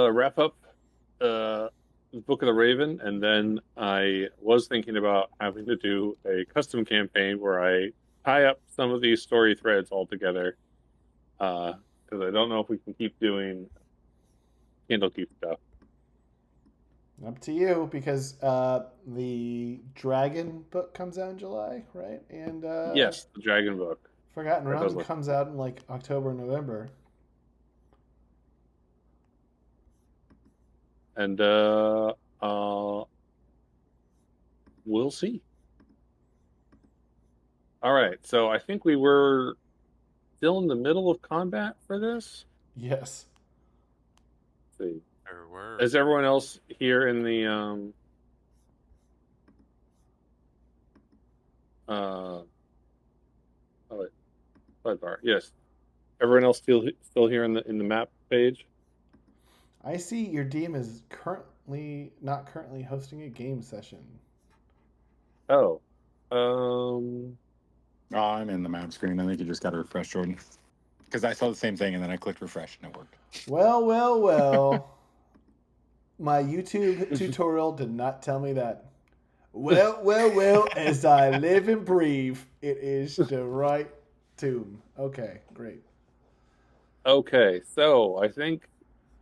wrap up uh, Book of the Raven, and then I was thinking about having to do a custom campaign where I tie up some of these story threads all together. Because I don't know if we can keep doing Candlekeep stuff. Up to you, because the Dragon book comes out in July, right? And Yes, the Dragon Book. Forgotten That does Realm look. comes out in like October, November. And we'll see. All right, so I think we were still in the middle of combat for this. Yes. Let's see. There were. Is everyone else here in the uh oh wait, sidebar? Yes. Everyone else still here in the map page? I see your DM is currently not currently hosting a game session. Oh. Oh, I'm in the map screen. I think you just got to refresh, Jordan. Because I saw the same thing and then I clicked refresh and it worked. Well, well, well. My YouTube tutorial did not tell me that. Well, well, well, as I live and breathe, it is the right tomb. Okay, great. Okay, so I think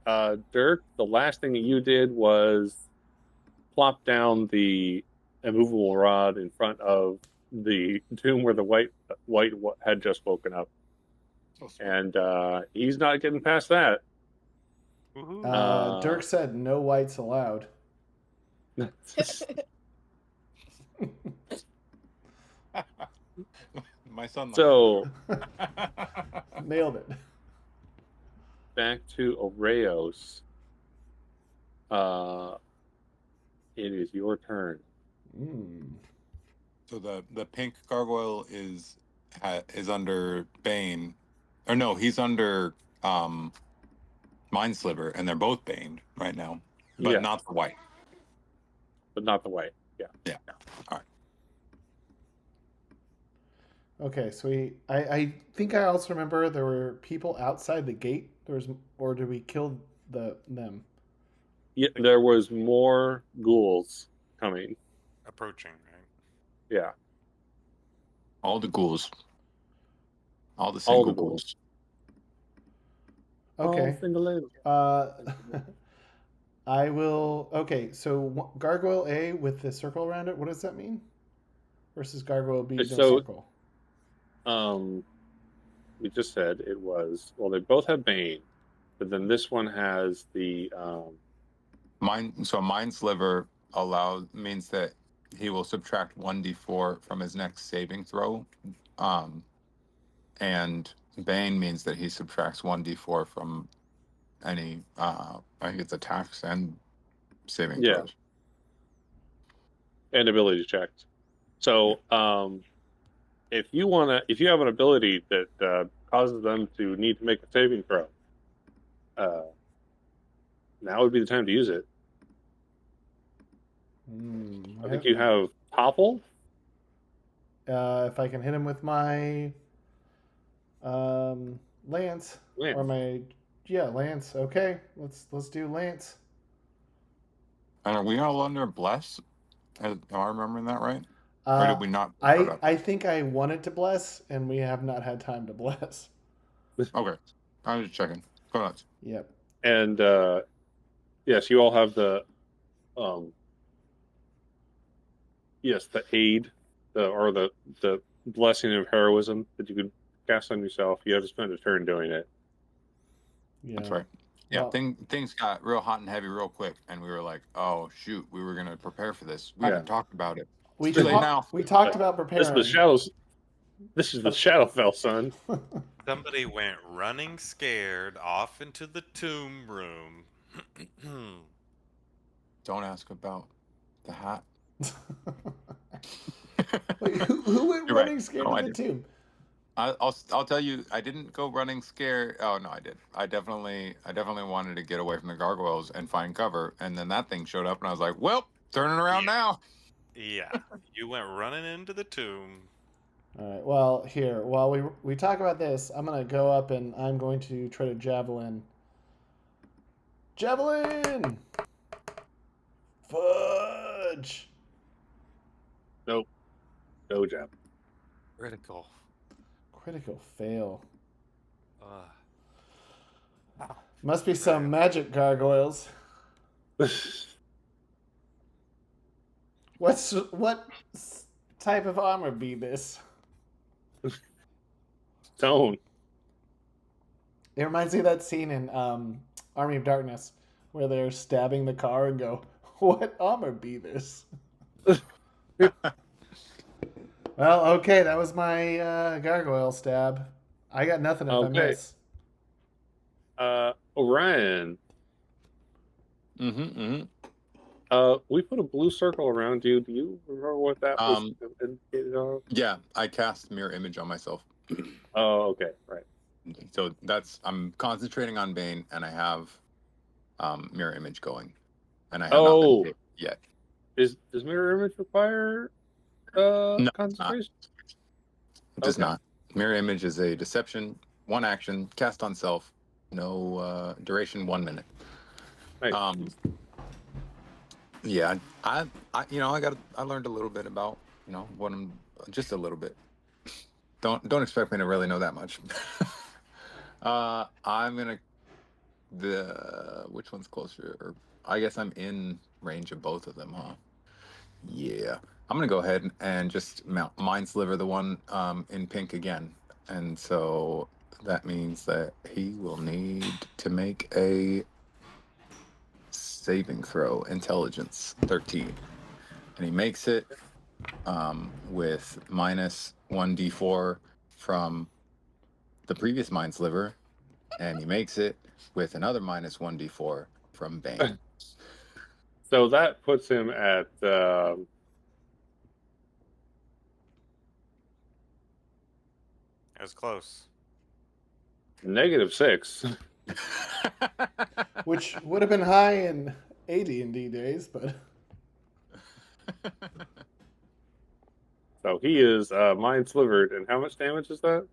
Dirk, the last thing that you did was plop down the immovable rod in front of the tomb where the white had just woken up, So and he's not getting past that. Dirk said no whites allowed. My son. So Nailed it. back to Oeiros. It is your turn. So the pink gargoyle is under Bane, or no, he's under Mind Sliver, and they're both baned right now, but Yeah. not the white. But not the white. Yeah. Yeah. All right. Okay, so I think I also remember there were people outside the gate. Or did we kill them? Yeah, there was more ghouls coming. Approaching, right? Yeah. All the ghouls. All the All single the ghouls. Okay. Single I will. Okay, so Gargoyle A with the circle around it. What does that mean? Versus Gargoyle B, no So, circle. we just said it was. Well, they both have Bane, but then this one has the Mind Sliver means that he will subtract 1d4 from his next saving throw. And Bane means that he subtracts 1d4 from any I think it's attacks and saving throws. And ability checks. So, if you have an ability that causes them to need to make a saving throw, now would be the time to use it. I think you have Topple. If I can hit him with my lance. Or my lance. Okay, let's do lance. And are we all under bless? Am I remembering that right? Or did we not? I think I wanted to bless, and we have not had time to bless. Okay, I'm just checking. Go nuts. Yep. And yes, you all have the the aid, or the blessing of heroism that you could cast on yourself. You have to spend a turn doing it. Yeah. That's right. Yeah, well, things got real hot and heavy real quick, and we were like, "Oh shoot, we were going to prepare for this. We haven't talked about it. We talked about preparing. This is the Shadowfell, son. Somebody went running scared off into the tomb room. Don't ask about the hat. Wait, who went running scared to the tomb? I'll tell you, I didn't go running scared. Oh no, I did. I definitely wanted to get away from the gargoyles and find cover, and then that thing showed up, and I was like, "Well, turning around now." Yeah, you went running into the tomb. All right. Well, here, while we talk about this, I'm gonna go up and I'm going to try to javelin Javelin! Fudge! Nope. No jab. Critical. Critical fail. Uh, Must be some magic gargoyles. What type of armor be this? Stone. It reminds me of that scene in Army of Darkness where they're stabbing the car and go, "What armor be this?" Well, okay, that was my gargoyle stab. I got nothing if I Okay. miss. Orion. We put a blue circle around you. Do you remember what that was indicated of? Yeah, I cast mirror image on myself. Oh, okay, right. So I'm concentrating on Bane, and I have mirror image going, and I have not been hit yet. Does mirror image require No, concentration? It does not. Mirror image is a deception, one action, cast on self, no duration, 1 minute. Nice. Yeah, I learned a little bit about what I'm just a little bit. Don't expect me to really know that much. I'm gonna which one's closer? Or I guess I'm in range of both of them, huh? Yeah, I'm gonna go ahead and just mind sliver the one in pink again, and so that means that he will need to make a saving throw, intelligence 13, and he makes it with minus 1d4 from the previous mind sliver, and he makes it with another minus 1d4 from Bane. So that puts him at That was close. -6. Which would have been high in AD&D days, but So he is mind slivered, and how much damage is that?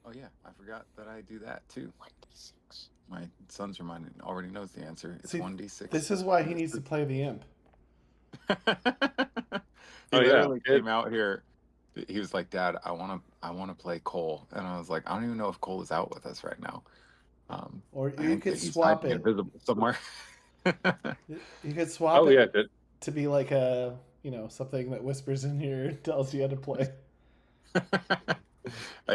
Oh yeah, I forgot that I do that too. 1d6. My son's already knows the answer. It's 1d6. this is why he needs to play the imp. He literally came out here. He was like, "Dad, I want to play Cole," and I was like, "I don't even know if Cole is out with us right now." Or I you think could that he's swap hiding it. invisible somewhere. You could swap it Yeah. to be like a something that whispers in here and tells you how to play.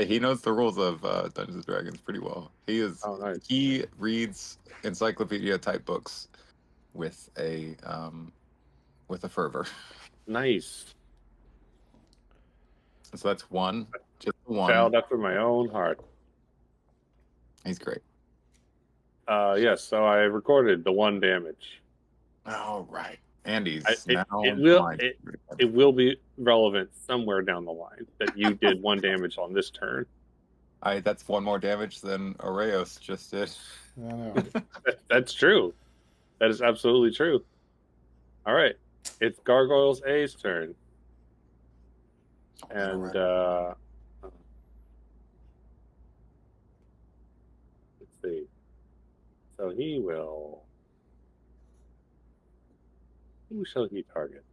He knows the rules of Dungeons and Dragons pretty well. Nice. He reads encyclopedia type books with a fervor. Nice. So that's one, just one. Child after my own heart. He's great. Yes. So I recorded the 1 damage. Oh right, Andy's it will be relevant somewhere down the line that you did 1 damage on this turn. That's 1 more damage than Oeiros just did. I know. That's true. That is absolutely true. All right, it's Gargoyles A's turn, and let's see. So he will. Who shall he target?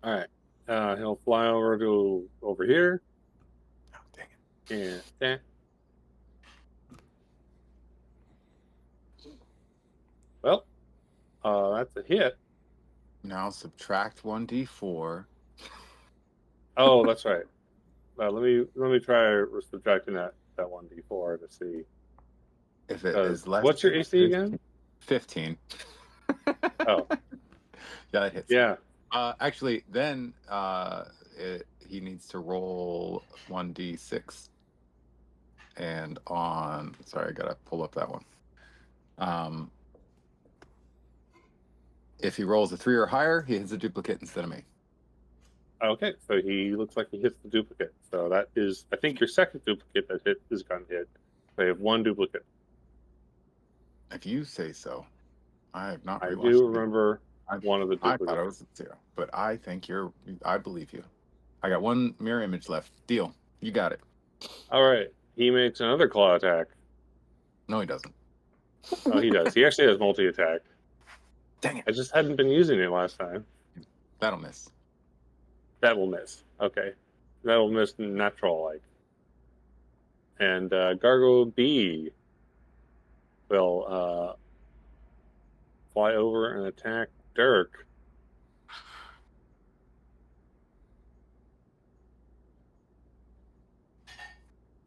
All right. He'll fly over here. Oh, dang it. And that. Well, that's a hit. Now subtract 1d4. Oh, that's right. Let me try subtracting that 1d4 to see. If it is less. What's your AC again? 15. Oh. Yeah, that hits. Yeah. Actually, then he needs to roll 1d6. And sorry, I gotta pull up that one. If he rolls a 3 or higher, he hits a duplicate instead of me. Okay, so he looks like he hits the duplicate. So that is, I think, your second duplicate that is gun hit. So you have 1 duplicate. If you say so. I have not. I do remember one of the duplicates. I thought it was 0, but I think I believe you. I got 1 mirror image left. Deal. You got it. All right. He makes another claw attack. No, he doesn't. Oh, he does. He actually has multi-attack. Dang it. I just hadn't been using it last time. That'll miss. That will miss. Okay. That'll miss natural like. And Gargo B will fly over and attack Dirk.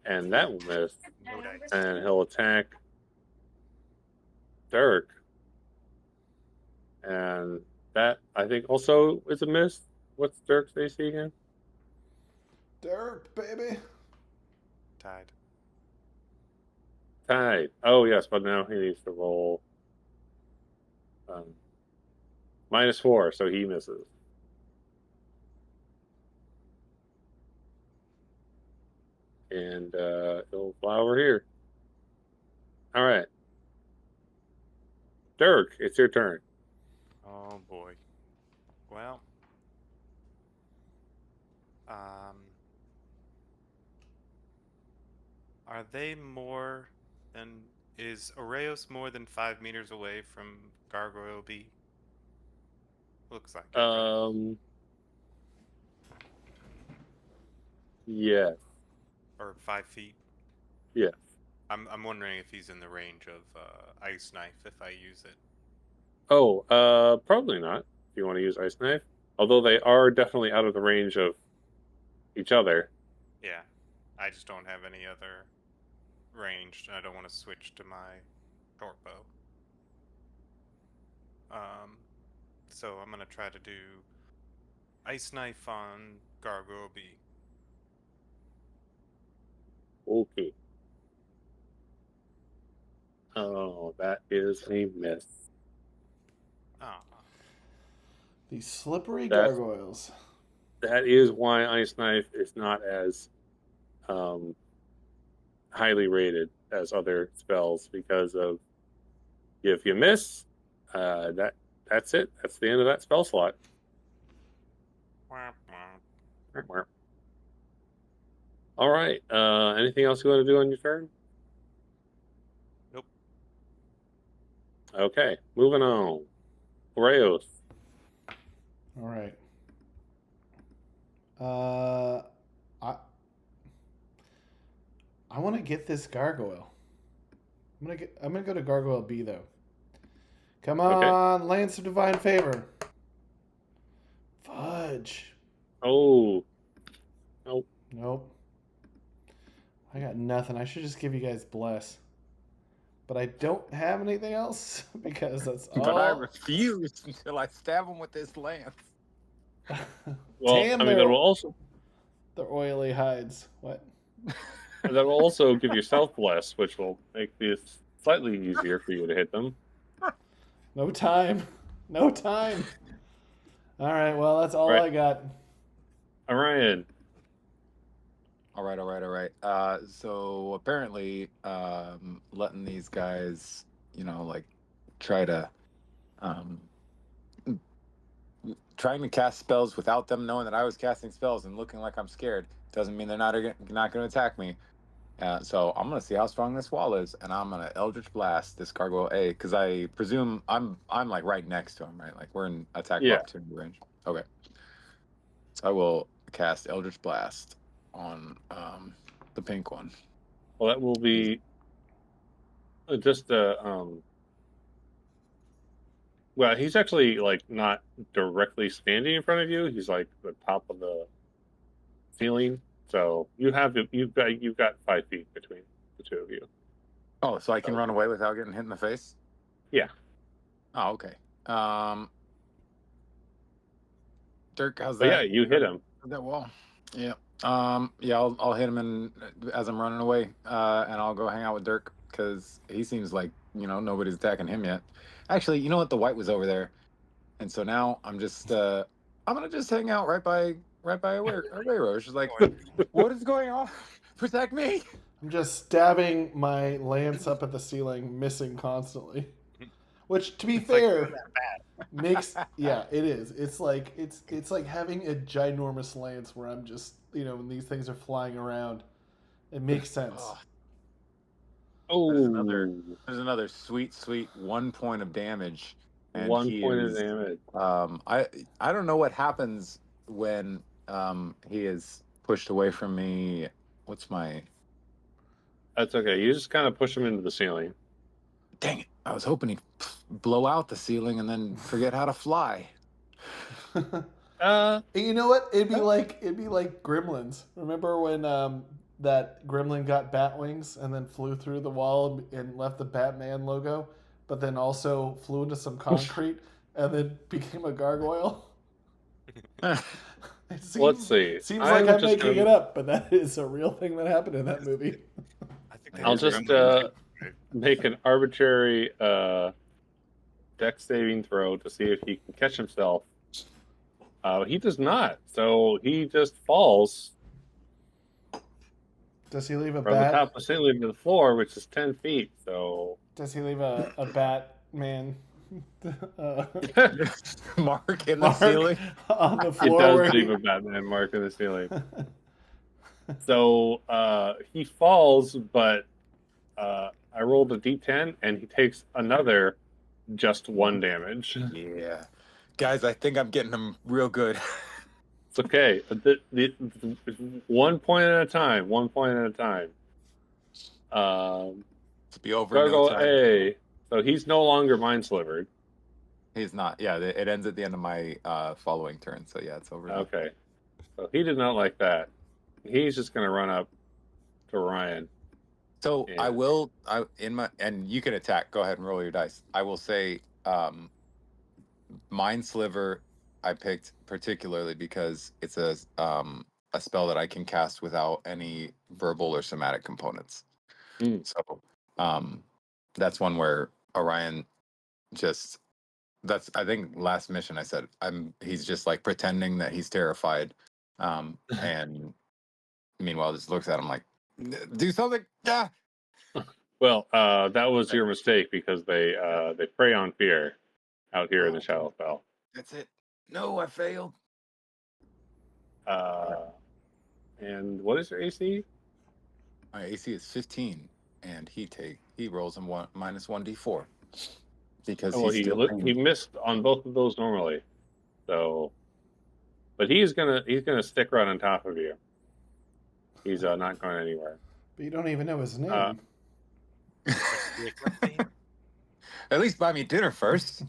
And that will miss. And he'll attack Dirk. And that, I think, also is a miss. What's Dirk's AC again? Dirk, baby. Tied. Tied. Oh, yes, but now he needs to roll -4, so he misses. And he'll fly over here. All right. Dirk, it's your turn. Oh boy. Well. Are they more than... Is Oeiros more than 5 meters away from Gargoyle B? Looks like it. Right? Yes. Or 5 feet? Yes. I'm wondering if he's in the range of Ice Knife if I use it. Oh, probably not. If you want to use Ice Knife. Although they are definitely out of the range of each other. Yeah. I just don't have any other ranged, and I don't want to switch to my short bow. So I'm gonna try to do Ice Knife on Gargoyle B. Okay. Oh, that is a miss. Oh. These slippery That's- gargoyles. That is why Ice Knife is not as highly rated as other spells, because of if you miss, that's it. That's the end of that spell slot. All right. Anything else you want to do on your turn? Nope. Okay, moving on. Oeiros. All right. I want to get this gargoyle. I'm gonna go to Gargoyle B though. Come on, Lance of Divine Favor. Fudge. Oh. Nope. Nope. I got nothing. I should just give you guys bless. But I don't have anything else because that's all. But I refuse until I stab him with this lance. Well, Damn, I mean, that will also their oily hides. What? that will also give yourself bless, which will make this slightly easier for you to hit them. No time. No time. All right. Well, that's all Right. I got. Orion. All right. So apparently, letting these guys, like, try to, trying to cast spells without them knowing that I was casting spells and looking like I'm scared doesn't mean they're not going to attack me. So I'm gonna see how strong this wall is, and I'm gonna Eldritch Blast this Gargoyle A, because I presume I'm like right next to him, right? Like we're in attack opportunity range. Okay. So I will cast Eldritch Blast on the pink one. Well, that will be just well, he's actually like not directly standing in front of you. He's like the top of the ceiling. So you've got 5 feet between the two of you. Oh, so I can run away without getting hit in the face? Yeah. Oh, okay. Dirk, how's But that? yeah, you hit him. That wall. Yeah. Yeah, I'll hit him as I'm running away, and I'll go hang out with Dirk because he seems like nobody's attacking him yet. Actually, you know what? The white was over there, and so now I'm gonna just hang out right by Oeiros. She's like, what is going on? Protect me! I'm just stabbing my lance up at the ceiling, missing constantly. Which, to be fair, makes it is. It's like having a ginormous lance where I'm just when these things are flying around, It makes sense. Oh, There's another sweet 1 point of damage, and 1 he point is, of damage. I don't know what happens when he is pushed away from me. What's my? That's okay. You just kind of push him into the ceiling. Dang it! I was hoping he'd blow out the ceiling and then forget how to fly. You know what? It'd be like Gremlins. Remember when that gremlin got bat wings and then flew through the wall and left the Batman logo, but then also flew into some concrete and then became a gargoyle? Let's see. Seems like I'm making it up, but that is a real thing that happened in that movie. I think I'll just make an arbitrary dex saving throw to see if he can catch himself. He does not, so he just falls. Does he leave a from bat? the top of the ceiling to the floor, which is 10 feet. So does he leave a Batman mark in the ceiling on the it floor? does leave a Batman mark in the ceiling. So he falls, but I rolled a d10 and he takes another just 1 damage. Yeah, guys, I think I'm getting him real good. It's okay. 1 point at a time. 1 point at a time. To be over in no Gargoyle time. A. So he's no longer mind slivered. He's not. Yeah, it ends at the end of my following turn. So yeah, it's over. Now. Okay. So he did not like that. He's just going to run up to Orion. So I will. And you can attack. Go ahead and roll your dice. I will say, Mind Sliver. I picked particularly because it's a spell that I can cast without any verbal or somatic components. So that's one where Orion just. That's I think last mission I said he's just like pretending that he's terrified, and meanwhile just looks at him like, do something. Yeah. Well, that was your mistake because they prey on fear out here in the Shadowfell. That's it. No, I failed. And what is your AC? My AC is 15, and he rolls him minus 1d4 because he missed on both of those normally. So, but he's gonna stick right on top of you. He's not going anywhere. But you don't even know his name. At least buy me dinner first.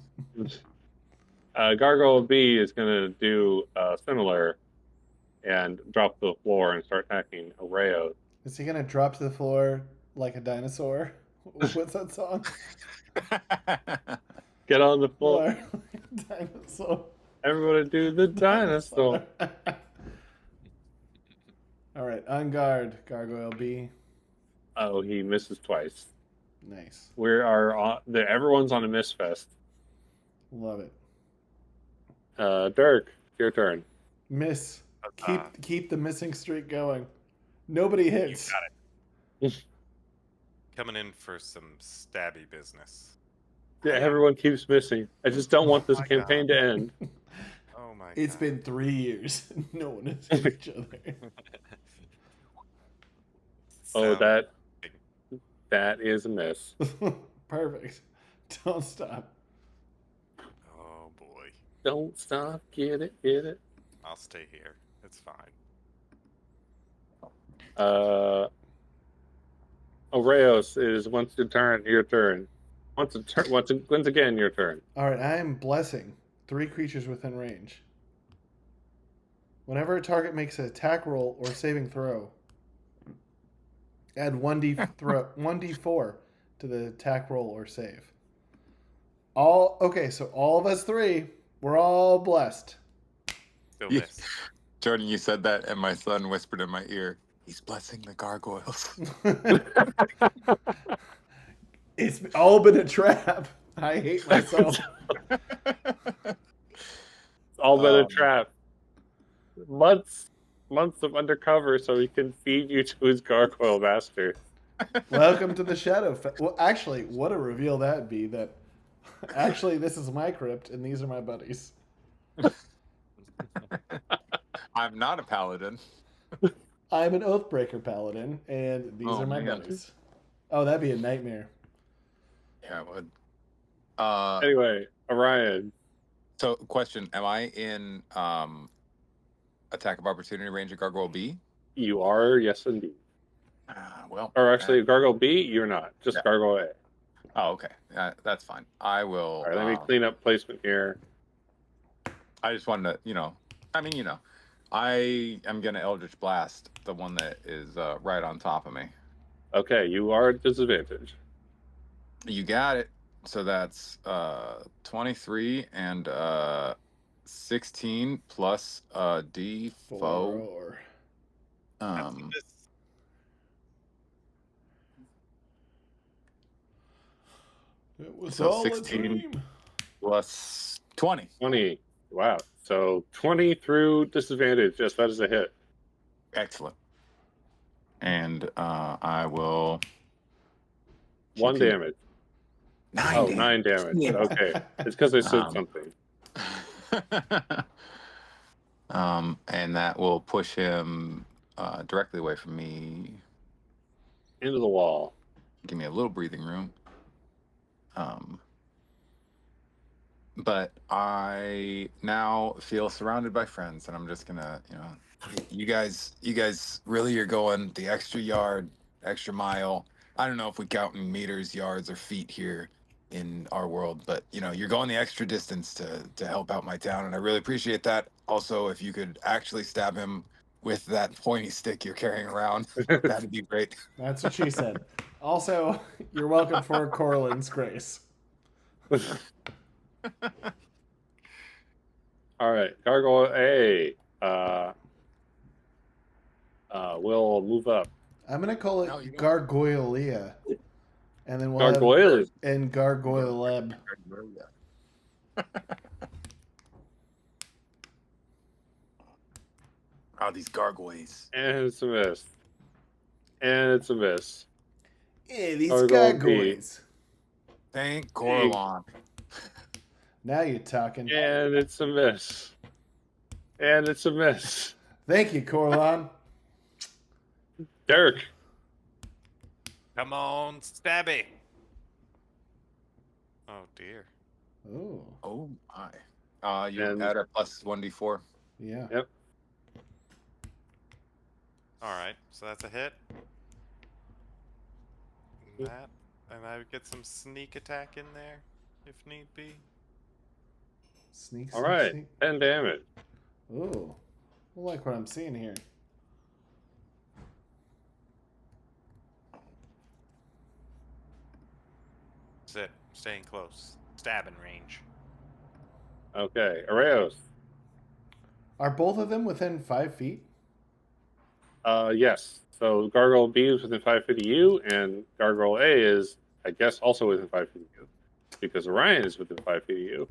Gargoyle B is going to do similar and drop to the floor and start attacking Oeiros. Is he going to drop to the floor like a dinosaur? What's that song? Get on the floor. Dinosaur. Everybody do the dinosaur. All right, on guard, Gargoyle B. Oh, he misses twice. Nice. Everyone's on a miss fest. Love it. Dirk, your turn. Miss. Keep the missing streak going. Nobody hits. You got it. Coming in for some stabby business. Yeah, everyone keeps missing. I just don't want this campaign to end. Oh my! It's been 3 years. No one has hit each other. Oh, that is a miss. Perfect. Don't stop. Oh boy. Don't stop. Get it. I'll stay here. It's fine. Oeiros is once your turn. Once again, your turn. All right, I am blessing 3 creatures within range. Whenever a target makes an attack roll or saving throw, add 1d4 to the attack roll or save. So all of us 3, we're all blessed. Still miss. Jordan, you said that, and my son whispered in my ear, "He's blessing the gargoyles." It's all been a trap. I hate myself. It's all been a trap. Months of undercover so he can feed you to his gargoyle master. Welcome to the Shadowfell. Well, actually, what a reveal that'd be that actually this is my crypt and these are my buddies. I'm not a paladin. I'm an Oathbreaker Paladin, and these Oh, are my man. buddies. Oh, that'd be a nightmare. Yeah, it would. Anyway, Orion. So, question: am I in attack of opportunity range of Gargoyle B? You are, yes, indeed. Well, Or actually, Gargoyle B, you're not. Just Yeah. Gargoyle A. oh, okay, that's fine. I will. All right, let me clean up placement here. I just wanted to, I am gonna Eldritch Blast the one that is right on top of me. Okay, you are at disadvantage. You got it. So that's 23 and 16 plus D4. Four. It was So all 16. a dream. Plus 20. 20. Wow. So 20 through disadvantage. Yes, that is a hit. Excellent. And I will. 1 damage. 9 damage. Yeah. Okay. It's because I said Um, something. And that will push him directly away from me. Into the wall. Give me a little breathing room. But I now feel surrounded by friends, and I'm just gonna, you guys really are going the extra yard, extra mile. I don't know if we count in meters, yards, or feet here in our world, but you're going the extra distance to help out my town, and I really appreciate that. Also, if you could actually stab him with that pointy stick you're carrying around, that'd be great. That's what she said. Also, you're welcome for Corlin's grace. All right. Gargoyle A will move up. I'm gonna call it No, you don't. Gargoylea, and then we'll Gargoyle. have and Gargoyleb. Oh, these gargoyles. And it's a miss. And it's a miss. Yeah, these Gargoyle gargoyles. Thank Corlon. Now you're talking. And it's a miss. And it's a miss. Thank you, Corlon. Dirk. Come on, stabby. Oh dear. Oh, Oh my. You And- add a plus 1d4. yeah. Yep. All right, so that's a hit. And I would get some sneak attack in there, if need be. Sneak. All right. 10 damage. Oh, I like what I'm seeing here. That's it. Staying close. Stabbing range. Okay. Oeiros. Are both of them within 5 feet? Yes. So Gargoyle B is within 5 feet of you, and Gargoyle A is, I guess, also within 5 feet of you. Because Orion is within 5 feet of you.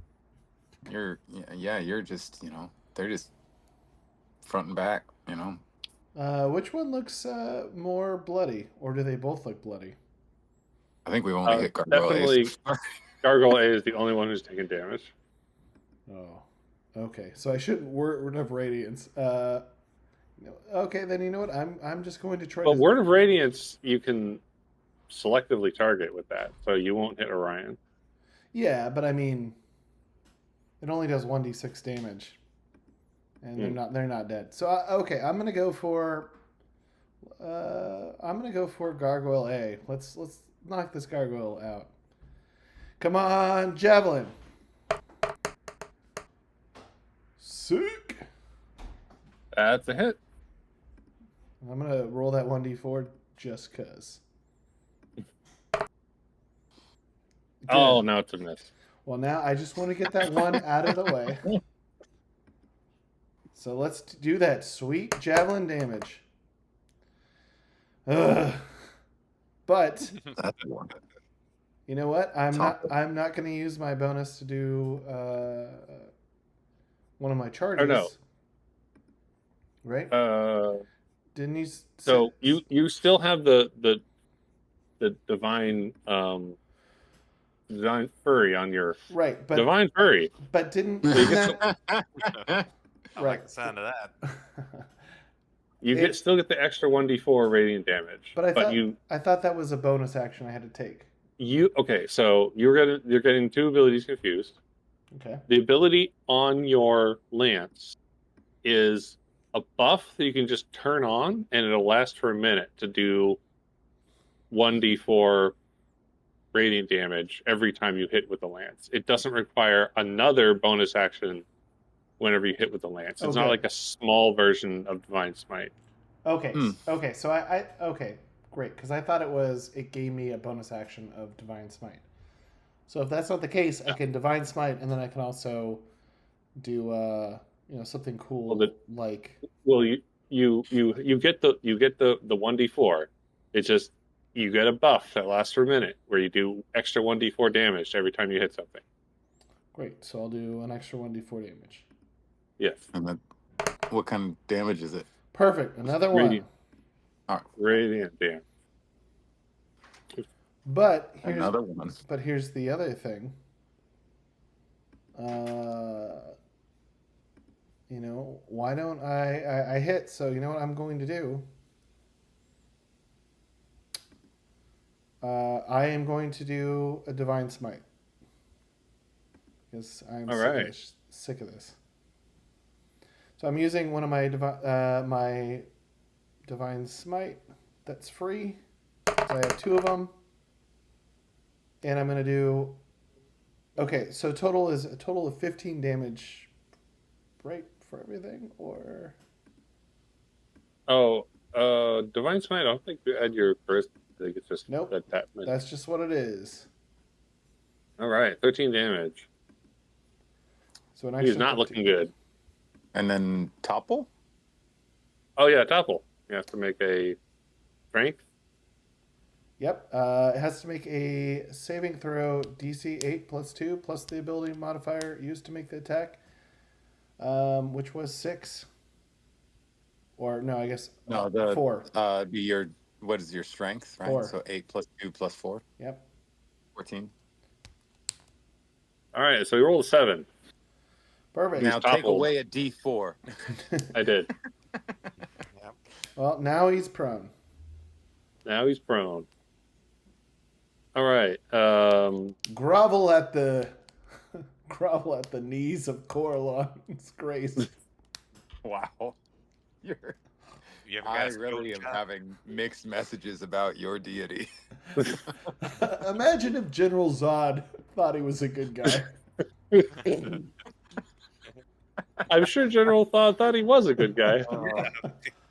You're just, they're just front and back, Which one looks more bloody, or do they both look bloody? I think we've only hit Gargoyle definitely- Ace. Gargoyle A is the only one who's taken damage. Oh, okay. So I shouldn't word of radiance. Okay, then you know what? I'm just going to try. But to... Word of Radiance, you can selectively target with that, so you won't hit Orion. Yeah, but I mean, it only does 1d6 damage, and they're not dead. So okay, I'm gonna go for Gargoyle A. Let's knock this gargoyle out. Come on, javelin. Sick. That's a hit. I'm gonna roll that 1d4 just cause. Oh, no, it's a miss. Well, now I just want to get that one out of the way. So let's do that sweet javelin damage. Ugh. But That's one. you know what? I'm not going to use my bonus to do one of my charges. Oh, no. Right? Didn't you? So you still have the divine divine furry on your right, but divine furry. but didn't So you get that, I like the sound of that. You still get the extra 1d4 radiant damage. But I thought that was a bonus action I had to take. Okay, so you're getting two abilities confused. Okay. The ability on your lance is a buff that you can just turn on, and it'll last for a minute to do 1d4 radiant damage every time you hit with the lance. It doesn't require another bonus action whenever you hit with the lance. It's not like a small version of Divine Smite. Okay. Okay. So okay, great. Because I thought it gave me a bonus action of Divine Smite. So if that's not the case, I can Divine Smite, and then I can also do something cool like. Well, you get the 1d4. It's just you get a buff that lasts for a minute where you do extra 1d4 damage every time you hit something. Great. So I'll do an extra 1d4 damage. Yes. And then, what kind of damage is it? Perfect. Another one. Radiant damage. But here's another one. But here's the other thing. Why don't I hit? So you know what I'm going to do? I am going to do a Divine Smite. Because I'm sick of this. So I'm using one of my my Divine Smite that's free. So I have two of them. And I'm going to do... Okay, so total is a total of 15 damage, right, for everything, or... Oh, Divine Smite, I don't think you add your first... I think it's just nope, that that's just what it is. All right, 13 damage. So he's not 15. looking good. And then topple? Oh, yeah, topple. You have to make a strength. Yep. It has to make a saving throw DC 8 plus 2 plus the ability modifier used to make the attack, which was 6. Or, no, I guess 4. What is your strength, right? 4. So 8 plus 2 plus 4? Yep. 14. All right, so you rolled a 7. Perfect. Now take away a D4. I did. Yep. Well, now he's prone. Now he's prone. All right. Grovel at the knees of Coralon's grace. Wow. I really am having mixed messages about your deity. Imagine if General Zod thought he was a good guy. I'm sure General thought he was a good guy.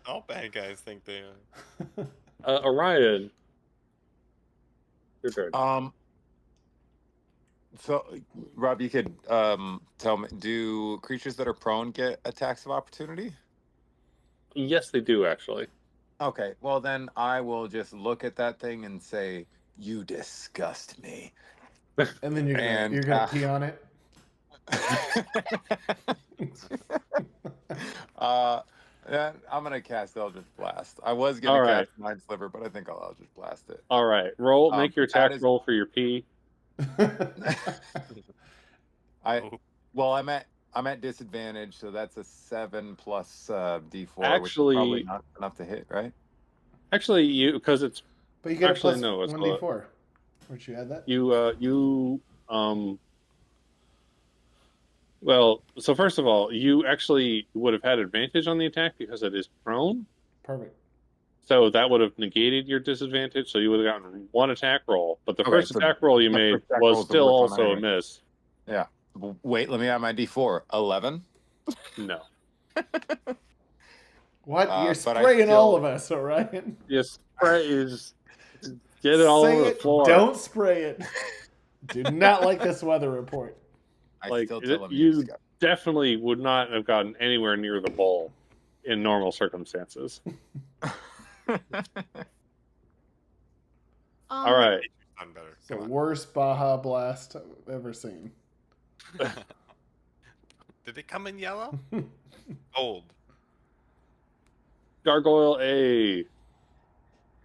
All bad guys think they are. Orion. Your turn. So, Rob, you could tell me, do creatures that are prone get attacks of opportunity? Yes, they do, actually. Okay, well then I will just look at that thing and say, "You disgust me." And then you're gonna pee on it. I'm gonna cast Eldritch Blast. I was gonna cast Mind Sliver, but I think I'll Eldritch Blast it. All right, make your attack roll for your pee. I'm at disadvantage, so that's a 7 plus D4, actually, which is probably not enough to hit, right? Actually, because it's. But you get actually, a plus 1d4. Where'd you add that? Well, so first of all, you actually would have had advantage on the attack because it is prone. Perfect. So that would have negated your disadvantage, so you would have gotten one attack roll. But the first attack roll you made was still also a miss. Yeah. Wait, let me add my D4. 11? No. What? You're spraying all of us, all right? You just get it all over the floor. Don't spray it. Do not like this weather report. You definitely would not have gotten anywhere near the bowl in normal circumstances. All right. It's the worst Baja Blast I've ever seen. Did it come in yellow? Gold. Gargoyle A.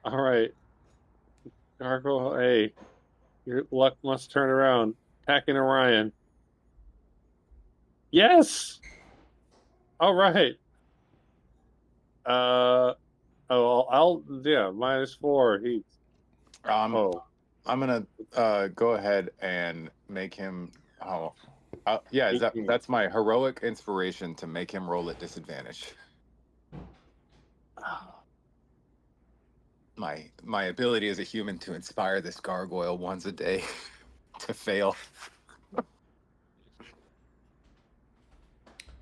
All right. Gargoyle A. Your luck must turn around. Attacking Orion. Yes! All right. Yeah, -4. Oh, I'm gonna go ahead and make him. Yeah, that's my heroic inspiration to make him roll at disadvantage. My ability as a human to inspire this gargoyle once a day to fail. Do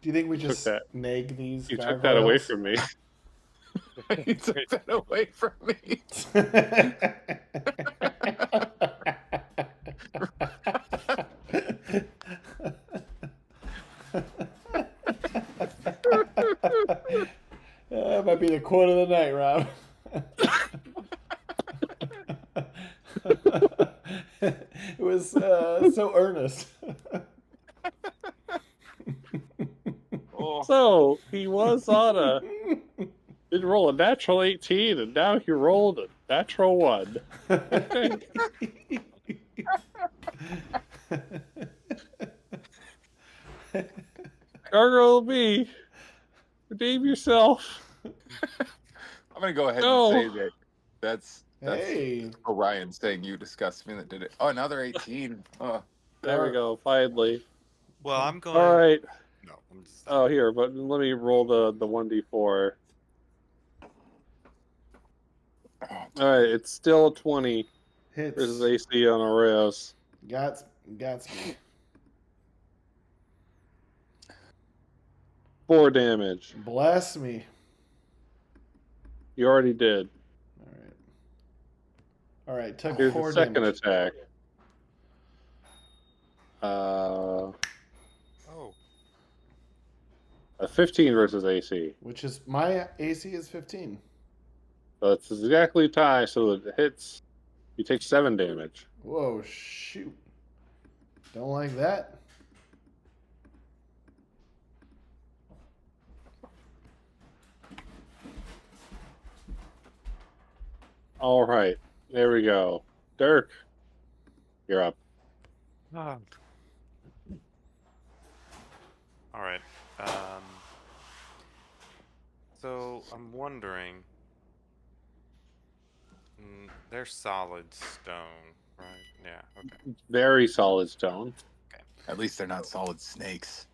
you think we You took just that. nag these You gargoyles? took that away from me. You took that away from me. That might be the quote of the night, Rob. It was so earnest. So he was on a. Did roll a natural 18, and now he rolled a natural 1. Okay. Gargoyle B, redeem yourself. I'm gonna go ahead No. and say that's Hey. Orion saying you disgust me that did it. Oh, another 18. Oh. There we go, finally. Well, I'm going. All right. No, I'm just. Oh, here, but let me roll the 1d4. All right, it's still a 20 Hits. versus AC on Oeiros. Gots me. 4 damage. Bless me. You already did. All right. Took Here's 4 the second damage. attack. Oh. A 15 versus AC. Which is my AC is 15. So it's exactly tie, so it hits. You take 7 damage. Whoa, shoot. Don't like that. All right, there we go. Dirk, you're up. All right. So I'm wondering. They're solid stone, right? Yeah. Okay. Very solid stone. At least they're not solid snakes.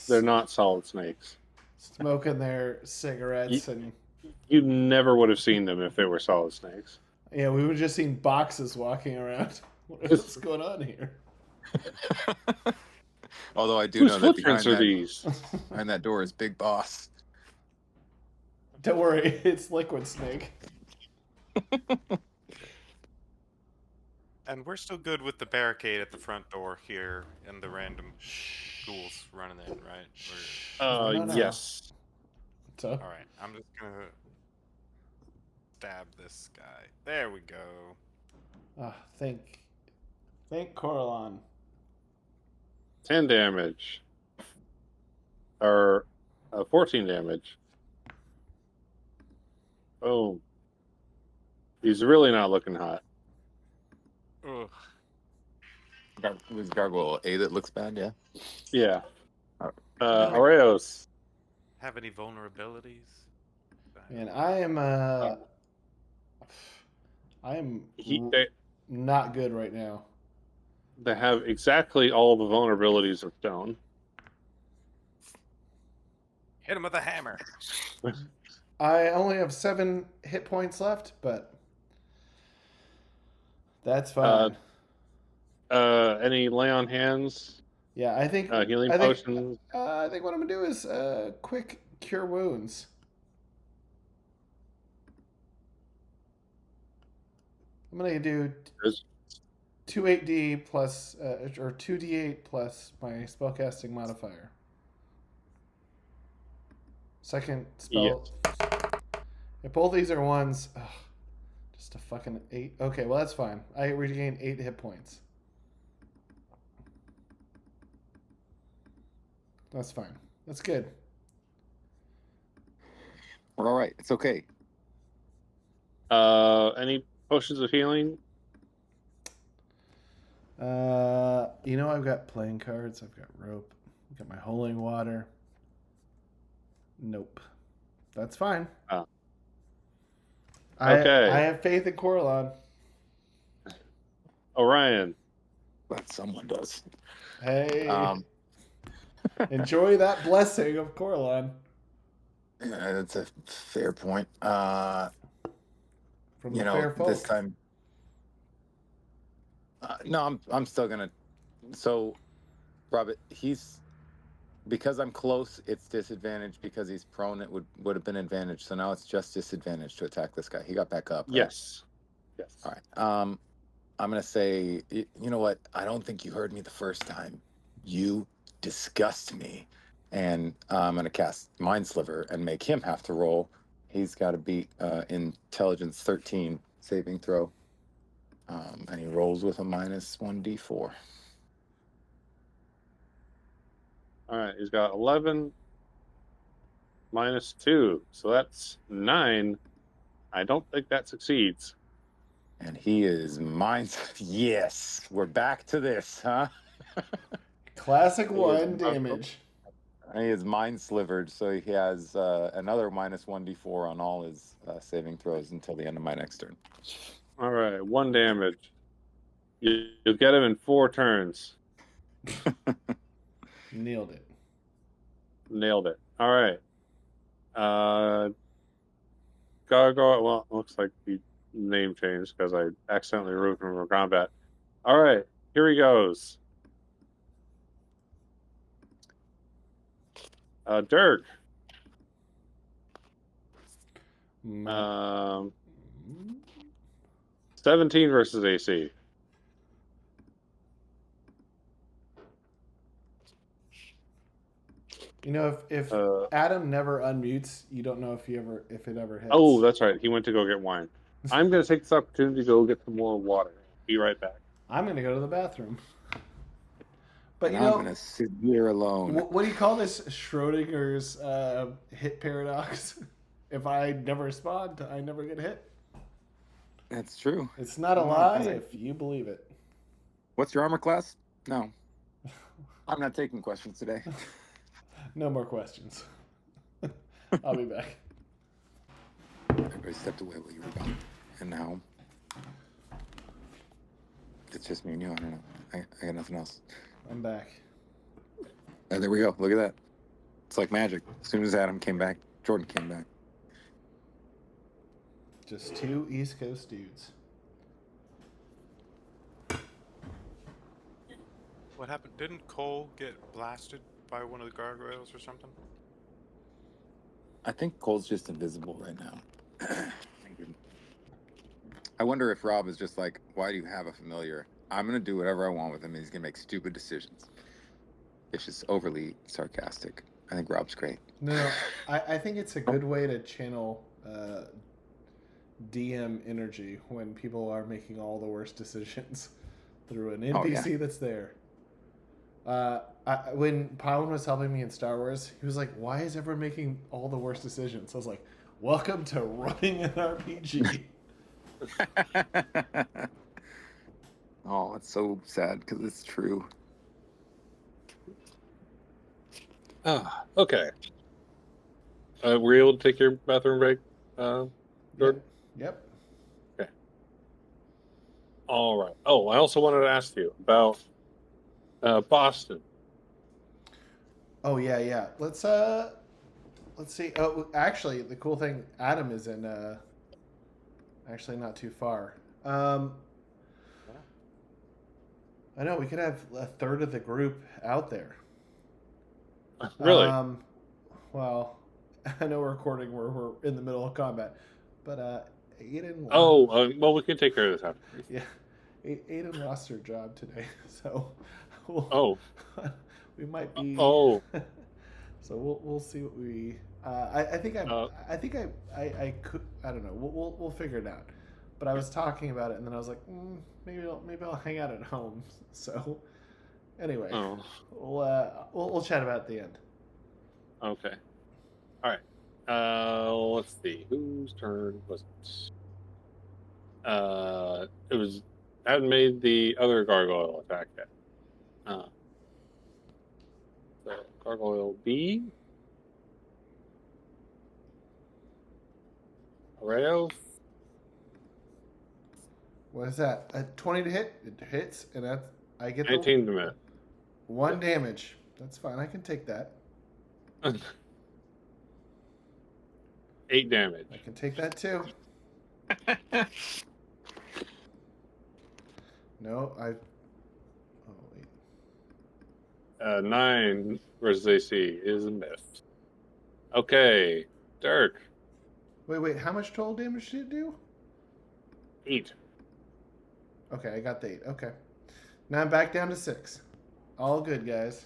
They're not solid snakes. Smoking their cigarettes You never would have seen them if they were solid snakes. Yeah, we would have just seen boxes walking around. What's going on here? Although I do Whose know that footprints are these? behind that door is Big Boss. Don't worry, it's Liquid Snake. And we're still good with the barricade at the front door here and the random ghouls running in, right? No. Yes. So, All right. I'm just gonna stab this guy. There we go. thank Coralon. 10 damage. Or 14 damage. Oh. He's really not looking hot. Ugh. It was Gargoyle A that looks bad, yeah? Yeah. Alright. Oeiros. Have any vulnerabilities? Man, I am not good right now. They have exactly all the vulnerabilities of stone. Hit him with a hammer. I only have 7 hit points left, but that's fine. Any lay on hands? Yeah, I think Healing potions? I think what I'm gonna do is quick cure wounds. I'm gonna do 2d8 plus or 2d8 plus my spellcasting modifier. Second spell. If both these are ones, just a fucking 8. Okay, well that's fine. I regain 8 hit points. That's fine. That's good. We're all right. It's okay. Any potions of healing? I've got playing cards. I've got rope. I've got my holy water. Nope. That's fine. Oh. I Okay. have faith in Coralon. Orion. But someone does. Hey, enjoy that blessing of Coralon Yeah, that's a fair point. from the fair folk. This time. No, I'm still gonna. So, Robert, because I'm close. It's disadvantage. Because he's prone, it would have been advantage. So now it's just disadvantage to attack this guy. He got back up. Right? Yes. Yes. All right. I'm gonna say. You know what? I don't think you heard me the first time. You disgust me, and I'm gonna cast Mind Sliver and make him have to roll. He's got to beat Intelligence 13 saving throw. And he rolls with a -1d4. All right. He's got 11 -2, so that's 9. I don't think that succeeds. And he is Yes, we're back to this, huh? Classic He is 1 damage. He is Mind Slivered, so he has another -1d4 on all his saving throws until the end of my next turn. All right, 1 damage. You'll get him in 4 turns. Nailed it. Nailed it. All right. Gargoyle. Well, looks like the name changed because I accidentally removed him from combat. All right, here he goes. Dirk. 17 versus AC. You know, if Adam never unmutes, you don't know if it ever hits. Oh, that's right. He went to go get wine. I'm going to take this opportunity to go get some more water. Be right back. I'm going to go to the bathroom. But and I'm going to sit here alone. What do you call this? Schrodinger's hit paradox. If I never respond, I never get hit. That's true. It's not a lie if you believe it. What's your armor class? No. I'm not taking questions today. No more questions. I'll be back. Everybody stepped away while you were gone. And now it's just me and you. I don't know. I got nothing else. I'm back. There we go. Look at that. It's like magic. As soon as Adam came back, Jordan came back. Just 2 East Coast dudes. What happened? Didn't Cole get blasted by one of the gargoyles or something? I think Cole's just invisible right now. I wonder if Rob is just like, why do you have a familiar? I'm going to do whatever I want with him, and he's going to make stupid decisions. It's just overly sarcastic. I think Rob's great. No, I think it's a good way to channel DM energy when people are making all the worst decisions through an NPC that's there. When Paladin was helping me in Star Wars, he was like, why is everyone making all the worst decisions? I was like, welcome to running an RPG. Oh, it's so sad because it's true. Okay. Were you able to take your bathroom break, Jordan? Yep. Okay. All right. Oh, I also wanted to ask you about Boston. Oh yeah. Let's see. Oh, actually, the cool thing, Adam is in. Actually, not too far. I know we could have a third of the group out there. Really? Well, I know we're recording where we're in the middle of combat, but Aiden. Well, we can take care of this after. Yeah, Aiden lost her job today, so. We might be. Oh. So we'll see what we. I think I could. I don't know. We'll figure it out. But I was talking about it, and then I was like, maybe I'll hang out at home. So, anyway, we'll chat about it at the end. Okay. All right. Let's see. Whose turn was it? It was. I hadn't made the other gargoyle attack yet. So gargoyle B. Oeiros. What is that? A 20 to hit? It hits, and that's I get the 19 to minute. 1 damage. That's fine. I can take that. 8 damage. I can take that too. No, I. Oh wait. 9 versus AC is a miss. Okay, Dirk. Wait. How much total damage did it do? 8. Okay, I got the 8. Okay. Now I'm back down to 6. All good, guys.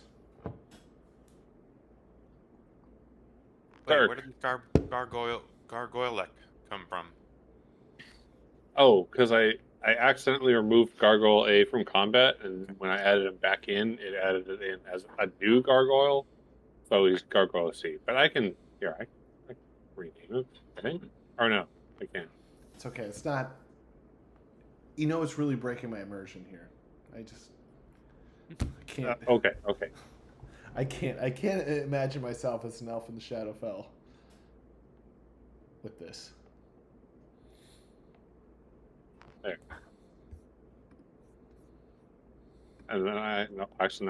Wait, Dirk. where did the gargoyle come from? Oh, because I accidentally removed Gargoyle A from combat, and when I added him back in, it added it in as a new Gargoyle. So he's Gargoyle C. But I can I can rename him, I think. Or no, I can't. It's okay. It's not. You know, it's really breaking my immersion here. I can't. Okay. I can't imagine myself as an elf in the Shadowfell with this. There. And then I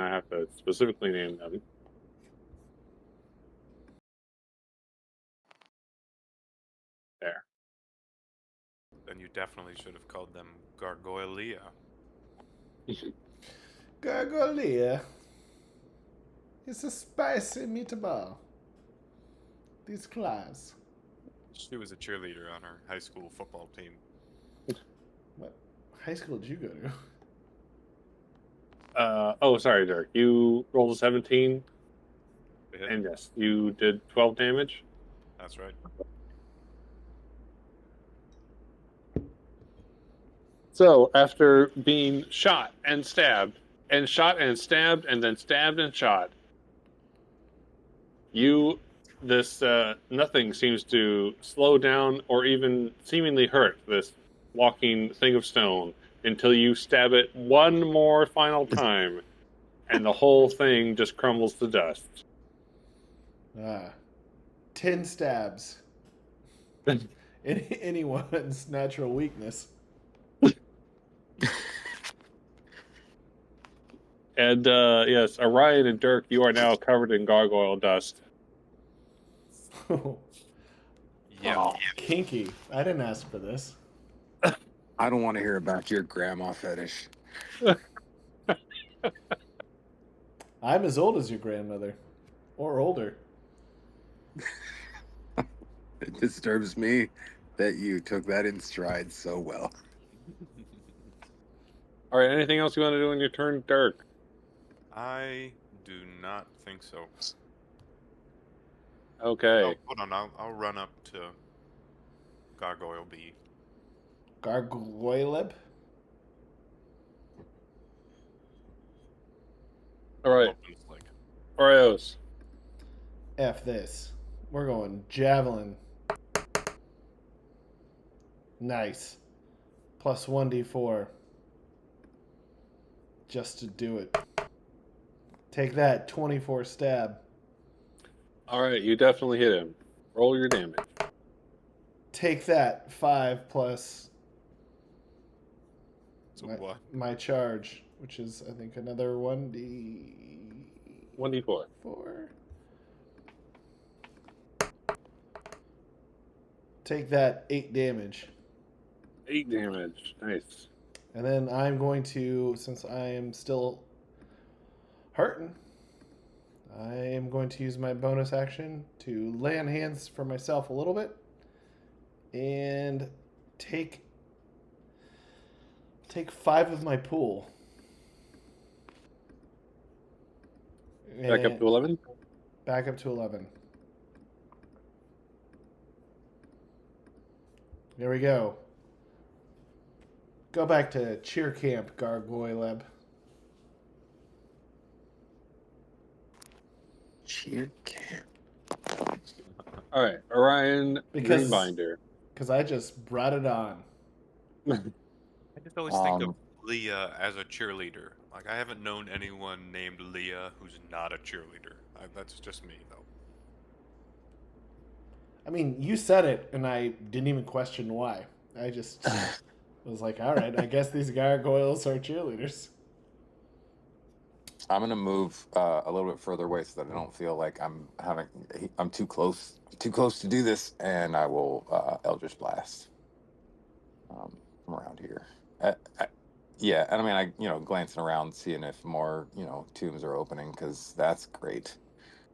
have to specifically name them. There. Then you definitely should have called them Gargoylia. Gargoyle. It's a spicy meatball. These claws. She was a cheerleader on her high school football team. What high school did you go to? Oh, sorry, Dirk. You rolled a 17, Hit. and yes, you did 12 damage. That's right. So, after being shot and stabbed, and shot and stabbed, and then stabbed and shot, this nothing seems to slow down or even seemingly hurt this walking thing of stone until you stab it one more final time, and the whole thing just crumbles to dust. 10 stabs. Anyone's natural weakness. And yes, Orion and Dirk, you are now covered in gargoyle dust. Yeah. Oh, kinky. I didn't ask for this. I don't want to hear about your grandma fetish. I'm as old as your grandmother. Or older. It disturbs me that you took that in stride so well. All right, anything else you want to do on your turn, Dirk? I do not think so. Okay. Oh, hold on. I'll run up to Gargoyle B. Gargoyle? All right, Open his leg. Oeiros. F this. We're going javelin. Nice. Plus 1d4. Just to do it. Take that. 24 stab. All right, you definitely hit him. Roll your damage. Take that. 5 plus So what? my charge, which is, I think, another 1d4. 1d4. Take that. 8 damage. 8 damage. Nice. And then I'm going to, since I am still hurting, I am going to use my bonus action to lay on hands for myself a little bit and take 5 of my pool. Back up to 11? Back up to 11. There we go. Go back to cheer camp, Gargoyle. Cheer camp. All right, Orion Because- Greenbinder. Because I just brought it on. I just always think of Leah as a cheerleader. Like, I haven't known anyone named Leah who's not a cheerleader. That's just me, though. I mean, you said it, and I didn't even question why. I just was like, all right, I guess these gargoyles are cheerleaders. I'm gonna move a little bit further away so that I don't feel like I'm too close to do this, and I will Eldritch Blast from around here. Yeah, and I mean, glancing around, seeing if more tombs are opening, because that's great.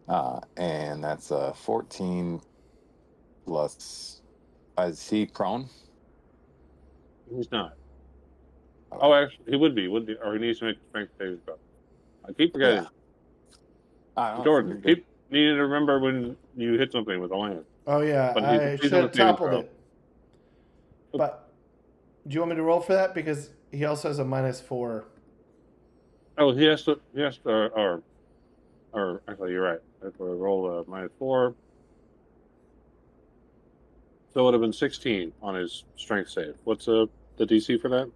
And that's a 14 plus. Is he prone? He's not. Okay. Oh, actually, he would be, or he needs to make a strength saving throw. I keep forgetting. Yeah. I don't know. Jordan, keep needing to remember when you hit something with a lance. Oh yeah, But I he's should on have the saving toppled throw. it. But do you want me to roll for that? Because he also has a -4. Oh, he has to, or actually, you're right. I have to roll a -4. So it would have been 16 on his strength save. What's the DC for that?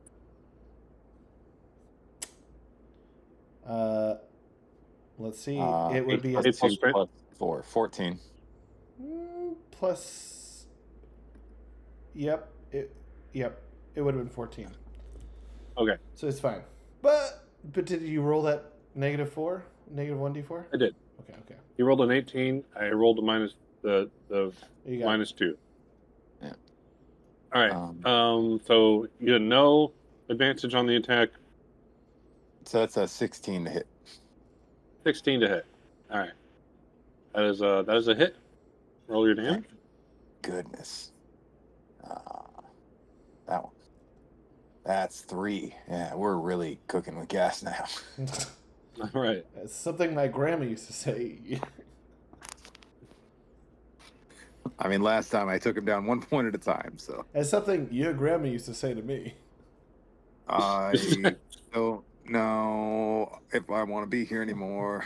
Let's see. It would be a 8 plus strength. plus 4, 14. plus. Yep. Yep. It would have been 14. Okay, So it's fine. But did you roll that -4, -1d4? I did. Okay. He rolled an 18. I rolled the You got it. -2. Yeah. All right. So you had no advantage on the attack. So that's a 16 to hit. 16 to hit. All right. That is a hit. Roll your damage. Thank goodness. That one. That's 3. Yeah, we're really cooking with gas now. All right. It's something my grandma used to say. I mean, last time I took him down 1 point at a time, so. It's something your grandma used to say to me. I don't know if I want to be here anymore.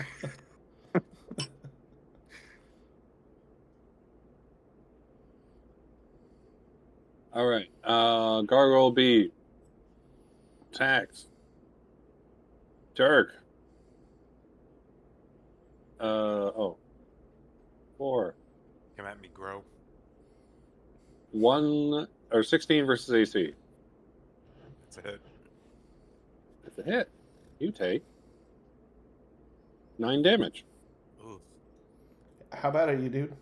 All right. Gargoyle B. Attacks. Dirk. 4. Come at me, grow. 16 versus AC. That's a hit. That's a hit. You take 9 damage. Ooh. How bad are you, dude?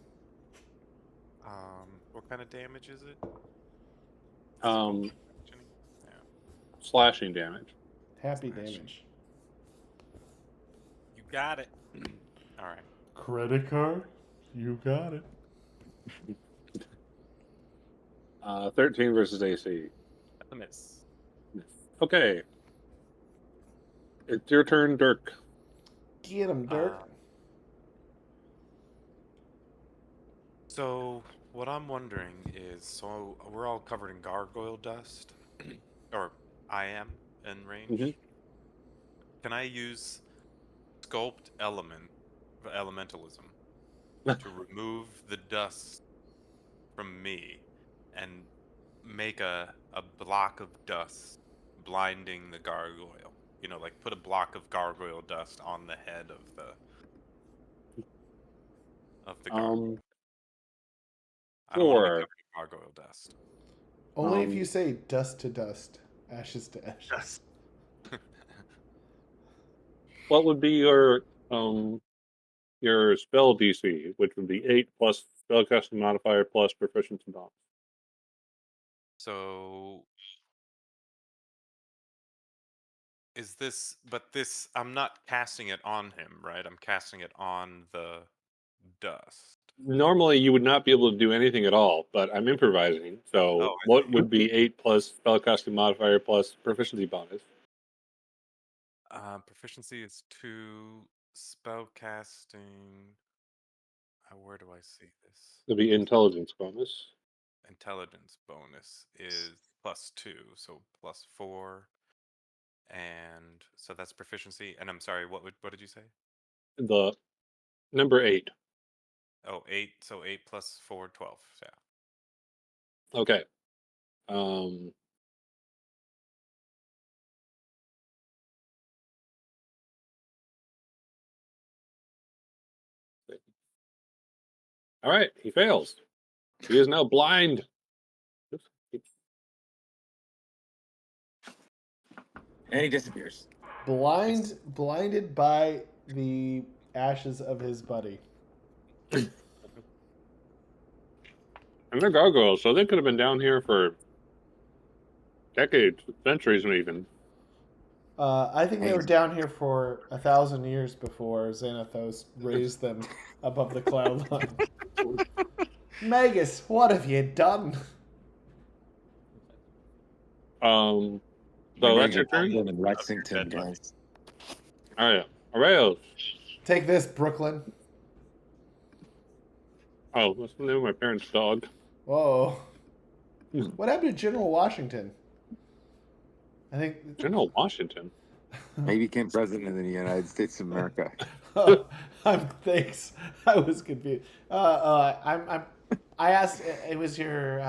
What kind of damage is it? Um, Yeah. slashing damage. Happy Smash. damage. You got it. All right. Credit card? You got it. 13 versus AC. That's a miss. Okay. It's your turn, Dirk. Get him, Dirk. So what I'm wondering is, so we're all covered in gargoyle dust, or I am in range. Mhm. Can I use sculpt elementalism to remove the dust from me and make a block of dust blinding the gargoyle? You know, like put a block of gargoyle dust on the head of the gargoyle. I don't want to be Sure. covered in gargoyle dust. Only if you say dust to dust, ashes to ashes. Dust. What would be your spell DC, which would be 8 plus spellcasting modifier plus proficiency bonus? So is this, but this, I'm not casting it on him, right? I'm casting it on the dust. Normally, you would not be able to do anything at all, but I'm improvising. So, Oh, I what see. would be 8 plus spellcasting modifier plus proficiency bonus? Proficiency is 2. Spell casting. Where do I see this? It'd be intelligence bonus. Intelligence bonus is +2, so +4, and so that's proficiency. And I'm sorry, what did you say? The number 8. Oh, 8. So 8 plus 4, 12. Yeah. Okay. Um, all right, he fails. He is now blind. And he disappears. Blinded by the ashes of his buddy. And they're gargoyles, so they could have been down here for decades, centuries, even. I think they were down here for 1,000 years before Xanathos raised them above the cloud line. Magus, what have you done? So that's your turn? In Lexington, guys. All right. Oeiros. Take this, Brooklyn. Oh, what's the name of my parents' dog? Whoa. What happened to General Washington? I think General Washington. Maybe became president of the United States of America. Thanks. I was confused. I asked. It was your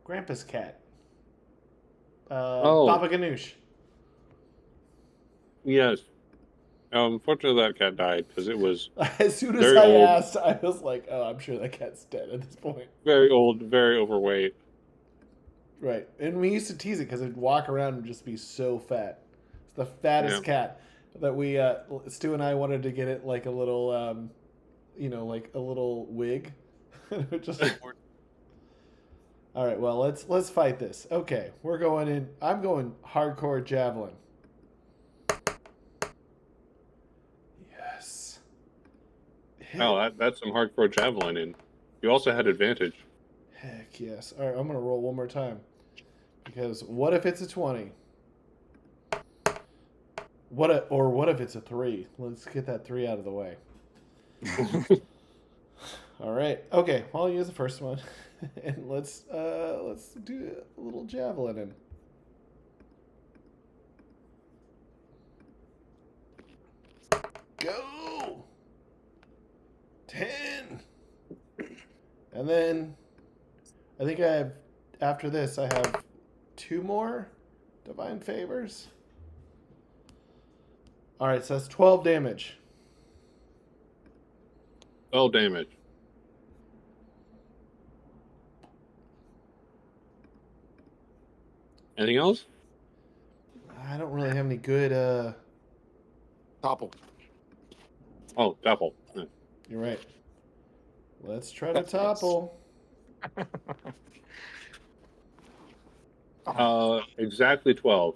grandpa's cat. Baba Ganoush. Yes. Unfortunately, that cat died because it was As soon as I asked, I was like, "Oh, I'm sure that cat's dead at this point." very old, very overweight. Right, and we used to tease it because it'd walk around and just be so fat. It's the fattest cat that we Stu and I wanted to get it like a little, like a little wig. Just. All right, well let's fight this. Okay, we're going in. I'm going hardcore javelin. Yes. Oh, that's some hardcore javelin in. You also had advantage. Heck yes. All right, I'm gonna roll one more time. Because what if it's a 20? What if it's a 3? Let's get that 3 out of the way. All right. Okay. Well, I'll use the first one, and let's do a little javelin in. Go. 10. And then I think after this I have 2 more divine favors. All right, so that's 12 damage. 12 damage. Anything else? I don't really have any good. Topple. Oh, topple. You're right. Let's try to topple. Exactly 12.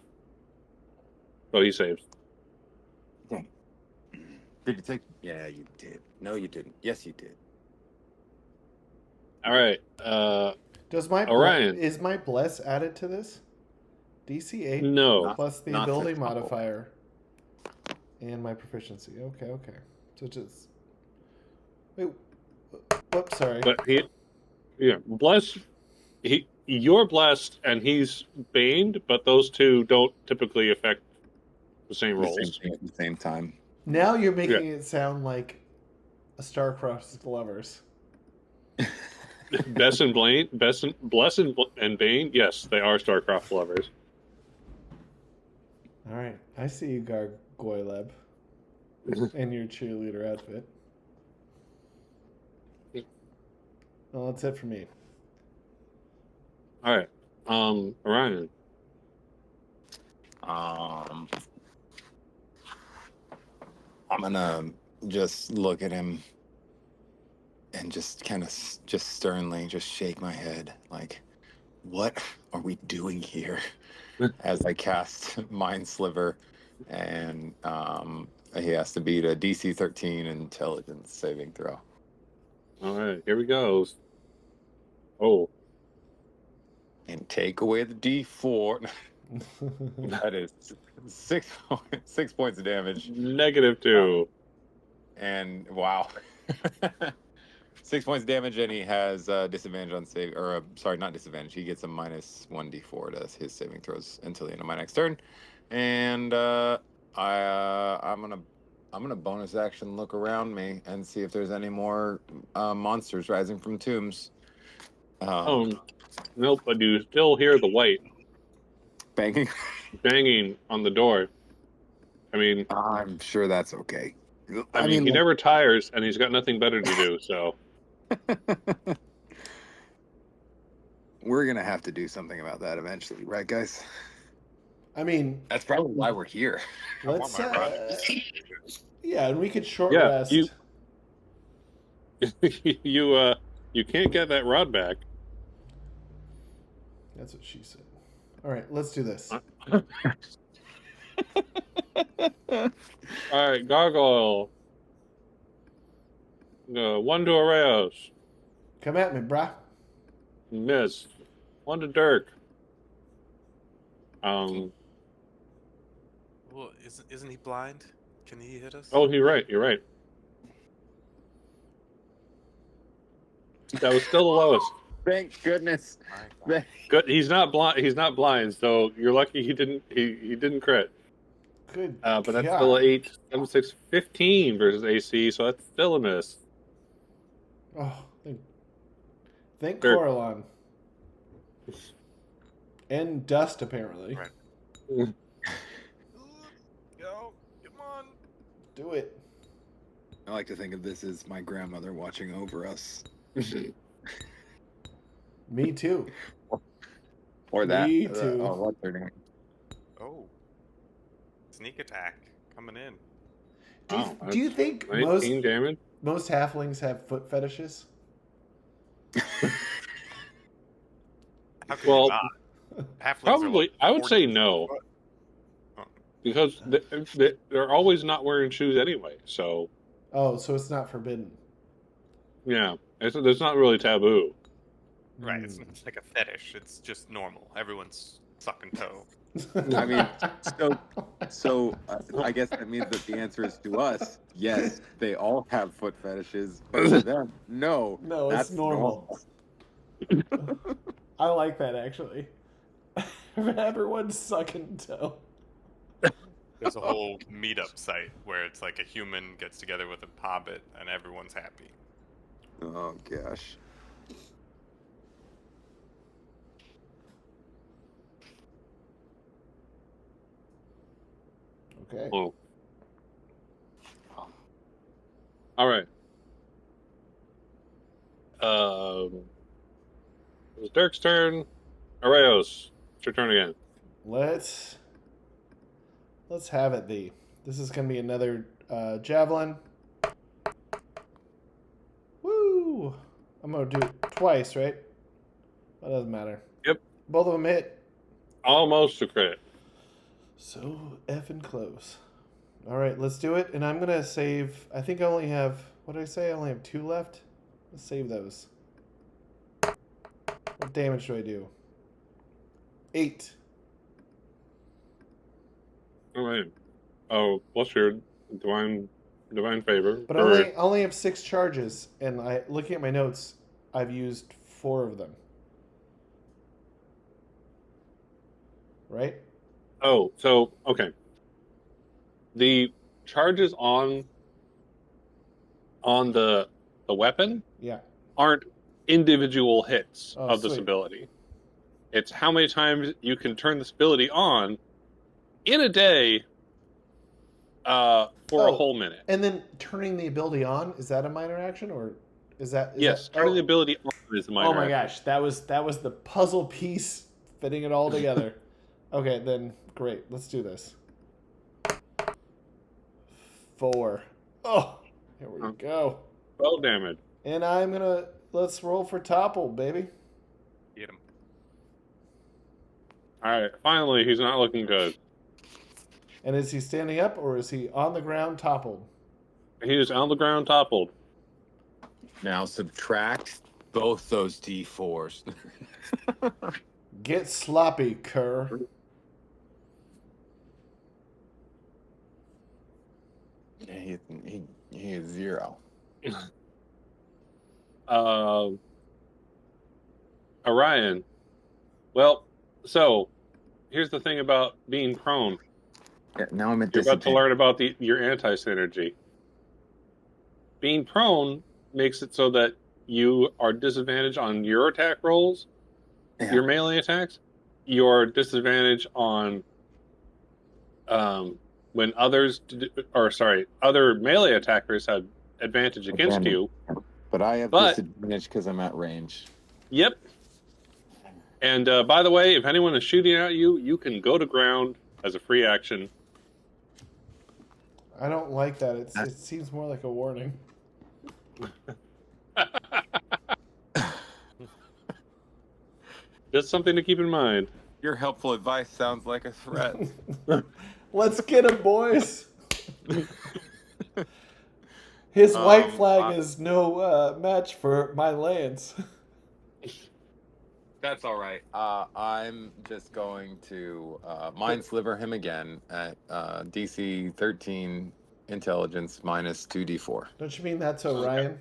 So he saves. Dang. Did you take? Yeah, you did. No, you didn't. Yes, you did. All right. Does my Orion. Is my bless added to this? DC 8 No. plus the ability modifier and my proficiency. Okay. So just wait. Whoops, sorry. But you're blessed and he's baned, but those two don't typically affect the same rolls. Same thing at the same time. Now you're making it sound like a star-crossed lovers. Bless and Bane, yes, they are Starcraft lovers. All right, I see you, Gargoyleb, in your cheerleader outfit. Well, that's it for me. All right, Orion. I'm gonna just look at him and just kind of just sternly just shake my head like, what are we doing here? As I cast Mind Sliver, and he has to beat a DC 13 intelligence saving throw. All right, here we go. Oh. And take away the D4. That is 6 points of damage. -2. And wow. 6 points of damage, and he has disadvantage on save, or sorry, not disadvantage. He gets a -1d4 to his saving throws until the end of my next turn. And I'm gonna bonus action look around me and see if there's any more monsters rising from tombs. Nope, but you still hear the white Banging on the door. I mean, I'm sure that's okay. I mean, he never tires, and he's got nothing better to do. So, We're gonna have to do something about that eventually, right, guys? I mean, That's probably why we're here. I want let's. my rod. Yeah, and we could short Yeah, rest. you can't get that rod back. That's what she said. All right, let's do this. All right, gargoyle. 1 to Oeiros. Come at me, brah. Miss. 1 to Dirk. Um. Well, isn't he blind? Can he hit us? Oh, you're right. You're right. That was still the lowest. Thank goodness. My God. Good. He's not blind. He's not blind. So you're lucky he didn't. He didn't crit. Good. But that's God. still 8, 7, 6, 15 versus AC. So that's still a miss. Oh, thank Sure. Coraline. And Dust, apparently. Right. Go, come on. Do it. I like to think of this as my grandmother watching over us. Me too. Or that. Me too. Oh, what's her name? Oh, sneak attack coming in. Do you think 19 damage? most halflings have foot fetishes? How could Well, you not? Halflings are Probably. like I would 40 say no. Because they're always not wearing shoes anyway. So, Oh, so it's not forbidden. yeah. It's not really taboo. Right, it's like a fetish. It's just normal. Everyone's sucking toe. I mean, so I guess that means that the answer is to us, yes, they all have foot fetishes. But to them, no. No, that's it's normal. I like that, actually. Everyone's sucking toe. There's a whole meetup site where it's like a human gets together with a hobbit and everyone's happy. Oh gosh. Okay. Oh. All right. It's Dirk's turn. Oeiros, it's your turn again. Let's have it be. This is gonna be another javelin. Woo! I'm gonna do it twice, right? That doesn't matter. Yep. Both of them hit. Almost a crit. So effing close. All right, let's do it. And I'm gonna save. I think I only have. What did I say? I only have 2 left. Let's save those. What damage do I do? 8. All right. Oh, plus your divine favor. But I only have 6 charges, and looking at my notes, I've used 4 of them. Right? Oh, so okay. The charges on the weapon Yeah. aren't individual hits Oh, of this sweet. ability. It's how many times you can turn this ability on in a day for a whole minute. And then turning the ability on, is that a minor action, or is that? Yes, turning the ability on is a minor Oh my action. gosh, that was the puzzle piece fitting it all together. Okay, then great. Let's do this. 4. Oh, here we go. 12 damage. And let's roll for topple, baby. Get him. All right, finally, he's not looking good. And is he standing up, or is he on the ground toppled? He is on the ground, toppled. Now subtract both those D4s. Get sloppy, cur. He is 0. Orion. Well, so here's the thing about being prone. Yeah, now I'm at You're about to disadvantage. learn about your anti-synergy. Being prone makes it so that you are disadvantaged on your attack rolls, your melee attacks. You're disadvantaged on when other melee attackers have advantage against you. But I have disadvantage because I'm at range. Yep. And by the way, if anyone is shooting at you, you can go to ground as a free action. I don't like that. It seems more like a warning. Just something to keep in mind. Your helpful advice sounds like a threat. Let's get him, boys. His white flag is no match for my lance. That's all right. I'm just going to mind sliver him again at DC 13 intelligence minus 2d4. Don't you mean that's Orion?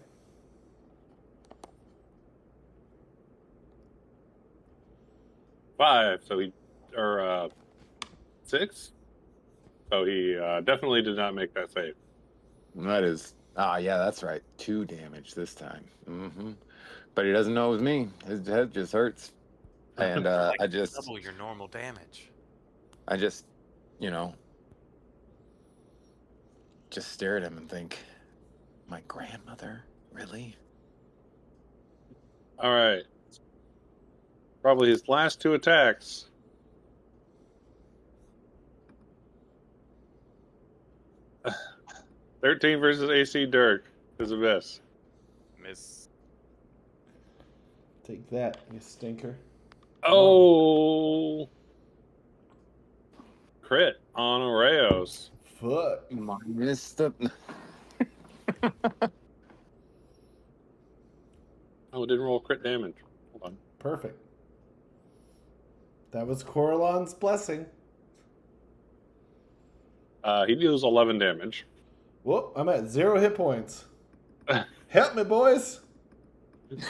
Five, or 6. So he definitely did not make that save. That is, yeah, that's right. 2 damage this time. But he doesn't know it was me. His head just hurts. And I just double your normal damage. I just, just stare at him and think, my grandmother, really? All right. Probably his last 2 attacks. $13 versus AC Dirk is a miss. Miss. Take that, you stinker. Oh! Crit on Oeiros. Fuck. Minus the... Oh, it didn't roll crit damage. Hold on. Perfect. That was Coralon's blessing. He deals 11 damage. Whoop, I'm at 0 hit points. Help me, boys.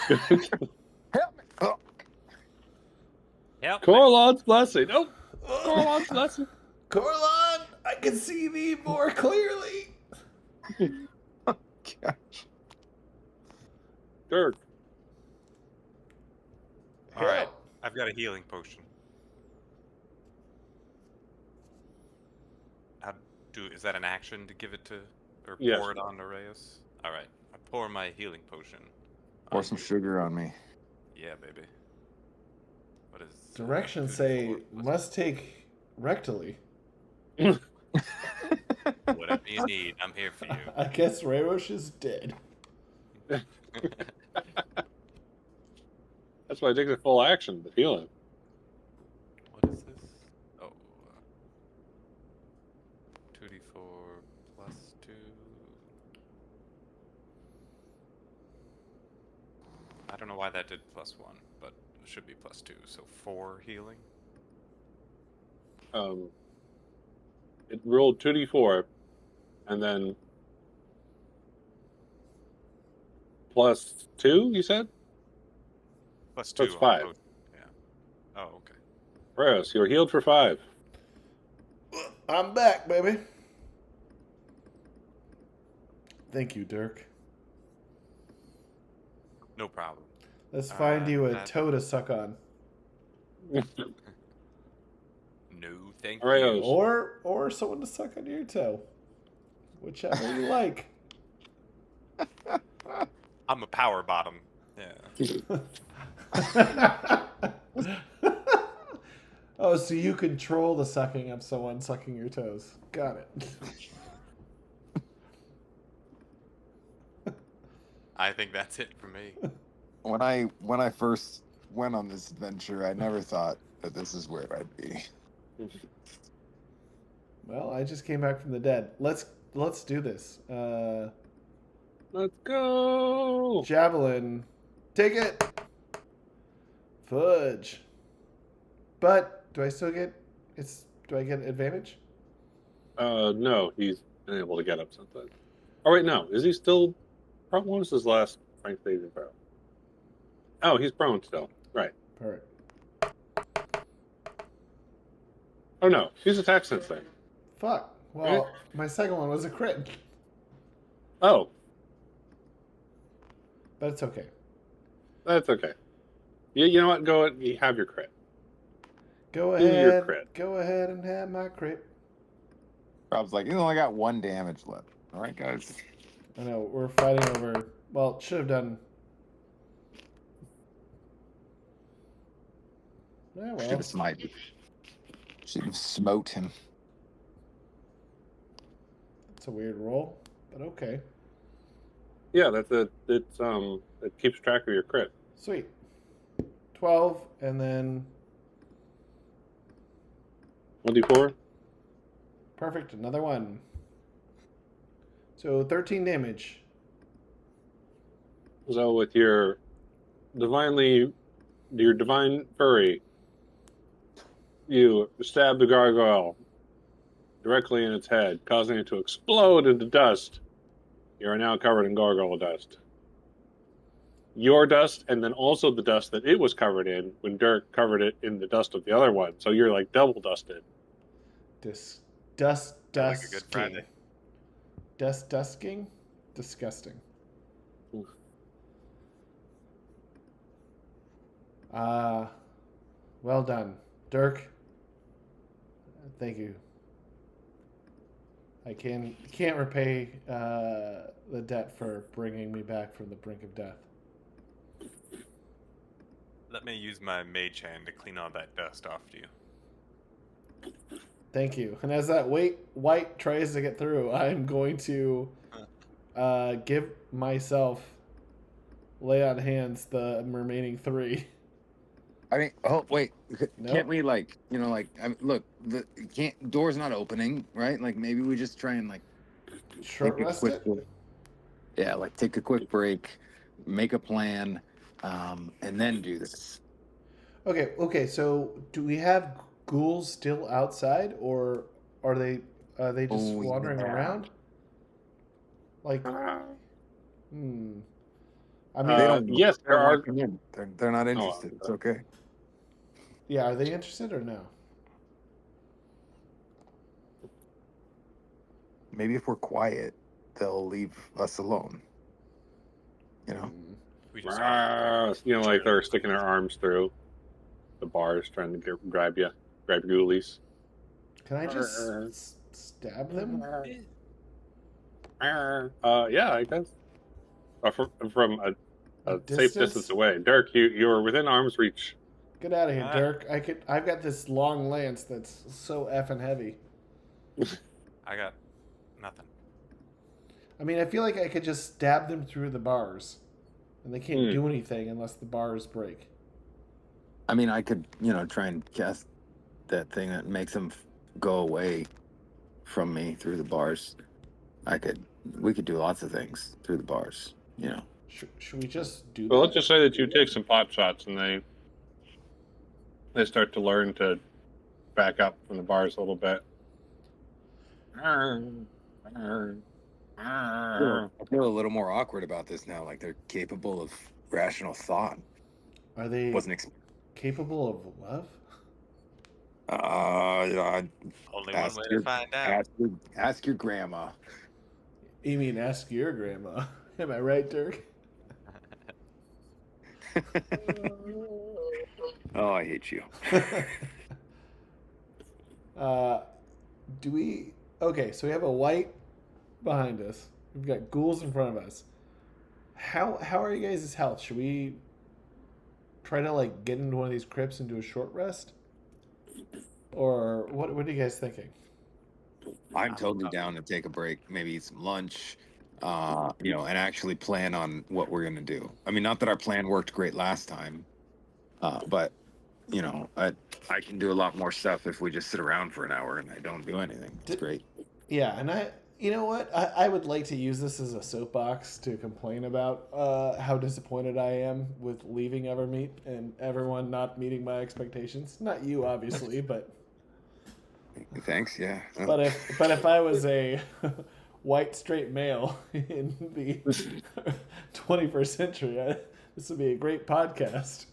Help me! Oh. Help me. Coralon's blessing. Oh, Coralon's blessing. Coralon, I can see thee more clearly. Oh, gosh. Dirk. All right, I've got a healing potion. Is that an action to give it to, or Yes. pour it on Oeiros? All right, I pour my healing potion. Pour some sugar on me. Yeah, baby. What is Directions 2d4 say plus- must take rectally. Whatever you need, I'm here for you. I guess Rayrosh is dead. That's why I take the full action to heal him. What is this? Oh. 2d4 plus 2. I don't know why that did plus 1, but it should be plus 2. So 4 healing. It rolled 2d4, and then plus 2, you said? Plus So 2. it's on 5. both. Yeah. Oh, okay. Oeiros, you're healed for 5. I'm back, baby. Thank you, Dirk. No problem. Let's find you a that- toe to suck on. No, thank Oeiros. you. Or someone to suck on your toe. Whichever you like. I'm a power bottom. Yeah. Oh, so you control the sucking of someone sucking your toes. Got it. I think that's it for me. When I first went on this adventure, I never thought that this is where I'd be. Well, I just came back from the dead. Let's do this. Let's go! Javelin. Take it. Fudge. But do I still get do I get advantage? No, he's been able to get up since then. Oh, wait, no. Is he still prone? What was his last strength saving throw? Oh, he's prone still. Right. Perfect. Oh, no. He's attacked since then. Fuck. Well, my second one was a crit. Oh, But it's okay. that's okay. You know what? Go ahead. You have your crit. Go Do your ahead. crit. Go ahead and have my crit. Rob's like, you only got 1 damage left. All right, guys. I know we're fighting over Well, should have done. Yeah, Should well, have smite. Should have smote him. it's a weird roll, but okay. Yeah, it keeps track of your crit. Sweet. 12, and then 1d4. perfect, another one. So 13 damage. So with your divine furry, you stab the gargoyle directly in its head, causing it to explode into dust. You are now covered in gargoyle dust. Your dust, and then also the dust that it was covered in when Dirk covered it in the dust of the other one. So you're like double dusted. Dusking. Like a good Friday. Dusking? Disgusting. Oof. Well done. Dirk, thank you. I can't repay the debt for bringing me back from the brink of death. Let me use my mage hand to clean all that dust off you. Thank you. And as that white tries to get through, I'm going to give myself lay on hands the remaining 3. I mean, oh wait, Nope. can't we I mean, look, door's not opening, right? Like maybe we just try and Short take a rest quick, it? yeah, take a quick break, make a plan, and then do this. Okay. So do we have ghouls still outside, or are they just wandering around? Like, I mean, They don't. Yes, there They're are. walking in. They're not interested. It's okay. yeah, are they interested or no? Maybe if we're quiet, they'll leave us alone. You know. We just Like they're sticking their arms through the bars, trying to grab your ghoulies. Can I just stab them? Yeah, I guess. From a safe distance away. Dirk, you were within arm's reach. Get out of here, Dirk. I've got this long lance that's so effing heavy. I got nothing. I mean, I feel like I could just stab them through the bars, and they can't do anything unless the bars break. I mean, I could, try and cast that thing that makes them go away from me through the bars. We could do lots of things through the bars, Should we just do Well, that? let's just say that you take some pot shots and they start to learn to back up from the bars a little bit. I feel a little more awkward about this now. Like they're capable of rational thought. Are they Wasn't capable of love? I'd Only one way to find out. ask your grandma. You mean ask your grandma? Am I right, Dirk? Oh, I hate you. Do we? Okay, so we have a white behind us. We've got ghouls in front of us. How are you guys' health? Should we try to get into one of these crypts and do a short rest, or what are you guys thinking? I'm totally down to take a break, maybe eat some lunch, and actually plan on what we're gonna do. I mean, not that our plan worked great last time, but I can do a lot more stuff if we just sit around for an hour and I don't do anything. It's great. Yeah, and you know what? I would like to use this as a soapbox to complain about how disappointed I am with leaving Evermeet and everyone not meeting my expectations. Not you, obviously, but Thanks. Yeah. but if I was a white straight male in the 21st century, this would be a great podcast.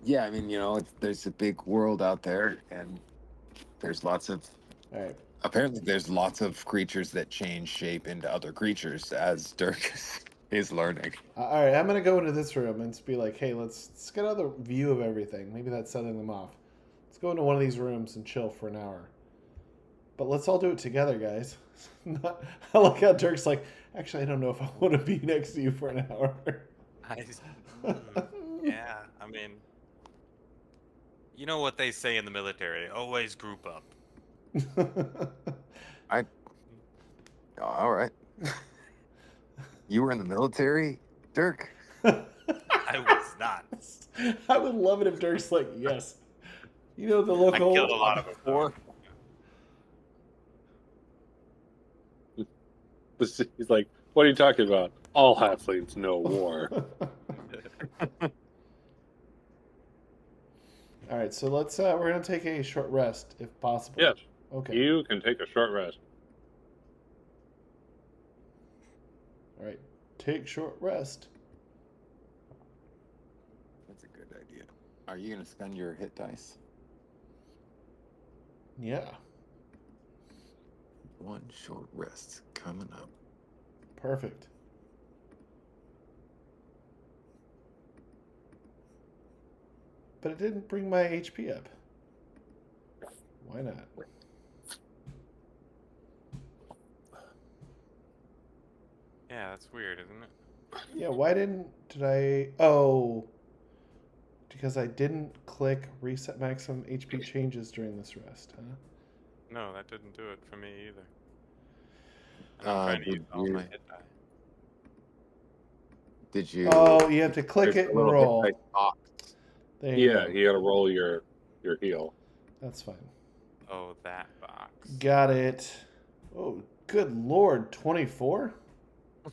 Yeah, I mean, there's a big world out there, and there's lots of. All right. Apparently, there's lots of creatures that change shape into other creatures, as Dirk is learning. All right, I'm gonna go into this room and be like, "Hey, let's get another view of everything." Maybe that's setting them off. Let's go into one of these rooms and chill for an hour. but let's all do it together, guys. I like how Dirk's like, actually, I don't know if I want to be next to you for an hour. Yeah, I mean, you know what they say in the military: always group up. All right. You were in the military, Dirk? I was not. I would love it if Dirk's like, yes. You know the I local. killed a lot of them. Or He's like, what are you talking about? All halflings know war. All right, so let's. We're gonna take a short rest if possible. Yes. Okay. You can take a short rest. All right. Take short rest. that's a good idea. Are you gonna spend your hit dice? Yeah. One short rest coming up. Perfect. But it didn't bring my HP up. Why not? Yeah, that's weird, isn't it? Yeah, why did I... Oh. Because I didn't click reset maximum HP changes during this rest, huh? No, that didn't do it for me either. And I'm trying to Did use all you- my hit die. Did you? Oh, you have to click there's it a and little hit roll. dice box. There you Yeah, go. you got to roll your heal. That's fine. Oh, that box. Got it. Oh, good lord. 24?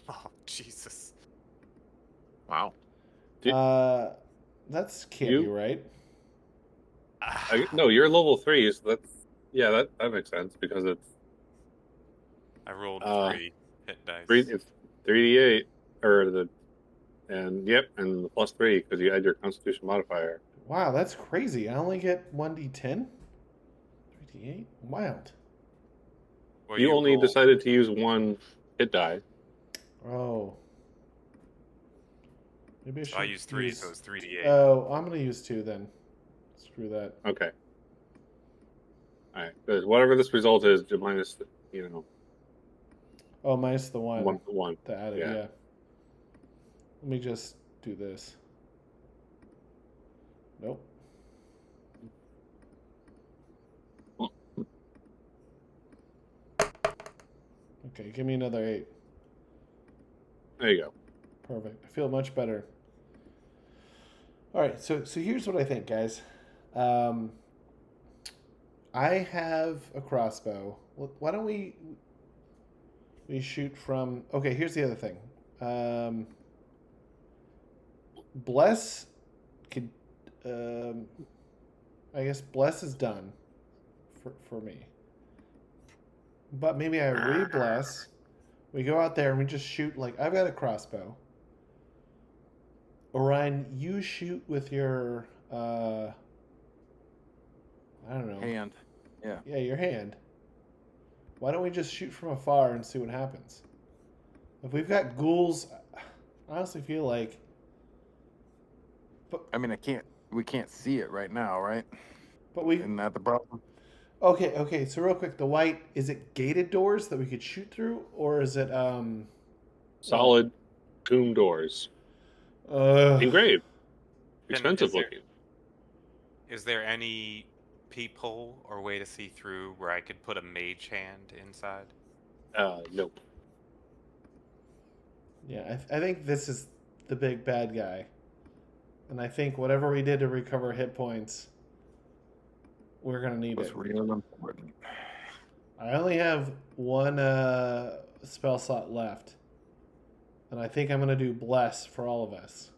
Oh, Jesus. Wow. Did- That's can't You- be right. No, you're level 3, so that makes sense because it's I rolled 3 hit dice. it's 3d8 and the plus 3 because you add your Constitution modifier. Wow, that's crazy. I only get 1d10? 3d8? Wild. Well, You only rolled- decided to use one hit die. Oh. Maybe I should So I used 3, so it's 3d8. Oh, I'm going to use 2 then. Screw that. Okay. All right. Because whatever this result is, minus Oh, minus the 1. 1. To add it, Yeah. yeah. Let me just do this. Nope. Okay, give me another 8. There you go. Perfect. I feel much better. All right, so here's what I think, guys. I have a crossbow. Why don't we shoot from? Okay, here's the other thing. Bless could. I guess bless is done for me. But maybe I re-bless. We go out there and we just shoot. Like, I've got a crossbow. Orion, you shoot with your I don't know. Hand. Yeah. Yeah, your hand. Why don't we just shoot from afar and see what happens? If we've got ghouls, I honestly feel like. But I mean, we can't see it right now, right? we. Isn't that the problem? Okay. So real quick, the white, is it gated doors that we could shoot through, or is it Solid tomb doors. Engraved. Expensive looking. Is there any peephole or way to see through where I could put a mage hand inside? Nope. Yeah, I think this is the big bad guy, and I think whatever we did to recover hit points, we're gonna need That's it. real important. I only have one spell slot left, and I think I'm gonna do bless for all of us.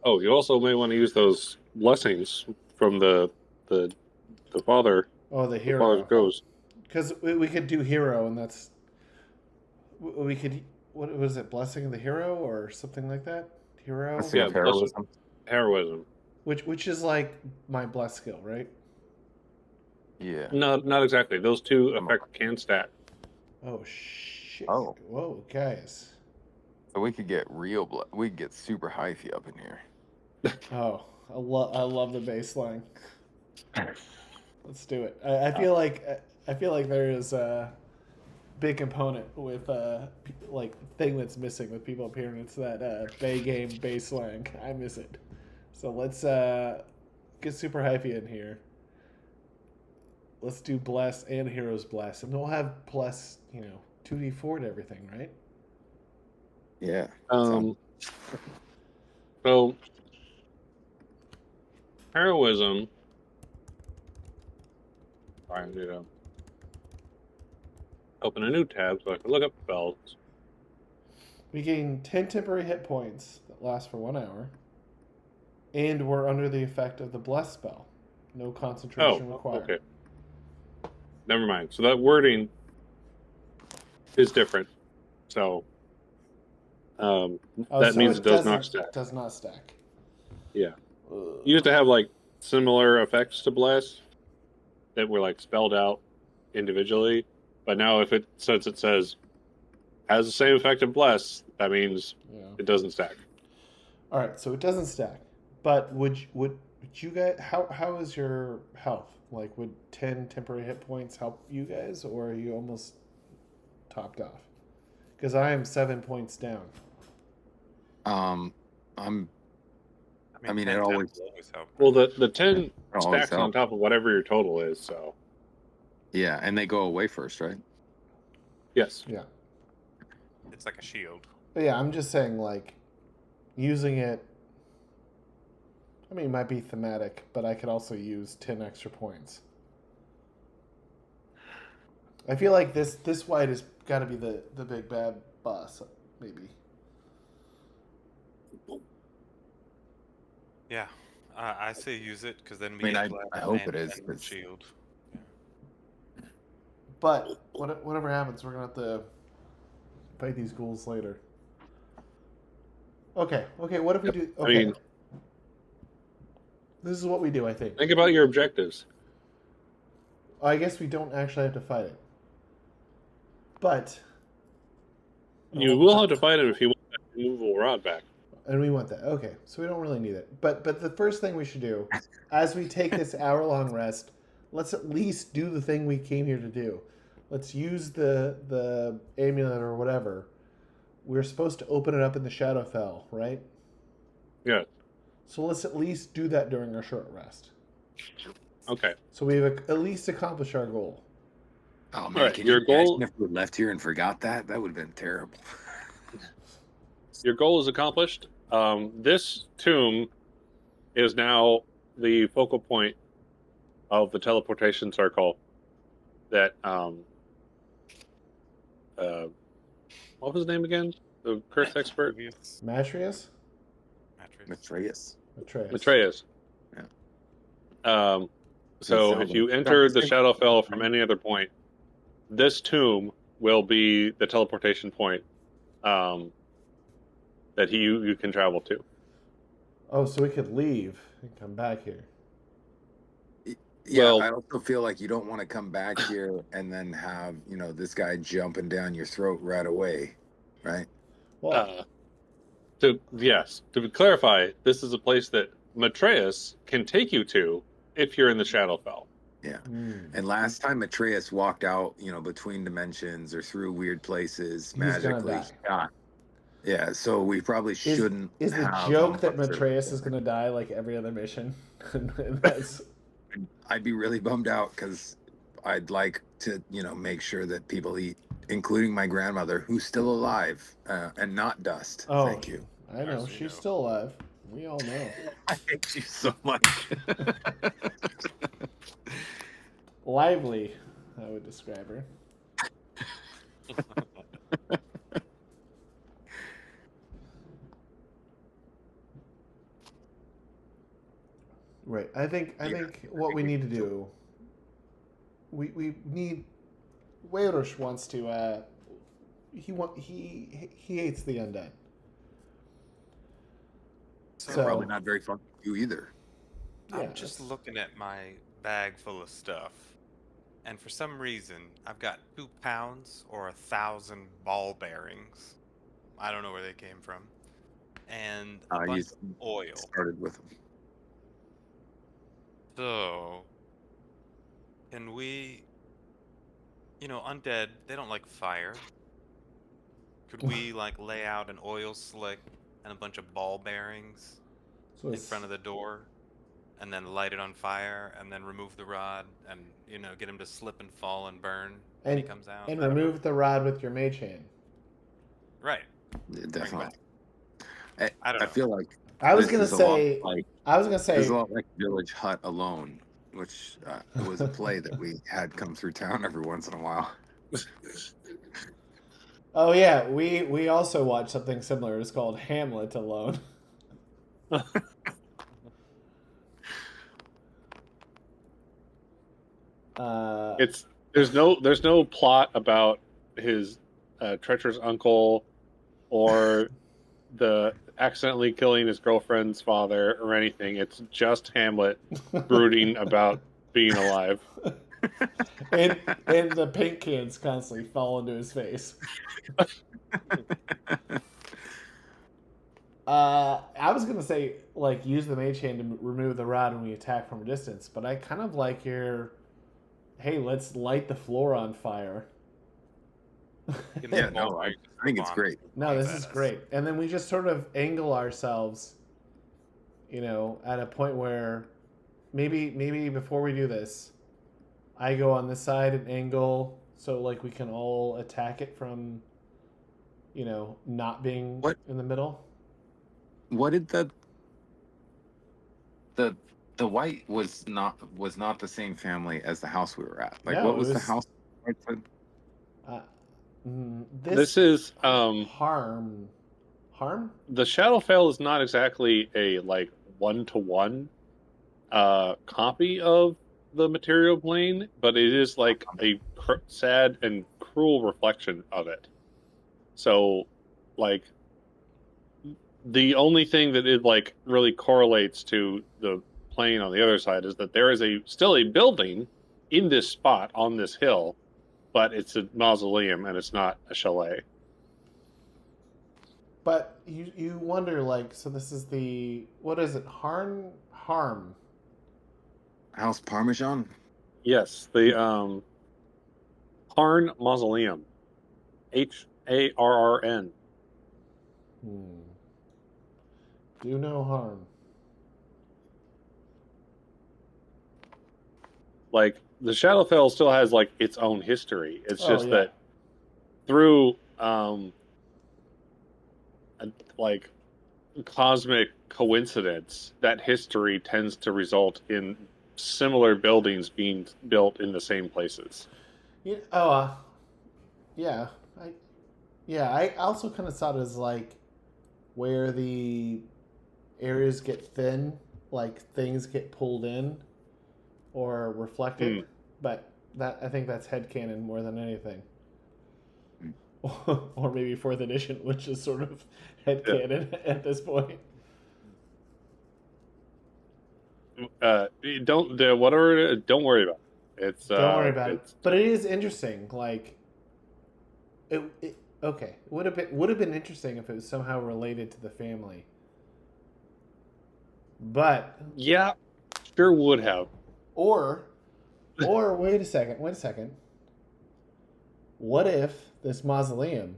Oh, you also may want to use those blessings from the father. Oh, the The hero. father's ghost. Because we could do hero, and that's we could. What was it? Blessing of the hero or something like that. Hero, Let's see Yeah, if heroism. Heroism. which is like my bless skill, right? Yeah. No, not exactly. Those two effects can stack. Oh shit! Oh. Whoa, guys! So we could get we could get super hyphy up in here. Oh, I love the baseline. Let's do it. I feel like there is a big component with like thing that's missing with people up here, and it's that Bay game Bay slang. I miss it. So let's get super hyphy in here. Let's do bless and heroes bless, and we'll have plus 2d4 to everything, right? Yeah. So heroism. Sorry, I'm gonna open a new tab so I can look up spells. We gain 10 temporary hit points that last for 1 hour, and we're under the effect of the bless spell. No concentration required. Okay. Never mind. So that wording is different. So that so means it does not doesn't- stack. Does not stack. Yeah. You used to have like similar effects to bless that were like spelled out individually, but now since it says has the same effect of bless, that means it doesn't stack. All right, so it doesn't stack. But would you guys how is your health? Like, would 10 temporary hit points help you guys, or are you almost topped off? Because I am 7 points down. I mean, it always helps. Well, the 10 always stacks on help. top of whatever your total is. So Yeah, and they go away first, right? yes. Yeah. It's like a shield. But yeah, I'm just saying, like, using it. I mean, it might be thematic, but I could also use 10 extra points. I feel like this white has got to be the big bad boss, maybe. Yeah, I say use it because then we I mean, get I hope it is, and 'cause- shield. But whatever happens, we're gonna have to fight these ghouls later. Okay. What if we do? Okay. I mean, This is what we do, I think. think about your objectives. I guess we don't actually have to fight it. But You will have to fight him if you want that removable rod back. and we want that. Okay. So we don't really need it. But the first thing we should do, as we take this hour-long rest, let's at least do the thing we came here to do. Let's use the amulet or whatever. We're supposed to open it up in the Shadowfell, right? Yeah. So let's at least do that during our short rest. Okay. So we've at least accomplished our goal. Oh man, Alright, can your you goal- imagine if we left here and forgot that? That would have been terrible. Your goal is accomplished. This tomb is now the focal point of the teleportation circle that what was his name again? The curse expert? Previous Matrius? mattress. Matreus. Matreus. Yeah. So Zelda. if you enter the Shadowfell from any other point, this tomb will be the teleportation point that you can travel to. Oh, so we could leave and come back here. Yeah, Well- I also feel like you don't want to come back here and then have, this guy jumping down your throat right away, right? Well, To clarify, this is a place that Matreus can take you to if you're in the Shadowfell. And last time Matreus walked out, between dimensions or through weird places He's gonna magically. die. Yeah, so we probably shouldn't. Is the have joke that him up there. Matreus is going to die like every other mission? And that's I'd be really bummed out because I'd like to, make sure that people eat, including my grandmother, who's still alive and not dust. Oh. Thank you. I know As we she's know. still alive. We all know. I hate you so much. Lively, I would describe her. Right. I think what we need to do. We need. Oeiros wants to. He hates the undead. So Probably not very fun for you either. Yeah, I'm just looking at my bag full of stuff, and for some reason, I've got 2 pounds or 1,000 ball bearings. I don't know where they came from, and a You bunch of oil. started with them. So, Can we, undead, they don't like fire. Could we like lay out an oil slick and a bunch of ball bearings So in it's, front of the door, and then light it on fire, and then remove the rod, and get him to slip and fall and burn when he and comes out? and I don't know. remove the rod with your mage hand. Right. Yeah, Bring definitely. both. I don't I know. feel like I was this gonna is a lot say, like I was gonna this is say, a lot like Village Hut Alone, which it was a play that we had come through town every once in a while. oh yeah, we also watched something similar. It's called Hamlet Alone. Uh, It's there's no plot about his treacherous uncle or the accidentally killing his girlfriend's father or anything. It's just Hamlet brooding about being alive. and the paint cans constantly fall into his face. I was gonna say like use the mage hand to remove the rod when we attack from a distance, but I kind of like your, hey, let's light the floor on fire. Give Yeah, the ball no, I bearings think to it's Vaughn. great. No, Vaughn's this is badass. great. And then we just sort of angle ourselves, at a point where maybe before we do this, I go on this side and angle so like we can all attack it from, not being What in the middle. what did the the white was not the same family as the house we were at? Like, No, what it was the was house? uh, This this is harm. the Shadowfell is not exactly a like 1-to-1 copy of the material plane, but it is like a sad and cruel reflection of it. So, like, the only thing that it like really correlates to the plane on the other side is that there is still a building in this spot on this hill, but it's a mausoleum and it's not a chalet. But you wonder like, so this is what is it? Harm. House Parmesan? Yes, the Haarn Mausoleum, Harrn. Hmm. Do no harm. Like the Shadowfell still has like its own history. It's Oh just yeah. that through like cosmic coincidence, that history tends to result in similar buildings being built in the same places. Oh, yeah. I also kind of saw it as like where the areas get thin, like things get pulled in or reflected. But I think that's headcanon more than anything. Or maybe fourth edition, which is sort of headcanon at this point. Don't don't worry about it. It's Don't worry about it. it's But it is interesting. Like, okay, would have been interesting if it was somehow related to the family. But yeah, sure would have. or wait a second. What if this mausoleum?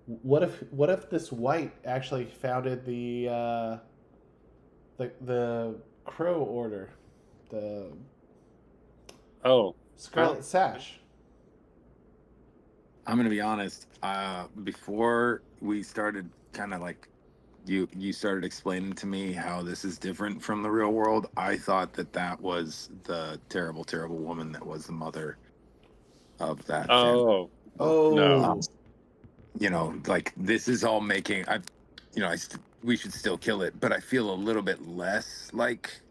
What if this white actually founded the Crow Order, the Scarlet Sash? I'm gonna be honest. Before we started, kind of like you started explaining to me how this is different from the real world. I thought that was the terrible, terrible woman that was the mother of that family. No. Like this is all making. We should still kill it, but I feel a little bit less like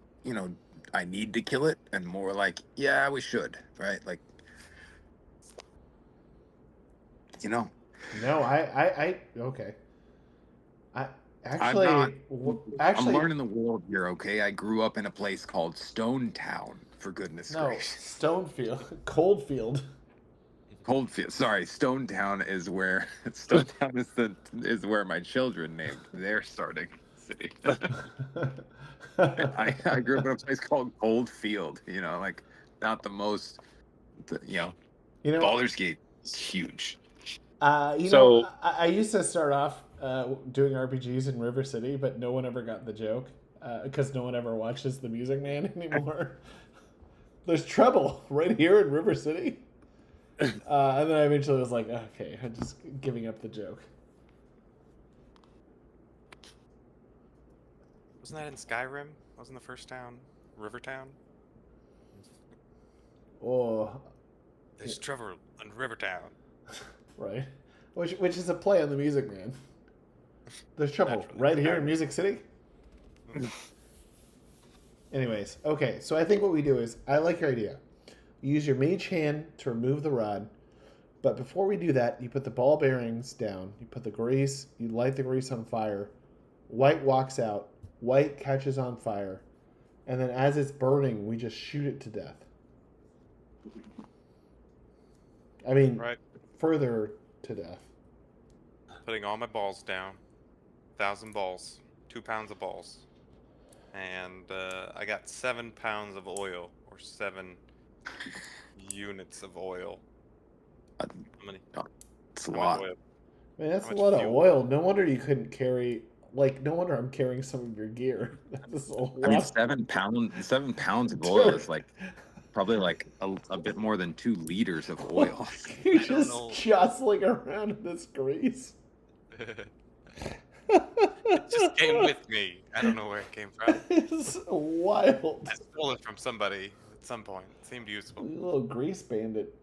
I need to kill it, and more like yeah, we should, right? Like No, I okay. I I'm not. I'm actually learning the world here, okay? I grew up in a place called Stone Town, for goodness no gracious. Stonefield, Coldfield. Coldfield. Sorry, Stone Town is where is where my children named their starting city. I grew up in a place called Coldfield. Like not the most. You know, Baldur's Gate is huge. So- I used to start off doing RPGs in River City, but no one ever got the joke because no one ever watches The Music Man anymore. There's trouble right here in River City. And then I eventually was like, okay, I'm just giving up the joke. Wasn't that in Skyrim? Wasn't the first town Rivertown? Oh, There's trouble in Rivertown. right. Which is a play on The Music Man. There's trouble Naturally. right here in Music City. Anyways, okay, so I think what we do is, I like your idea. You use your mage hand to remove the rod, but before we do that, you put the ball bearings down, you put the grease, you light the grease on fire, White walks out, White catches on fire, and then as it's burning, we just shoot it to death. I mean, Right. further to death. Putting all my balls down. 1,000 balls. 2 pounds of balls. And I got 7 pounds of oil, or 7 units of oil. How many? It's a How lot. much oil? Man, that's How a much lot of fuel? oil. No wonder you couldn't carry. Like, no wonder I'm carrying some of your gear. That's a lot. I mean, 7 pounds of oil is like probably like a bit more than 2 liters of oil. You're I don't just know. jostling around in this grease. It just came with me. I don't know where it came from. It's wild. I stole it from somebody at some point. It seemed useful. You little grease bandit.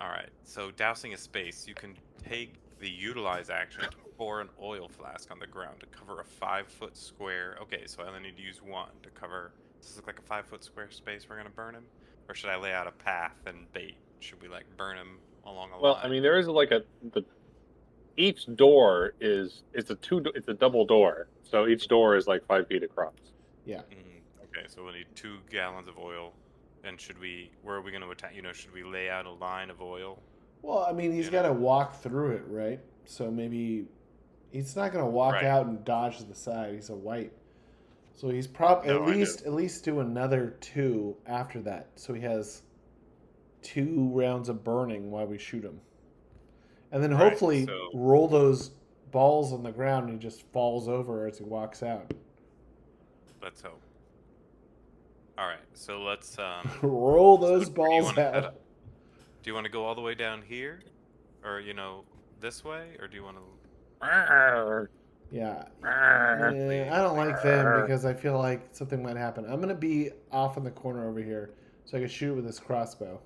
Alright, so dousing a space, you can take the utilize action to pour an oil flask on the ground to cover a 5-foot square. Okay, so I only need to use 1 to cover. Does this look like a 5-foot square space we're gonna burn him? Or should I lay out a path and bait? Should we like burn him along a Well, line? I mean, there is like each door is it's a double door, so each door is like 5 feet across. Yeah. Okay, so we'll need 2 gallons of oil. And where are we gonna attack? Should we lay out a line of oil? Well, I mean, he's got to walk through it, right? So maybe he's not going to walk Right. out and dodge to the side. He's a White. So he's probably No, I at least do another 2 after that. So he has 2 rounds of burning while we shoot him. And then Right, hopefully so- roll those balls on the ground and he just falls over as he walks out. Let's hope. Alright, so let's Roll those so where do you balls wanna head out. up? Do you want to go all the way down here? Or, this way? Or do you want to... Yeah. I don't like them because I feel like something might happen. I'm going to be off in the corner over here so I can shoot with this crossbow.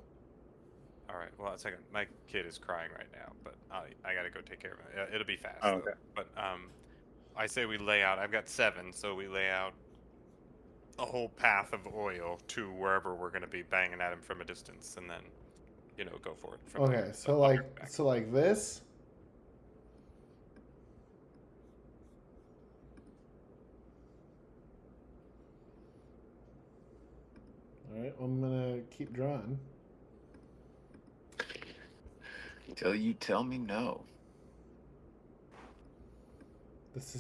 Alright, well, a second. My kid is crying right now, but I gotta go take care of it. It'll be fast. Oh, though. okay. But I say we lay out... I've got 7, so we lay out a whole path of oil to wherever we're going to be banging at him from a distance, and then, go for it. From Okay, there. so I'll be right back. like this. All right, I'm going to keep drawing. Till you tell me no.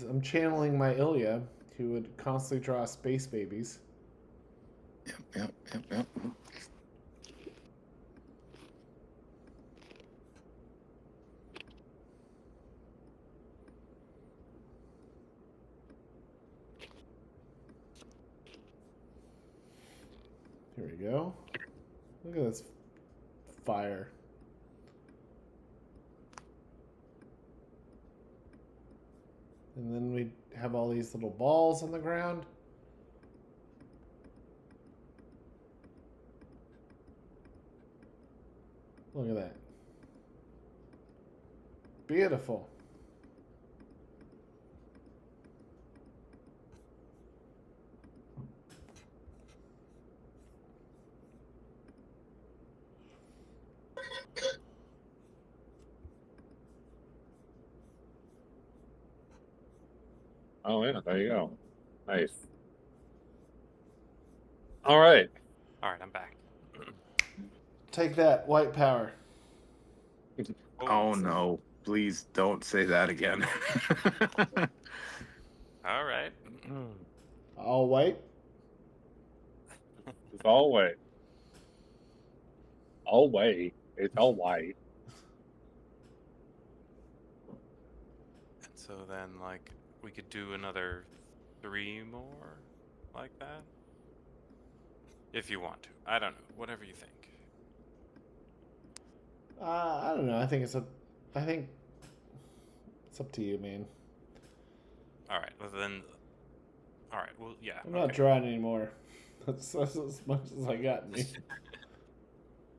I'm channeling my Ilya, who would constantly draw space babies. Yep. Here we go. Look at this fire. And then we have all these little balls on the ground. Look at that. Beautiful. Oh yeah, there you go. Nice. All right. Alright, I'm back. Take that, white power. Oh no. Please don't say that again. Alright. All white. It's all white. all white. It's all white. And so then, like, we could do another 3 more like that. If you want to. I don't know. Whatever you think. I don't know. I think it's up to you, man. Alright, well then... Alright, well, yeah. I'm not drawing anymore. That's as much as I got in me.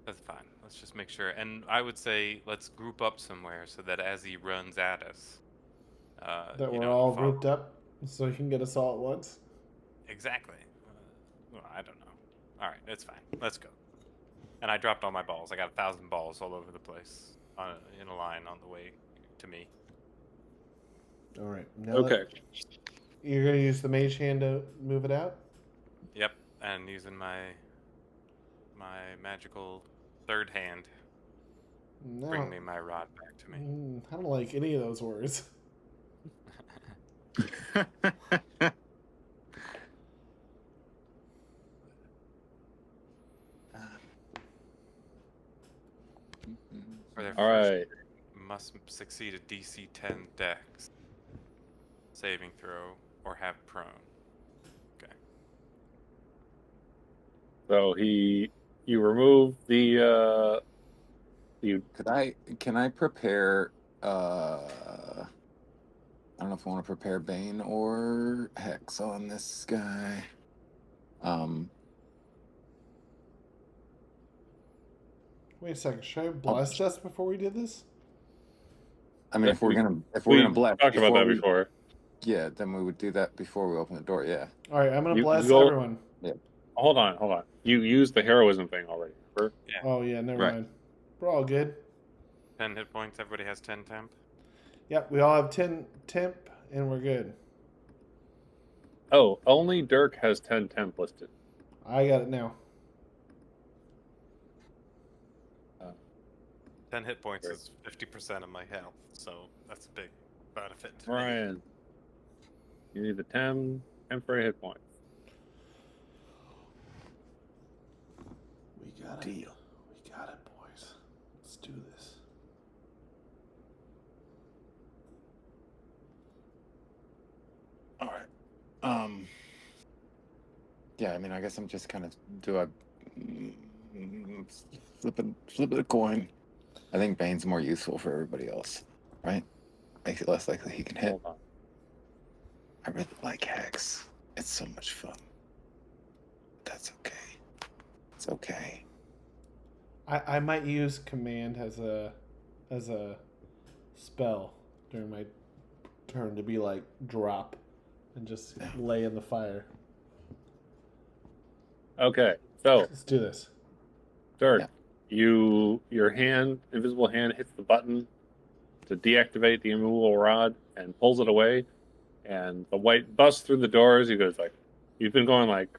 That's fine. Let's just make sure. And I would say let's group up somewhere so that as he runs at us... That you we're know, all you follow. grouped up so you can get us all at once. Exactly. Well, I don't know. Alright, it's fine. Let's go. And I dropped all my balls. I got 1,000 balls all over the place in a line on the way to me. All right. Now Okay. You're going to use the mage hand to move it out? Yep, and using my magical third hand, No. bring me my rod back to me. I don't like any of those words. For their All first right. must succeed a DC 10 Dex saving throw or have prone. Okay. So you remove the you Can I prepare I don't know if I want to prepare Bane or Hex on this guy. Wait a second. Should I have blessed us before we did this? I mean, if we're gonna we bless talked about that we- before. Yeah, then we would do that before we open the door. Yeah. All right. I'm going to You bless go- everyone. Hold on. You used the heroism thing already, remember? Yeah. Oh, yeah. Never Right. mind. We're all good. 10 hit points. Everybody has 10 temp. Yep. We all have 10 temp, and we're good. Oh, only Dirk has 10 temp listed. I got it now. 10 hit points Great. is 50% of my health, so that's a big benefit to me. Ryan, you need the 10 temporary hit points. We got it. Deal. We got it, boys. Let's do this. All right. Yeah, I mean, I guess I'm just kind of flip a coin. I think Bane's more useful for everybody else, right? Makes it less likely he can hit. Hold on. I really like Hex. It's so much fun. That's okay. It's okay. I might use command as a spell during my turn to be like drop and just lay in the fire. Okay, so Let's do this. Dirk, Yeah. your invisible hand hits the button to deactivate the immovable rod and pulls it away, and the white busts through the doors. He goes like, you've been going like,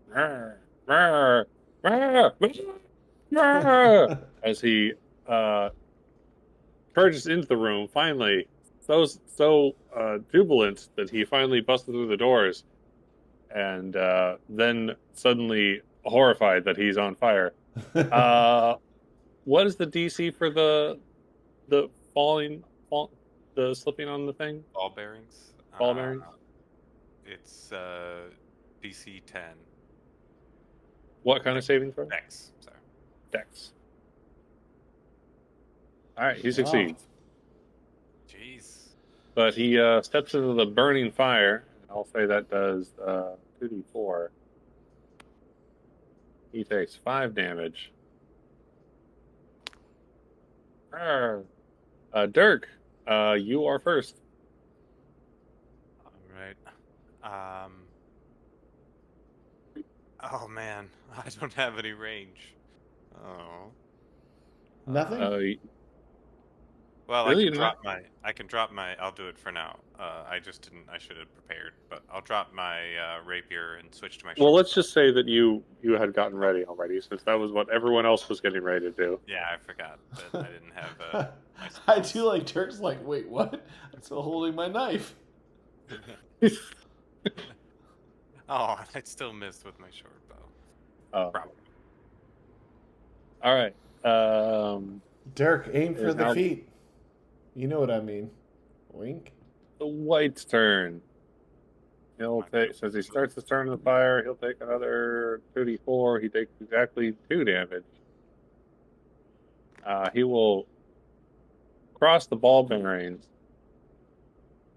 "Rrr, rrr, rrr, rrr, rrr," as he charges into the room. Finally, so jubilant that he finally busted through the doors, and then suddenly horrified that he's on fire. What is the DC for the the slipping on the thing? Ball bearings. Ball bearings? It's DC 10. What kind of saving throw? Dex. Sorry. Dex. All right, he succeeds, Jeez. but he steps into the burning fire. I'll say that does 2d4. He takes 5 damage. Dirk, you are first. All right. Oh man, I don't have any range. Oh. Nothing? Well, Really? I can drop my. I'll do it for now. I just didn't. I should have prepared, but I'll drop my rapier and switch to my. Well, short let's bow. just say that you had gotten ready already, since that was what everyone else was getting ready to do. Yeah, I forgot that I didn't have. My I skills. do like Turk's like, wait, what? I'm still holding my knife. Oh, I still missed with my short bow. Oh. Probably. All right. Dirk, aim for Is the now- feet. You know what I mean. Wink. the White's turn. He'll take, since he starts his turn in the fire, he'll take another 2d4. He takes exactly 2 damage. He will cross the ball bearings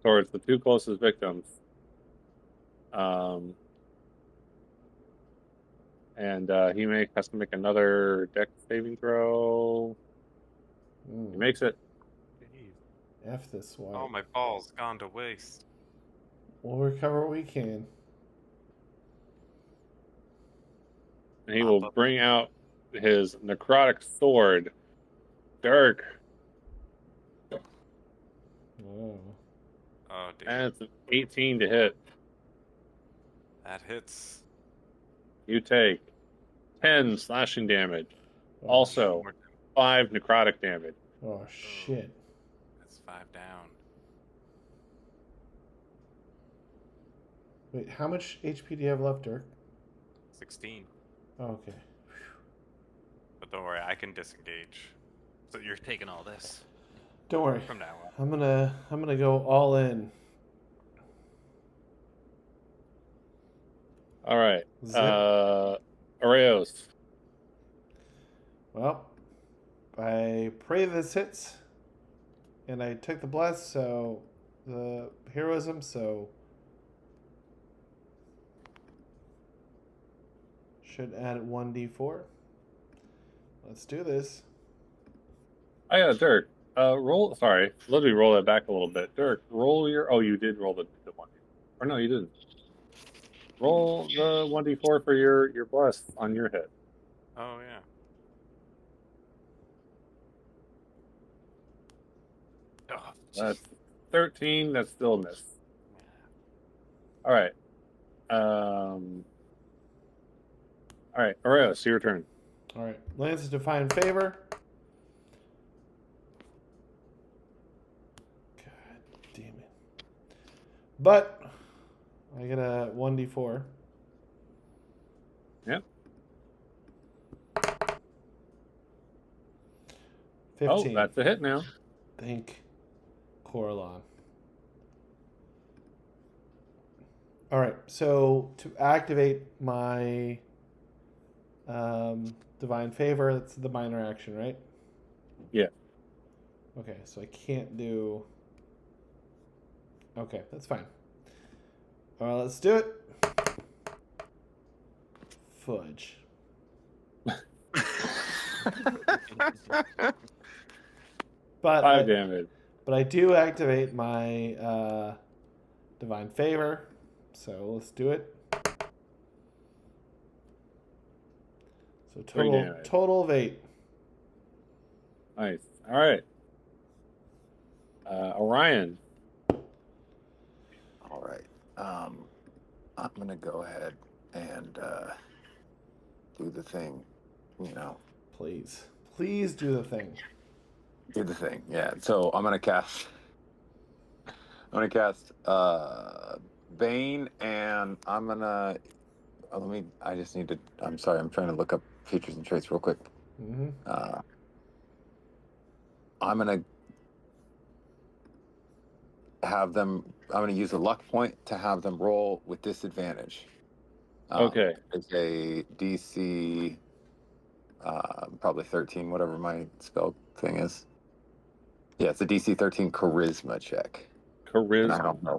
towards the 2 closest victims. And he has to make another dex saving throw. He makes it. Jeez. F this White. Oh, my ball's gone to waste. We'll recover what we can. And he will bring out his necrotic sword. Dirk. Oh. Oh, dear. And it's an 18 to hit. That hits. You take 10 slashing damage. Oh, Also, 5 necrotic damage. Oh, shit. That's 5 down. Wait, how much HP do you have left, Dirk? 16. Oh, okay. But don't worry, I can disengage. So you're taking all this Don't worry. from now on. I'm gonna go all in. All right. Zip. Oeiros. Well, I pray this hits, and I took the bless, so the heroism, so should add 1d4. Let's do this. Oh, yeah, Dirk. Roll. Sorry. Let me roll that back a little bit. Dirk, roll your. Oh, you did roll the 1. Or no, you didn't. Roll the 1d4 for your bless on your hit. Oh, yeah. Oh, That's 13. That's still a miss. All right. All right, Oeiros, your turn. All right, Lance Define Favor. God damn it. But I get a 1d4. Yep. 15. Oh, that's a hit now. Thank Coralon. All right, so to activate my Divine Favor, that's the minor action, right? Yeah. Okay, so I can't do... Okay, that's fine. All right, let's do it. Fudge. But 5 damage. But I do activate my Divine Favor, so let's do it. So total of 8. Nice. All right. Orion. All right. I'm gonna go ahead and do the thing. You know, Please do the thing. do the thing. Yeah. So I'm gonna cast. Bane, and I'm gonna. I just need to. I'm sorry. I'm trying to look up features and traits real quick. Mm-hmm. I'm gonna have them. I'm gonna use a luck point to have them roll with disadvantage. Okay. It's a DC, probably 13, whatever my spell thing is. Yeah, it's a DC 13 charisma check. And I Charisma. don't know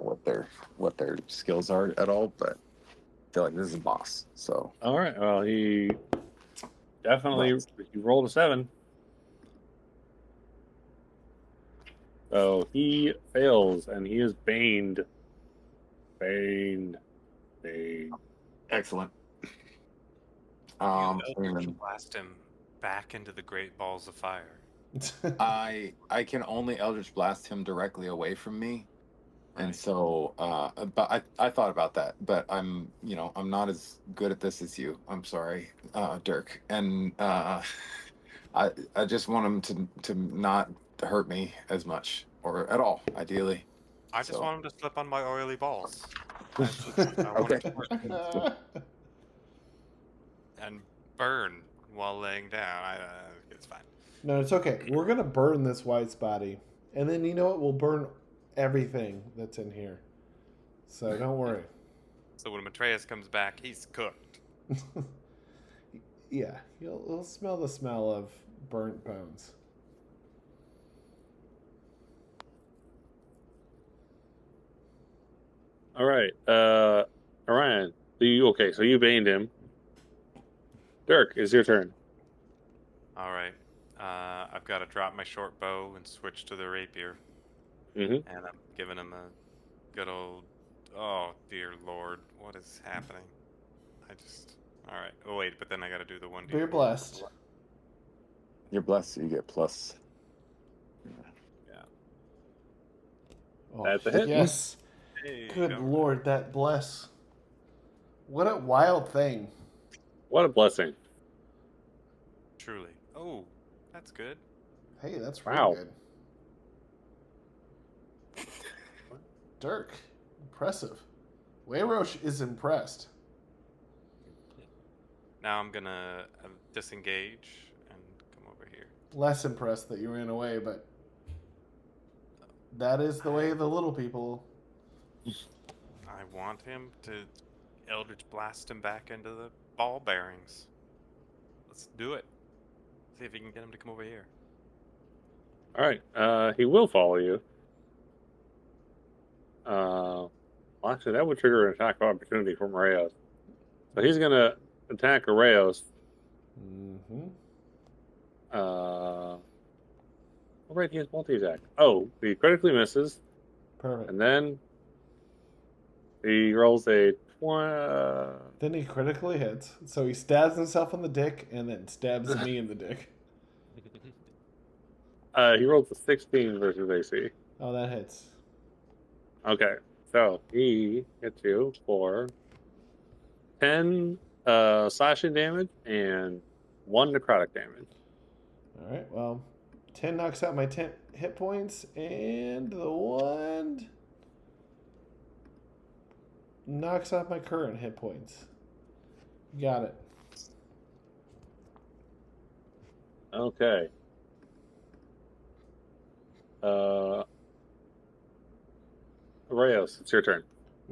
what their skills are at all, but I feel like this is a boss. So All right. Well, he definitely he rolled a 7. So he fails, and he is baned. Bane. excellent. You And Eldritch blast him back into the great balls of fire. I can only Eldritch Blast him directly away from me. And so, but I thought about that, but I'm not as good at this as you. I'm sorry, Dirk. And I just want him to not hurt me as much or at all, ideally. I just want him to slip on my oily balls. Okay. And burn while laying down. It's fine. No, it's okay. We're gonna burn this white's body, and then you know what? We'll burn everything that's in here. So don't worry. So when Matreus comes back, he's cooked. Yeah, you'll smell the smell of burnt bones. All right. Orion, so you baned him. Dirk, it's your turn. All right. I've got to drop my short bow and switch to the rapier. Mm-hmm. And I'm giving him a good old. Oh dear lord, what is happening? All right. Oh wait, but then I got to do the 1d4. You're blessed. You're blessed, so you get plus. Yeah. Oh, That's a hit. yes. Hey, Good go. lord, that bless. What a wild thing. What a blessing. Truly. Oh, that's good. Hey, that's really Wow. good. Dirk, impressive. Oeiros is impressed. Now I'm gonna disengage and come over here. Less impressed that you ran away, but that is the way of the little people. I want him to Eldritch blast him back into the ball bearings. Let's do it. See if we can get him to come over here. All right. He will follow you. Well, actually, that would trigger an attack of opportunity from Oeiros. So he's going to attack Oeiros. Mm-hmm. Oh, right, he has multi-attack. Oh, he critically misses. Perfect. And then he rolls a 20. Then he critically hits. So he stabs himself in the dick and then stabs me in the dick. He rolls a 16 versus AC. Oh, that hits. Okay, so he hits you for 10 slashing damage and 1 necrotic damage. All right, well, 10 knocks out my 10 hit points, and the 1 knocks off my current hit points. Got it. Okay. Reyes, it's your turn.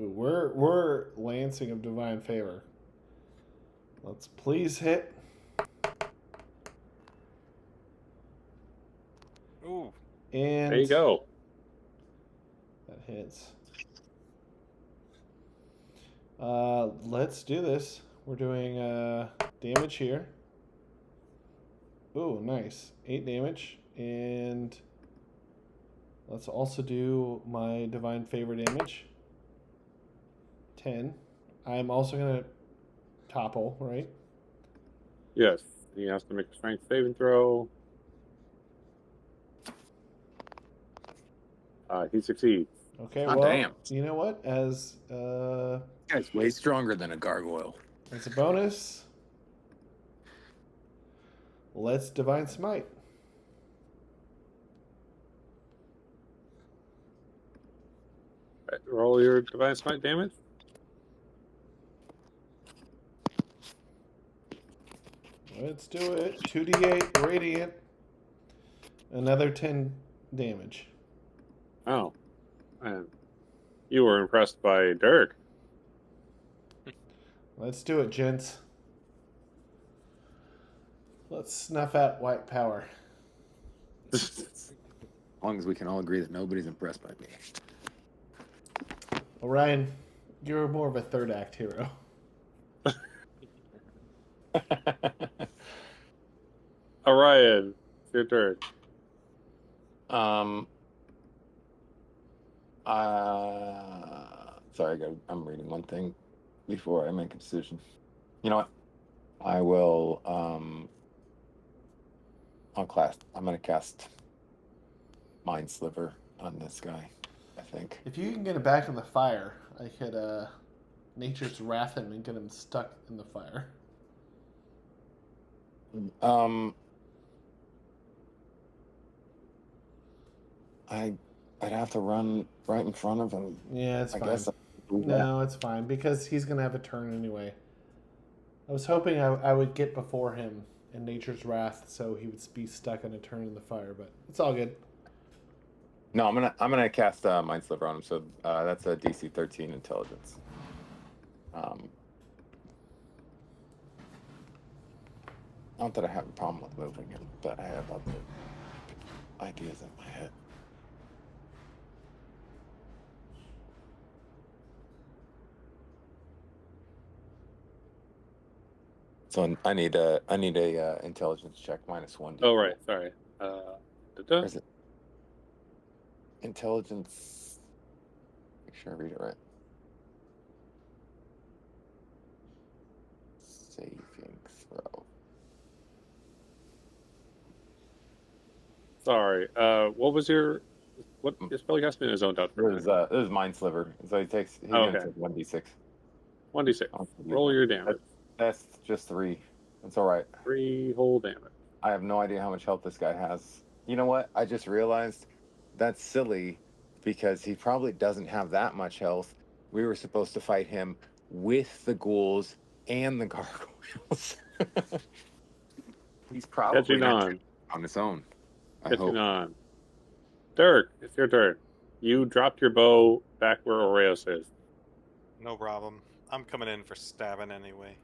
Ooh, we're Lancing of Divine Favor. Let's please hit. Ooh. And There you go. that hits. Let's do this. We're doing damage here. Ooh, nice. 8 damage. And let's also do my Divine Favor damage. 10. I'm also going to topple, right? Yes, he has to make a strength saving throw. He succeeds. Okay, Oh, well, damn. you know what? As Guy's way stronger than a gargoyle. a bonus, let's Divine Smite. Right, roll your divine smite damage. Let's do it. 2d8 radiant. Another 10 damage. Oh, man. You were impressed by Dirk. Let's do it, gents. Let's snuff out white power. As long as we can all agree that nobody's impressed by me. Orion, you're more of a third act hero. Orion, it's your turn. Sorry, I'm reading one thing before I make a decision. You know what? I will, I'm gonna cast Mind Sliver on this guy, I think. If you can get him back in the fire, I could Nature's Wrath him and get him stuck in the fire. I'd have to run right in front of him. Yeah, it's I fine. guess. No, it's fine because he's gonna have a turn anyway. I was hoping I would get before him and Nature's Wrath, so he would be stuck on a turn in the fire. But it's all good. No, I'm gonna cast Mind Sliver on him. So that's a DC 13 Intelligence. Not that I have a problem with moving him, but I have other ideas in my head. So I need a intelligence check -1. Oh, right. Sorry. Or is it intelligence? Make sure I read it right. Saving throw. Sorry. What was your... What spellcasting is zoned out for? This is Mind Sliver. So he's gonna take 1d6. 1d6. Roll your damage. That's just 3. That's all right. 3 whole damage. I have no idea how much health this guy has. You know what? I just realized that's silly because he probably doesn't have that much health. We were supposed to fight him with the ghouls and the gargoyles. He's probably Catching on his own. Catching on. Dirk, it's your turn. You dropped your bow back where Oeiros is. No problem. I'm coming in for stabbing anyway.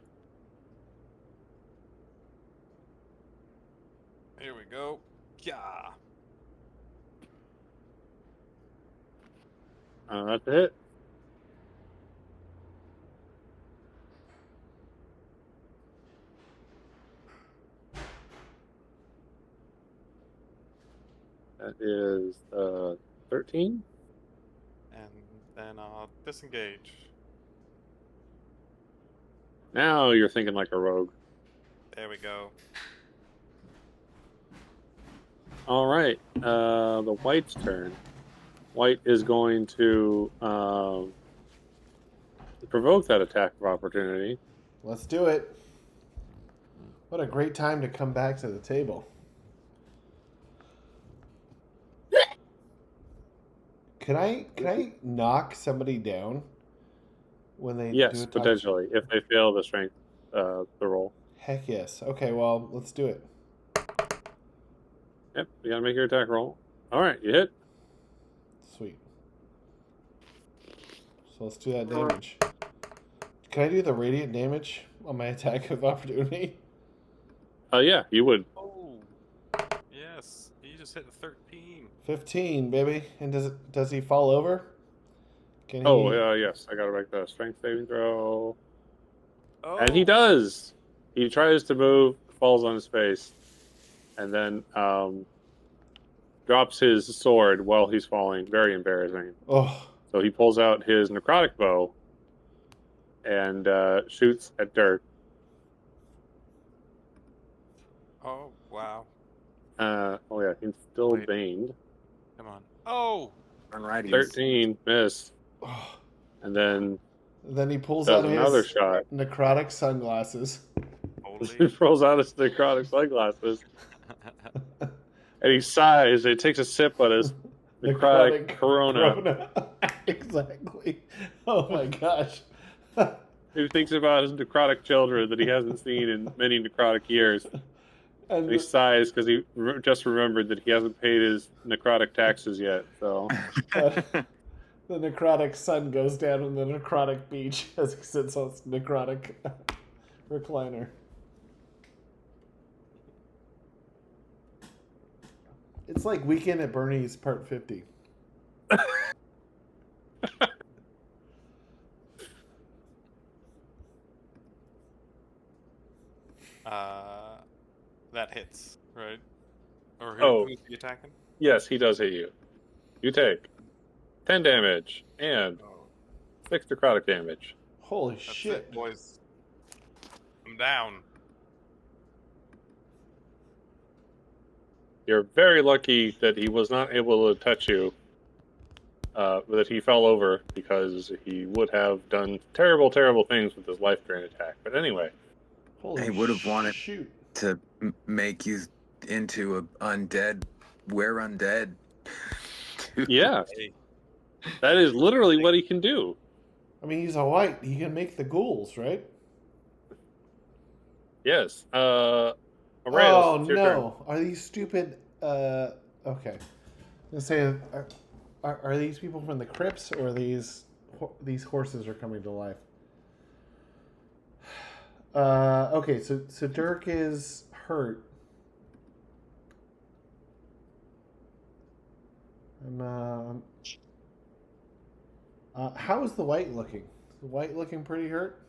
Here we go. Yeah. That's it. That is 13. And then I'll disengage. Now you're thinking like a rogue. There we go. All right. The white's turn. White is going to provoke that attack of opportunity. Let's do it. What a great time to come back to the table. Can I knock somebody down when they Yes, do a touch? potentially, if they fail the strength the roll. Heck yes. Okay, well, let's do it. Yep, you gotta make your attack roll. All right, you hit. Sweet. So let's do that damage. Can I do the radiant damage on my attack of opportunity? Yeah, you would. Oh, yes. He just hit 13. 15, baby. And does he fall over? Can he... Oh, yes. I gotta make the strength saving throw. Oh. And he does. He tries to move, falls on his face, and then drops his sword while he's falling. Very embarrassing. Oh. So he pulls out his necrotic bow and shoots at Dirk. Oh, wow. Oh yeah, he's still Wait. baned. Come on. Oh! 13, miss. Oh. And then Then he pulls does out another his shot. necrotic sunglasses. He Holy. rolls out his necrotic sunglasses. And he sighs. He takes a sip on his necrotic Corona. Exactly. Oh my gosh. He thinks about his necrotic children that he hasn't seen in many necrotic years. And He sighs because he just remembered that he hasn't paid his necrotic taxes yet. So the necrotic sun goes down on the necrotic beach as he sits on his necrotic recliner. It's like Weekend at Bernie's Part 50. That hits, right? Or who's he attacking? yes, he does hit you. You take 10 damage and 6 necrotic damage. Holy That's shit. it, boys. I'm down. You're very lucky that he was not able to touch you, that he fell over, because he would have done terrible, terrible things with his life drain attack. But anyway. Holy He would have wanted shoot. to make you into a undead. We're undead. Yeah, Hey, that is literally what he can do. I mean, he's a white. He can make the ghouls, right? Yes. Oh it's your turn. no! Are these stupid? Okay. Let's say, are these people from the crypts, or these horses are coming to life? Okay. So Dirk is hurt. How is the white looking? Is the white looking pretty hurt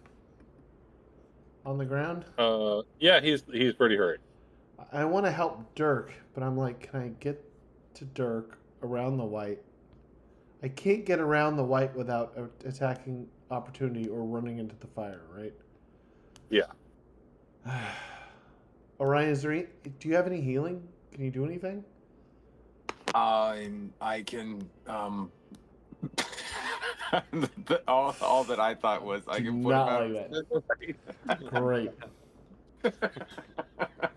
on the ground? Yeah, he's pretty hurt. I want to help Dirk, but I'm like, can I get to Dirk around the white? I can't get around the white without attacking opportunity or running into the fire, right? Yeah. Orion, do you have any healing? Can you do anything? I can all that I thought was I Do can put him not out. like that. Great.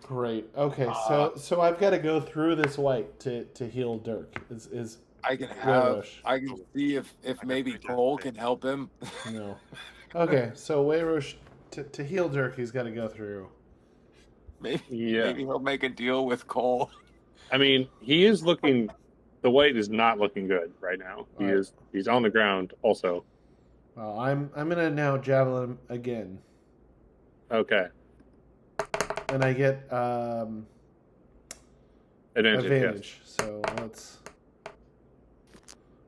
Great. Okay, so I've got to go through this white to heal Dirk. Is I can Oeiros. I can see if maybe Cole can help him. No. Okay, so Oeiros, to heal Dirk, he's got to go through. Maybe Yeah. maybe he'll make a deal with Cole. I mean, he is looking. The white is not looking good right now. All right. He's on the ground also. Well, I'm gonna now javelin him again, Okay. and I get Advantage. Yes. So let's.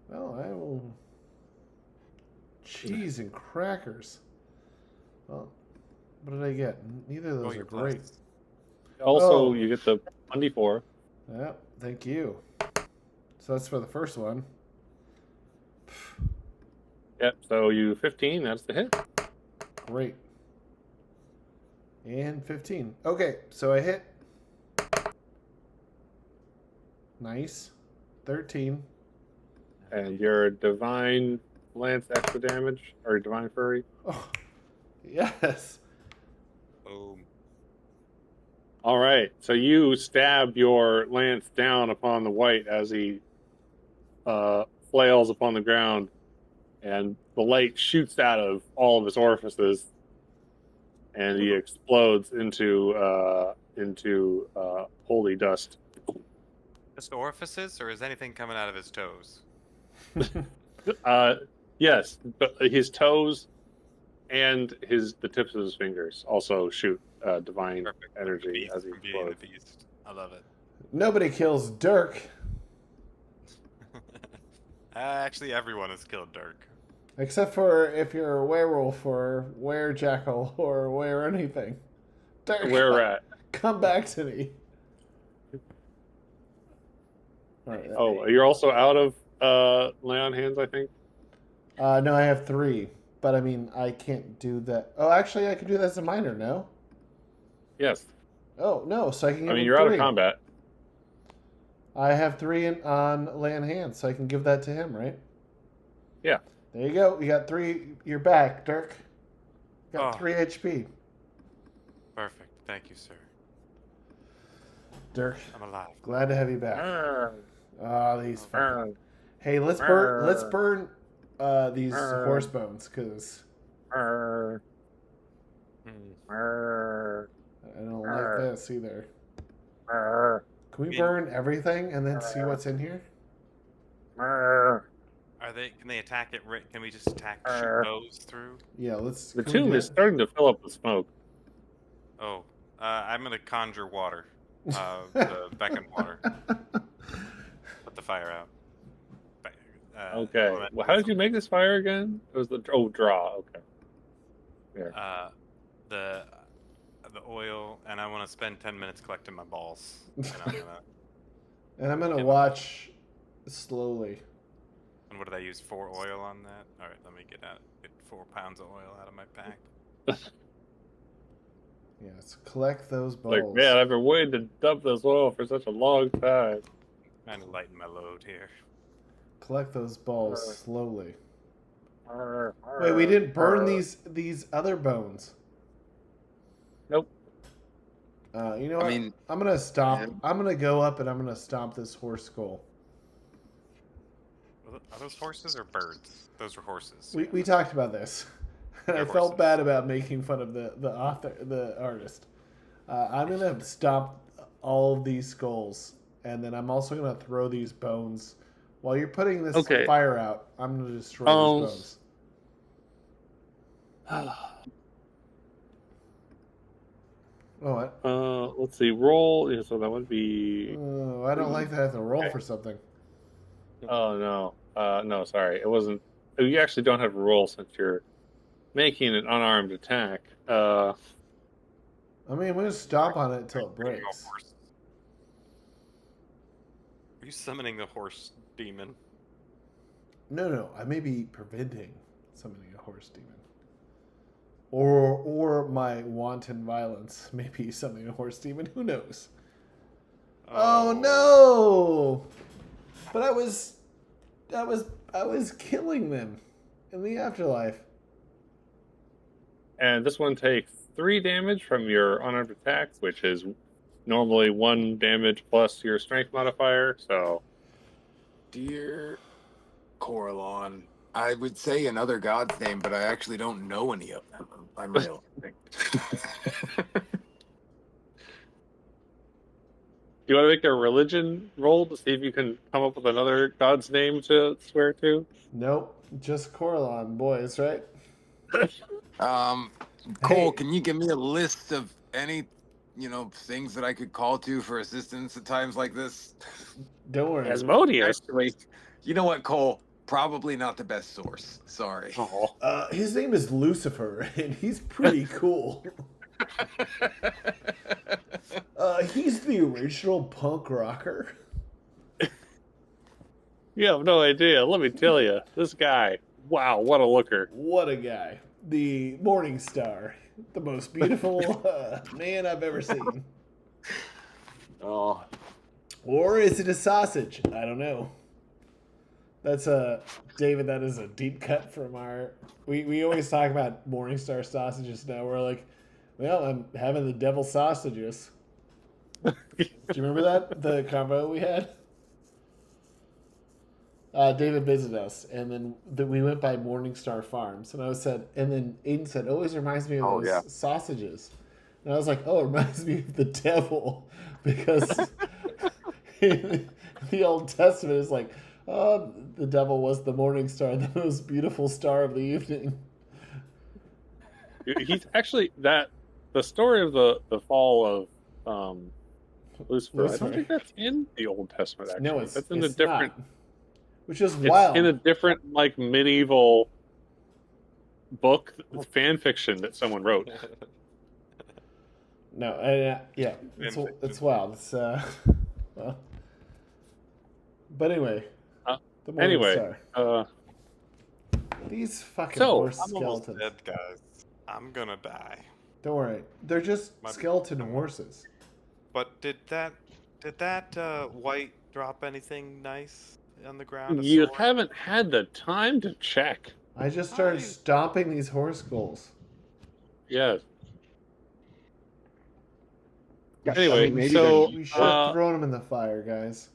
Well, I will. Cheese and crackers. Well, what did I get? Neither of those are great. Also, you get the 1d4. Yeah, thank you. So that's for the first one. Yep. So you 15. That's the hit. Great. And 15. Okay, so I hit. Nice. 13. And your divine lance extra damage or divine fury. Oh, yes. Boom. All right. So you stab your lance down upon the white as he flails upon the ground, and the light shoots out of all of his orifices, and he explodes into holy dust. Just orifices, or is anything coming out of his toes? Yes, but his toes and the tips of his fingers also shoot divine energy as he From Beauty and explodes. the Beast. I love it. Nobody kills Dirk. Actually, everyone has killed Dirk. Except for if you're a werewolf or werejackal or were anything. Dirk, Where we're at. come back to me. All right. Oh, you're also out of lay on hands, I think. No, I have 3. But I mean, I can't do that. Oh, actually, I can do that as a minor, no? Yes. Oh, no, so I can give I mean, him you're 3. out of combat. I have 3 on lay on hands, so I can give that to him, right? Yeah. There you go. You got 3. You're back, Dirk. Got 3 HP. Perfect. Thank you, sir. Dirk, I'm alive. glad to have you back. These fucking... Hey, let's burn these horse bones, because I don't like this either. Can we burn everything and then see what's in here? Can they attack it? Can we just shoot those through? Yeah, let's... The tomb is starting to fill up with smoke. Oh, I'm gonna conjure water. The beckon water. Put the fire out. Okay. Well, how did you make this fire again? It was the draw. Okay. Yeah. The oil, and I want to spend 10 minutes collecting my balls. And I'm gonna watch slowly. And what did I use? 4 oil on that? All right, let me get 4 pounds of oil out of my pack. Yes, collect those balls. Like, man, I've been waiting to dump this oil for such a long time. Trying to lighten my load here. Collect those balls slowly. Wait, we didn't burn these other bones. Nope. You know what? I'm gonna stomp. Yeah. I'm gonna go up and I'm gonna stomp this horse skull. Are those horses or birds? Those were horses. We talked about this, and I They're felt horses. bad about making fun of the artist. I'm gonna stomp all of these skulls, and then I'm also gonna throw these bones. While you're putting this Okay. fire out, I'm gonna destroy these bones. Oh, what? Let's see. Roll. Yeah, so that would be. Oh, I don't like that I have to roll for something. Oh no. No, sorry. It wasn't. You actually don't have a roll since you're making an unarmed attack. I mean, I'm gonna stomp on it until it Bringing a breaks. horse. Are you summoning the horse demon? No, I may be preventing summoning a horse demon. Or my wanton violence may be summoning a horse demon. Who knows? Oh no! But I was killing them in the afterlife. And this one takes 3 damage from your unarmed attack, which is normally 1 damage plus your strength modifier. So, Dear Coralon, I would say another god's name, but I actually don't know any of them. I'm real. you want to make a religion roll to see if you can come up with another god's name to swear to? Nope, just Coralon boys, right? Cole, Hey. can you give me a list of any, things that I could call to for assistance at times like this? Don't worry. Asmodeus. Actually, you know what, Cole? Probably not the best source. Sorry. Oh. His name is Lucifer, and he's pretty cool. He's the original punk rocker. You have no idea. Let me tell you, this guy. Wow, what a looker! What a guy. The Morning Star. The most beautiful man I've ever seen. Oh. Or is it a sausage? I don't know. That's David, that is a deep cut from our... We always talk about Morningstar sausages now. We're like, well, I'm having the devil sausages. Do you remember that? The combo we had? David visited us, and then we went by Morningstar Farms, and and then Aiden said, "Always reminds me of those sausages," and I was like, "Oh, it reminds me of the devil," because in the Old Testament is like, "Oh, the devil was the morning star, the most beautiful star of the evening." He's actually the story of the fall of Lucifer. I don't think that's in the Old Testament. Actually, No, that's in a different. Not. Which is It's wild. in a different, like, medieval book fan fiction that someone wrote. No, yeah, it's wild. It's well, but anyway, the morning star. These fucking horse I'm skeletons. almost dead, guys. I'm gonna die. Don't worry, they're just skeleton horses. But did that white drop anything nice on the ground? You haven't had the time to check. I just started stomping these horse skulls. Yes. Yeah, Anyway, I mean, so We should have thrown them in the fire, guys.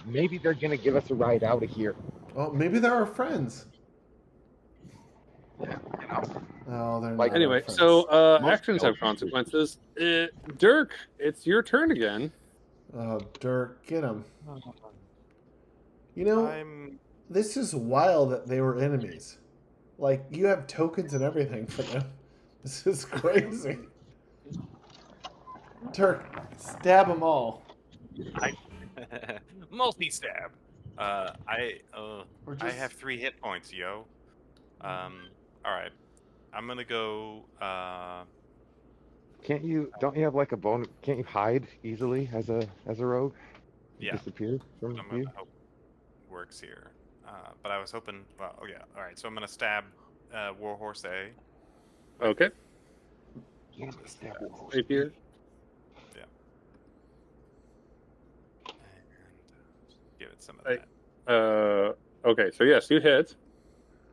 maybe they're gonna give us a ride out of here. Oh, maybe they're our friends. Yeah, Oh, they're Like, not. Anyway, our friends. so Most actions have consequences. Dirk, it's your turn again. Oh, Dirk, get him. You know, this is wild that they were enemies. Like, you have tokens and everything for them. This is crazy. Dirk, stab them all. Multi-stab. I Or have 3 hit points, yo. All right. I'm gonna go. don't you have like a bone? Can't you hide easily as a rogue? Yeah. Disappear from I'm you. gonna hope it works here. But I was hoping. Well, oh yeah. All right. So I'm gonna stab Warhorse A. Okay. Yeah, stab wolves. Right here. Yeah. And give it some of that. Okay, so yes, you hit.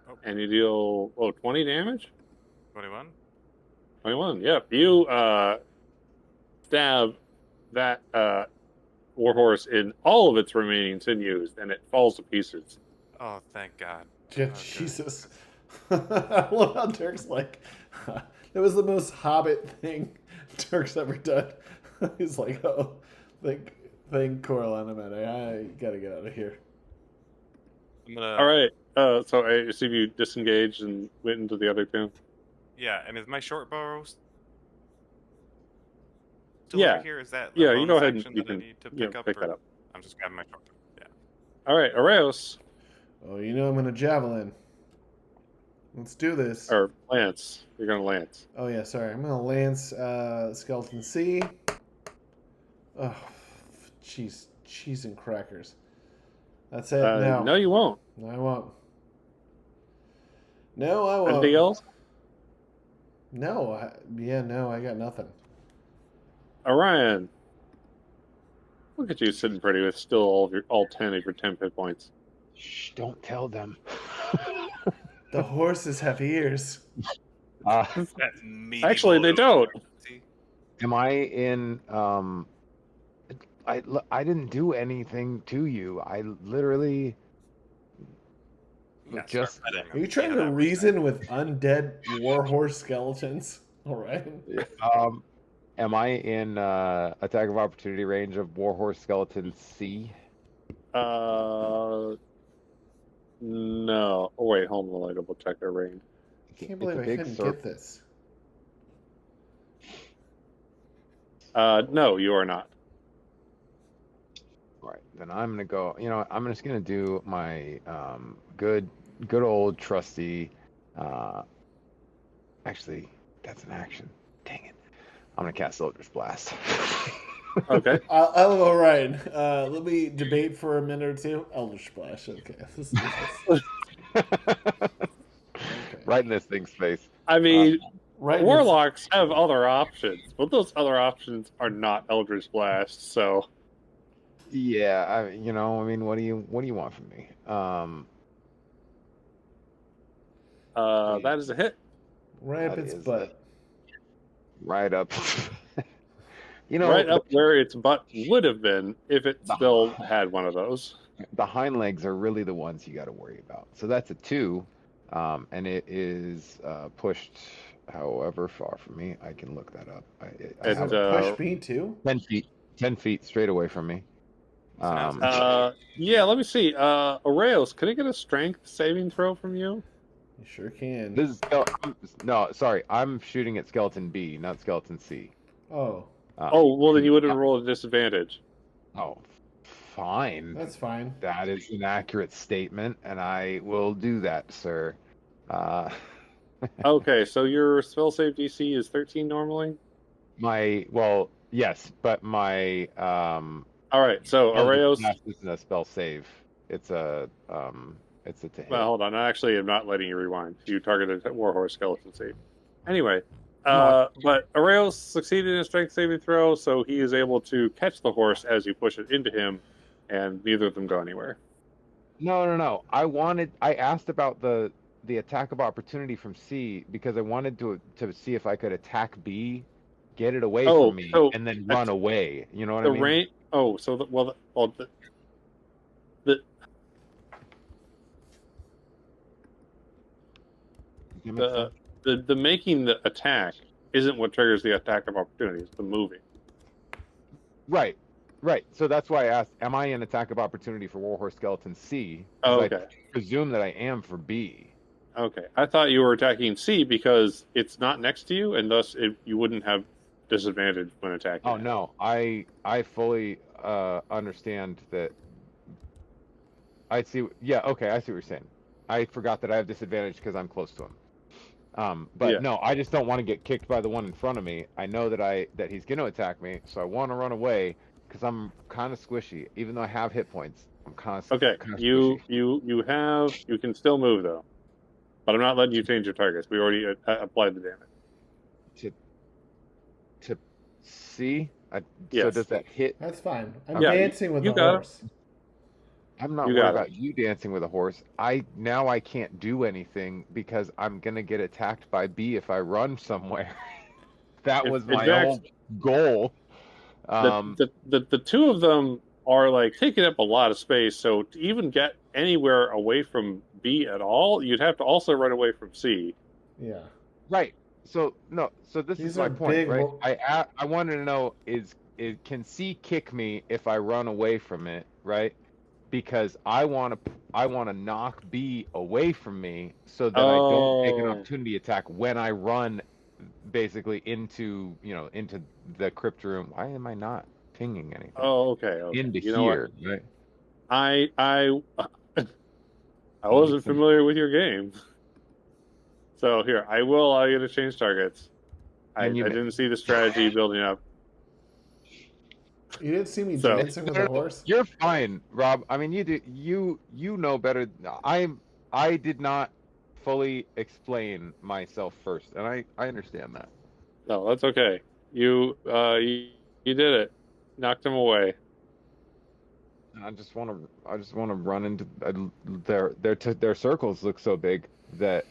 Oh. And you deal 20 damage? 21. 21, yep. You stab that warhorse in all of its remaining sinews, and it falls to pieces. Oh, thank God. Yeah, Okay. Jesus. I love how Dirk's like, that was the most Hobbit thing Dirk's ever done. He's like, oh, thank Coraline, I gotta get out of here. I'm gonna. All right. So I assume you disengaged and went into the other tomb. Yeah, and is my short bow still Yeah. over here? Is that a Yeah, bonus you go ahead and action you that I can need to pick up? pick or that up. I'm just grabbing my short bow. Yeah. All right, Oeiros Oh, you know I'm gonna javelin. Let's do this. or Lance. You're gonna Lance. Oh yeah, sorry. I'm gonna lance skeleton C. Oh, cheese and crackers. That's it. No, you won't. No, I won't. No, I won't. Anything else? No, I got nothing. Orion. Look at you sitting pretty with still all 10 of your 10 hit points. Shh, don't tell them. The horses have ears. That's Actually, they don't. Am I in? I didn't do anything to you. I literally Yeah, just. start petting Are them. you trying Yeah, to that was reason with undead warhorse skeletons? All right. Am I in attack of opportunity range of Warhorse Skeleton C? No. Oh, wait, hold on. I'll double check their range. I can't believe I couldn't get this. No, you are not. Right. Then I'm gonna go. You know, I'm just gonna do my good old trusty. Actually, that's an action. Dang it! I'm gonna cast Eldritch Blast. Okay. I love Orion. Let me debate for a minute or two. Eldritch Splash. Okay. Right in this thing's face. I mean, Right. warlocks have other options, but those other options are not Eldritch Blast, so. Yeah, I mean, what do you want from me? That is a hit. Right up That its is butt. Right up. Right up where its butt would have been if it still had one of those. The hind legs are really the ones you got to worry about. So that's a 2, and it is pushed however far from me. I can look that up. I have Push me too. 10 feet. 10 feet straight away from me. Yeah, let me see. Oeiros, can I get a strength saving throw from you? You sure can. This is no, sorry. I'm shooting at skeleton B, not skeleton C. Oh. Well, then you would have rolled a disadvantage. Oh, fine. That's fine. That is an accurate statement, and I will do that, sir. Okay, so your spell save DC is 13 normally? Yes, but my All right, so Oeiros. isn't a spell save. It's a to hit. Well, hold on. I actually am not letting you rewind. You targeted a warhorse skeleton save. Anyway, No. but Oeiros succeeded in a strength saving throw, so he is able to catch the horse as you push it into him, and neither of them go anywhere. No. I asked about the attack of opportunity from C because I wanted to see if I could attack B, get it away from me, and then run away. You know what I mean? Range. Oh, so the making the attack isn't what triggers the attack of opportunity. It's the moving. Right. So that's why I asked, am I in attack of opportunity for Warhorse Skeleton C? Oh, okay. I presume that I am for B. Okay. I thought you were attacking C because it's not next to you, and thus you wouldn't have disadvantage when attacking. Oh, no. I fully understand that. I see. Yeah, okay. I see what you're saying. I forgot that I have disadvantage because I'm close to him. But Yeah. no, I just don't want to get kicked by the one in front of me. I know that he's going to attack me, so I want to run away because I'm kind of squishy. Even though I have hit points, I'm kind of Okay. squishy. You can still move though, but I'm not letting you change your targets. We already applied the damage. To see. So Yes. does that hit? That's fine. I'm Yeah, dancing with you the got it. horse. I'm not You worried got it. about you dancing with a horse. I can't do anything because I'm gonna get attacked by B if I run somewhere. That was my whole goal. The two of them are like taking up a lot of space, so to even get anywhere away from B at all, you'd have to also run away from C. Yeah. Right. So this These is are my point, big right? ho- I wanted to know is can C kick me if I run away from it, right? Because I want to knock B away from me so that I don't take an Oh, opportunity attack when I run basically into into the crypt room. Why am I not pinging anything? okay. Into You know what? here, right? I I Ping wasn't some. familiar with your game. So here, I will allow you to change targets. I And you didn't see the strategy building up. You didn't see me So dancing with a horse? You're fine, Rob. I mean, you know better. I did not fully explain myself first, and I understand that. no, that's okay. You did it. Knocked him away. I just want to run into their circles look so big that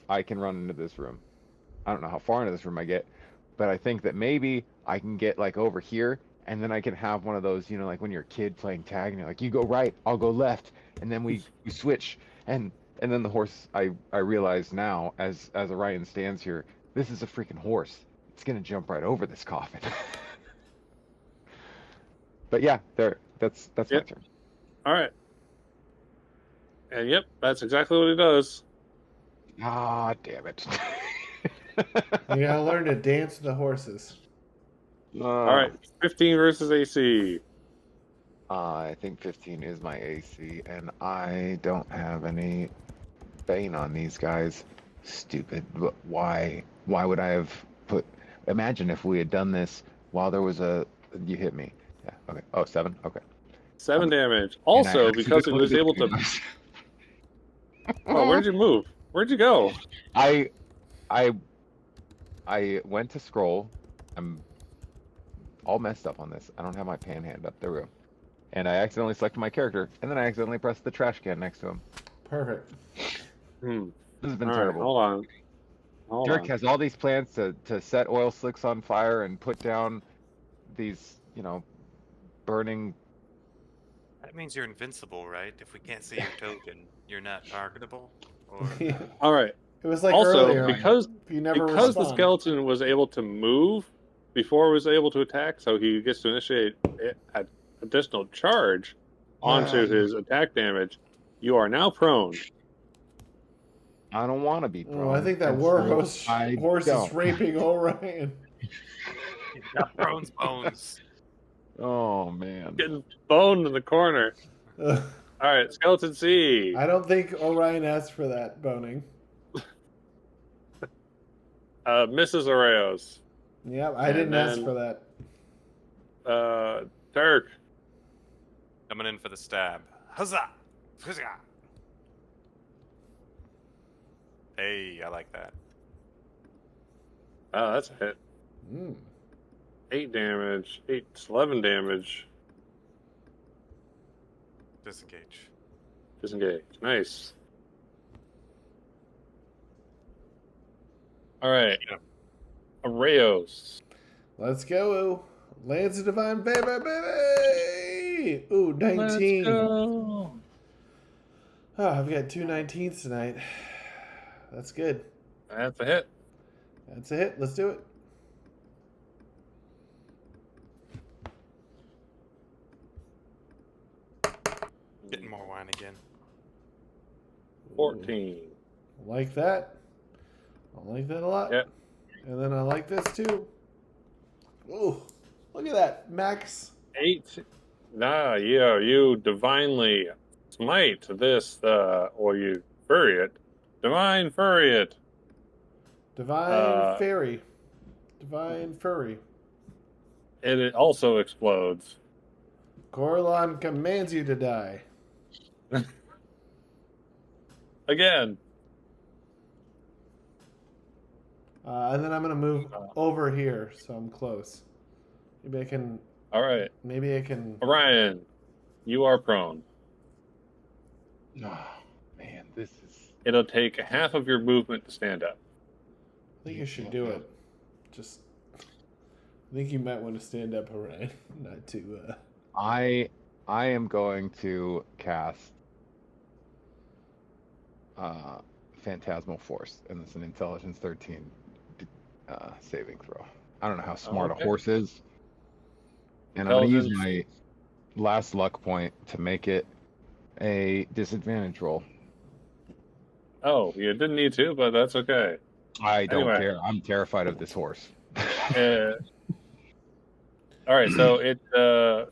I can run into this room. I don't know how far into this room I get, but I think that maybe I can get like over here, and then I can have one of those, like when you're a kid playing tag, and you're like, you go right, I'll go left, and then we switch, and then the horse. I realize now as Orion stands here, this is a freaking horse. It's gonna jump right over this coffin. But yeah, that's my Yep. turn. All right. And yep, that's exactly what it does. Ah, damn it. You gotta learn to dance with the horses. All right, 15 versus AC. I think 15 is my AC, and I don't have any Bane on these guys. Stupid. Why would I have put... Imagine if we had done this while there was a... You hit me. Yeah, okay. Oh, 7? Okay. 7 damage. And I Also, because it accidentally was able to... Oh, where did you move? Where'd you go? I went to scroll. I'm all messed up on this. I don't have my pan hand up. There we go. And I accidentally selected my character, and then I accidentally pressed the trash can next to him. Perfect. Hmm. This has been All terrible. right, hold on. Dirk has all these plans to set oil slicks on fire and put down these, burning... That means you're invincible, right? If we can't see your token, you're not targetable? Or... All right. It was like Also, earlier. because you never the respond. skeleton was able to move before it was able to attack, so he gets to initiate an additional charge onto his attack damage. You are now prone. I don't want to be prone. Oh, I think that and horse don't. is raping Orion. He's got prone's bones. Oh, man. Getting boned in the corner. All right, Skeleton C. I don't think Orion asked for that boning. Mrs. Oeiros. Yep, I didn't ask for that. Dirk. Coming in for the stab. Huzzah! Huzzah! Hey, I like that. Oh, that's a hit. 8 damage. 11 damage. Disengage. Disengage. Nice. All right. Oeiros. Let's go. Lance of Divine, baby. Ooh, 19. Let's go. Oh, I've got 2 19s tonight. That's good. That's a hit. That's a hit. Let's do it. Getting more wine again. 14. I like that. I like that a lot. Yep. And then I like this too. Ooh, look at that. Max. 8. Nah, yeah, you divinely smite this, or you furry it. Divine furry it. Divine Fairy. Divine Furry. And it also explodes. Corlon commands you to die. Again. And then I'm going to move over here, so I'm close. Maybe I can... All right. Maybe I can... Orion, you are prone. Oh, man, this is... It'll take half of your movement to stand up. I think you should do it. Just... I think you might want to stand up, Orion. Not to... I am going to cast phantasmal force, and it's an intelligence 13 saving throw. I don't know how smart a Okay. horse is, and I'm going to use Intelligence. my last luck point to make it a disadvantage roll. Oh, you didn't need to, but that's okay. I don't Anyway. care. I'm terrified of this horse. All right, so it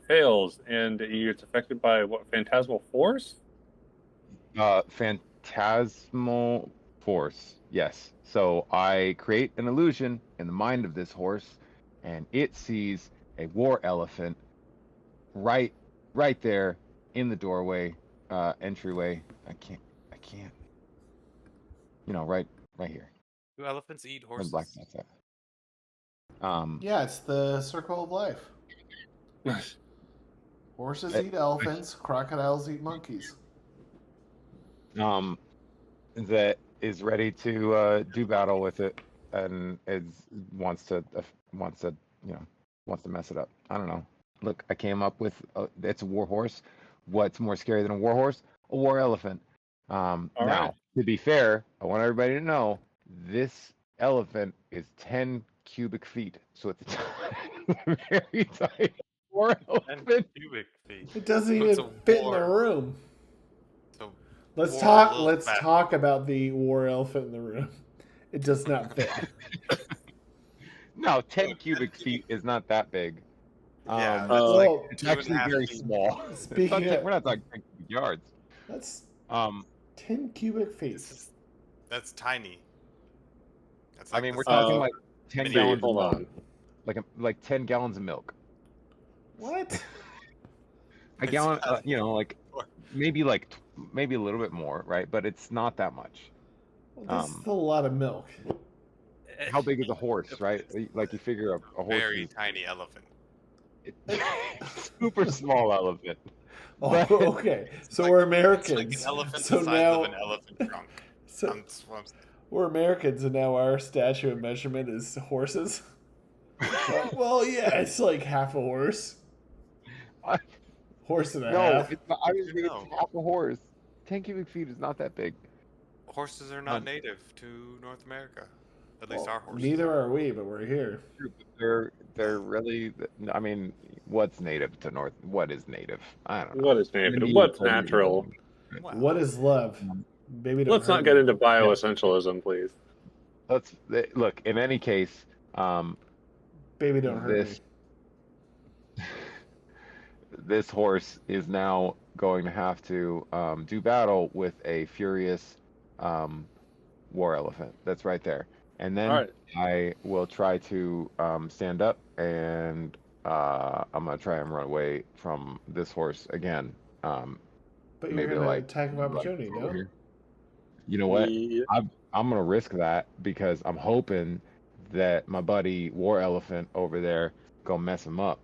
fails, and it's affected by what, phantasmal force? Phantasmal force. Yes. So I create an illusion in the mind of this horse, and it sees a war elephant right there in the doorway, entryway. I can't. You know, right here. Do elephants eat Where the horses? black dots at. Yeah, it's the circle of life. Horses eat elephants, crocodiles eat monkeys. That is ready to do battle with it, and wants to mess it up. I don't know. Look, I came up with it's a war horse. What's more scary than a war horse? A war elephant. Now, right. to be fair, I want everybody to know this elephant is 10 cubic feet, so it's a very tiny war elephant. Cubic feet. It doesn't So it's even a fit in the war. room. So Let's war talk. little Let's fat. talk about the war elephant in the room. It does not fit. No, 10 cubic feet is not that big. Yeah, That's like well, it's 2.5 actually very feet. small. Speaking of, We're not talking 10 cubic yards. that's Um, 10 cubic feet. That's tiny. That's I like mean, the we're size talking of like 10 mini- gallons hold of milk. on. Like 10 gallons of milk. What? A gallon, like maybe a little bit more, right? But it's not that much. Well, this is a lot of milk. How big is a horse, right? Like you figure a horse very is tiny elephant. super small elephant. Oh, But- okay. So Like- we're It's Americans. like an elephant so the size now, of an elephant trunk. so That's what I'm saying. we're Americans, and now our statute of measurement is horses. Well, yeah, it's like half a horse. Horse and a No, half. it's not, I was thinking No. it's half a horse. 10 cubic feet is not that big. Horses are not None. native to North America. At least Well, our horses. neither are we, but we're here. They're really. I mean, what's native to North? What is native? I don't know. What is native? Maybe What's Coldfield. natural? Wow. What is love? Baby, don't Let's not hurt get me. into bioessentialism, please. Look. In any case, Baby, don't hurt me. this horse is now going to have to do battle with a furious war elephant. That's right there. And then All right. I will try to stand up, and I'm gonna try and run away from this horse again. But you're maybe gonna like attack of opportunity, over no? here. You know what? Yeah. I'm gonna risk that because I'm hoping that my buddy War Elephant over there gonna mess him up.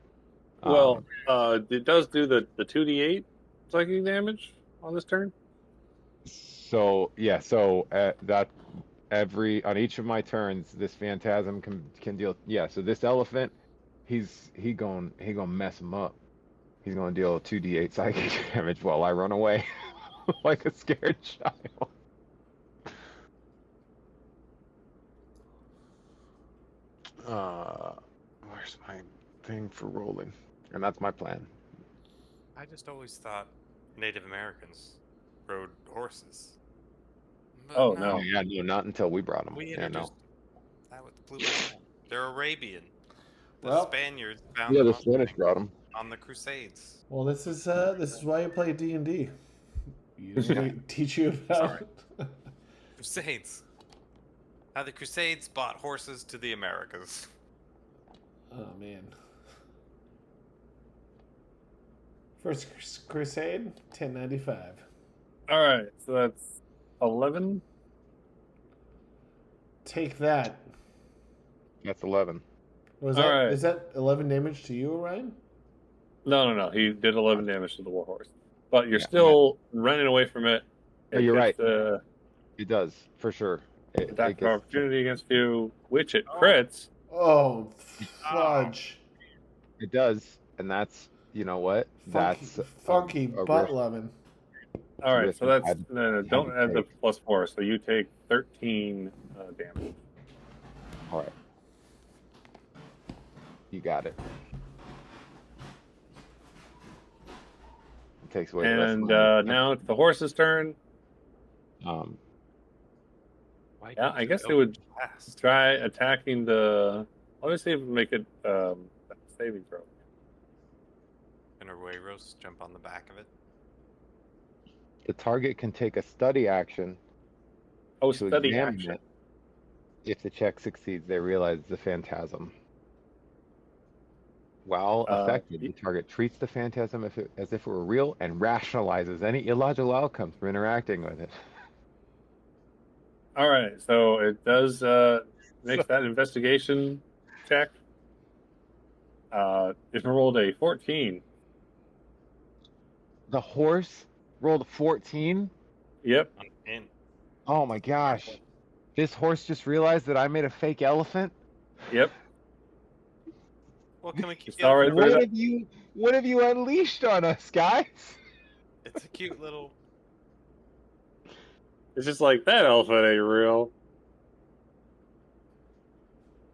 Well, it does do the 2d8 psychic damage on this turn. So yeah, so that on each of my turns, this phantasm can deal. Yeah, so this elephant, he gonna mess him up. He's gonna deal 2d8 psychic damage while I run away like a scared child. Where's my thing for rolling? And that's my plan. I just always thought Native Americans rode horses. But Oh, Oh no. yeah, no, not until we brought them. We Yeah, no. introduced that with the blue man. They're Arabian. The Well, Spaniards found Yeah, them the Spanish brought them. on the Crusades. Well, this is why you play D&D. Usually teach you about. Crusades. How the Crusades bought horses to the Americas. Oh man. First Crusade, 1095. All right, so that's 11. Take that. That's 11. Was All that right. is that 11 damage to you, Orion? No. He did 11 damage to the warhorse, but you're Yeah, still running away from it. Yeah, you're right. The It does for sure. attack of opportunity against you, which it crits. Oh, fudge. It does, and that's you know what? Funky, That's funky a butt risk. loving. All right, With so that's had- no, had don't to add the take. +4. So you take 13 damage. All right. You got it. It takes away the rest of And my. now it's the horse's turn. Um, Why Yeah, did I you guess go they would fast? try attacking the. Let me see if we make it saving throw. Can Oeiros jump on the back of it? the target can take a study action Oh, to study examine action. it. If the check succeeds, they realize the phantasm. While affected, the target treats the phantasm as if it were real and rationalizes any illogical outcomes for interacting with it. All right, so it does makes that investigation check. It rolled a 14. The horse rolled a 14. Yep. In. Oh my gosh. This horse just realized that I made a fake elephant. Yep. Well, can we keep It's the all right elephant? for What have you unleashed on us, guys? It's a cute little. It's just like that elephant ain't real.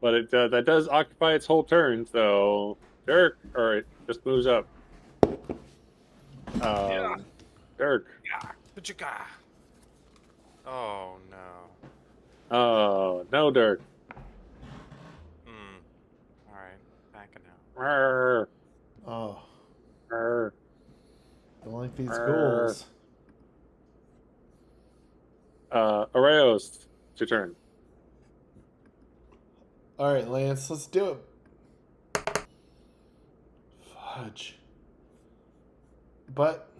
But it that does occupy its whole turn. So Dirk, all right, just moves up. Yeah. Dirk. Pachika. Oh no. Oh no, Dirk. All right, backing out. Arr, Oh, arr, don't like these arr. ghouls. Oeiros, it's your turn. All right, Lance, let's do it. Fudge. But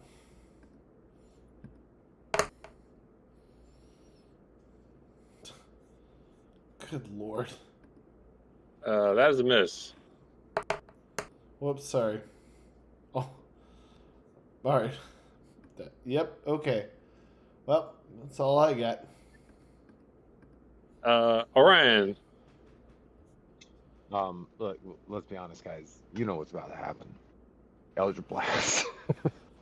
good lord. That is a miss. Whoops, sorry. Oh. All right. Yep, okay. Well, that's all I got. Orion. Look, let's be honest, guys. You know what's about to happen. Eldritch Blast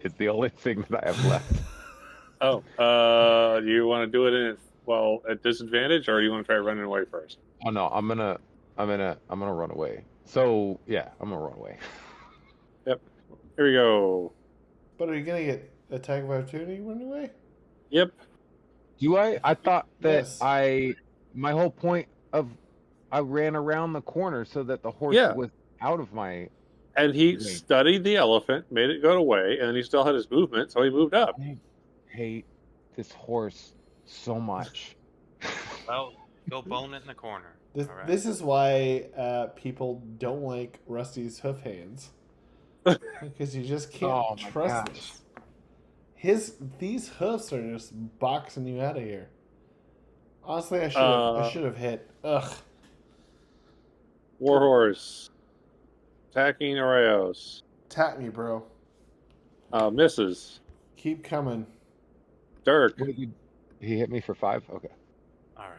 is the only thing that I have left. Oh, do you want to do it at disadvantage, or do you want to try running away first? Oh no, I'm gonna run away. So yeah, I'm gonna run away. Yep. Here we go. But are you gonna get attack of opportunity run away? Yep. Do I? I thought that Yes. my whole point of I ran around the corner so that the horse Yeah. was out of my. And he range. studied the elephant, made it go away, and he still had his movement, so he moved up. I hate this horse so much. Well, go bone it in the corner. This, all right. this is why people don't like Rusty's hoof hands. Because you just can't Oh my trust gosh. this. These hoofs are just boxing you out of here. Honestly, I should have hit. Ugh. Warhorse. Attacking Oeiros. Tap me, bro. Misses. Keep coming. Dirk. What did he hit me for 5? Okay. All right.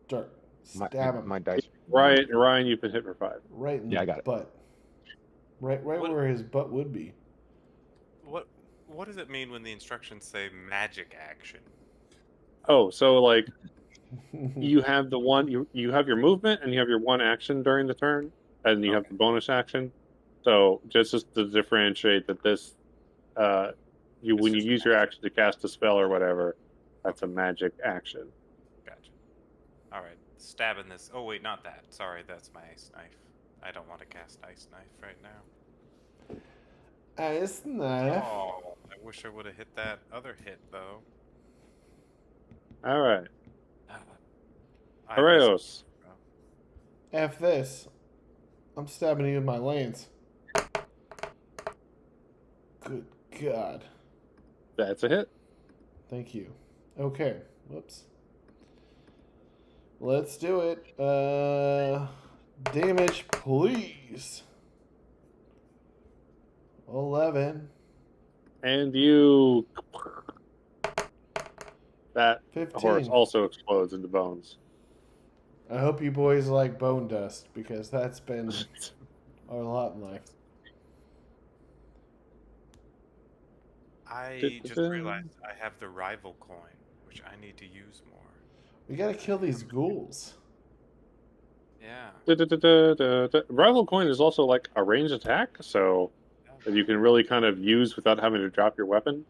Dirk. Stab him. My dice. Ryan, you've been hit for 5. Right in Yeah, the I got it. butt. Right What- where his butt would be. What does it mean when the instructions say magic action? Oh, so like you have the one you have your movement and you have your one action during the turn, and you have the bonus action. So just to differentiate that this when you use your action to cast a spell or whatever, that's a magic action. Gotcha. All right, stabbing this. Oh wait, not that. Sorry, that's my ice knife. I don't want to cast ice knife right now. Ice knife. Oh, I wish I would have hit that other hit though. All right. I Oeiros. F this. I'm stabbing you with my lance. Good God. That's a hit. Thank you. Okay. Whoops. Let's do it. Damage, please. 11. And you that 15. horse also explodes into bones. I hope you boys like bone dust, because that's been a lot in life. I just realized I have the rival coin, which I need to use more. We gotta kill these ghouls. Yeah. Rival coin is also like a ranged attack, so that you can really kind of use without having to drop your weapon.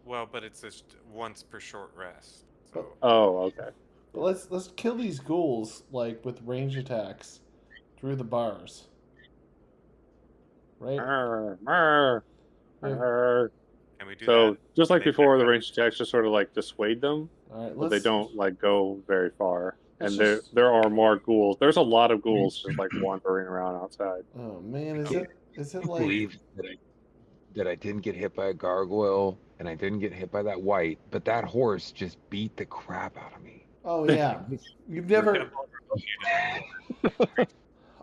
Well, but it's just once per short rest. So Oh, okay. But let's kill these ghouls like with range attacks through the bars. Right? can we do So that? just like They before, the back up. ranged attacks just sort of like dissuade them, All right, but they don't like go very far. let's And just- there are more ghouls. There's a lot of ghouls just like wandering around outside. Oh man, is it I like believe that I didn't get hit by a gargoyle and I didn't get hit by that white, but that horse just beat the crap out of me. Oh yeah. You've never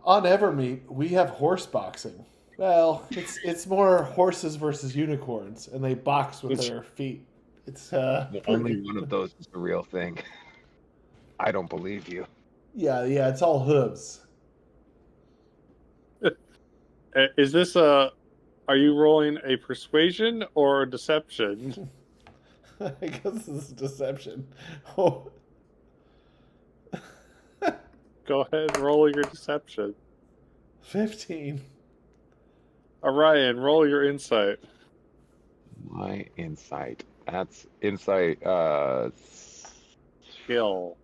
on Evermeet, we have horse boxing. Well, it's more horses versus unicorns, and they box with their feet. It's Only one of those is the real thing. I don't believe you. yeah, it's all hooves. Is this a? Are you rolling a persuasion or a deception? I guess this is deception. Oh. Go ahead and roll your deception. 15. Orion, roll your insight. My insight. That's insight. Skill.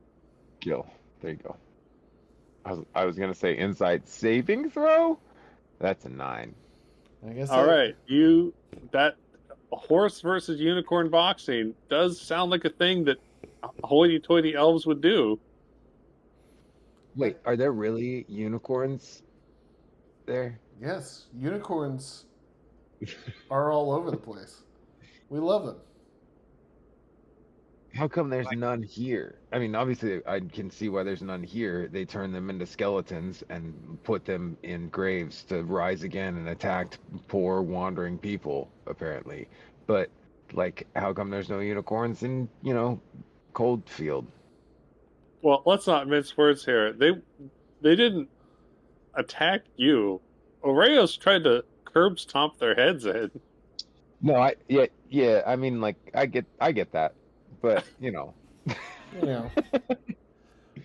Skill. There you go. I was gonna say insight saving throw. That's a 9. I guess. All right, that horse versus unicorn boxing does sound like a thing that hoity-toity elves would do. Wait, are there really unicorns there? Yes, unicorns are all over the place. We love them. How come there's none here? I mean, obviously, I can see why there's none here. They turn them into skeletons and put them in graves to rise again and attack poor wandering people, apparently. But, like, how come there's no unicorns in, Coldfield? Well, let's not mince words here. They didn't attack you. Oeiros tried to curb stomp their heads in. No, yeah. I mean, like, I get that, but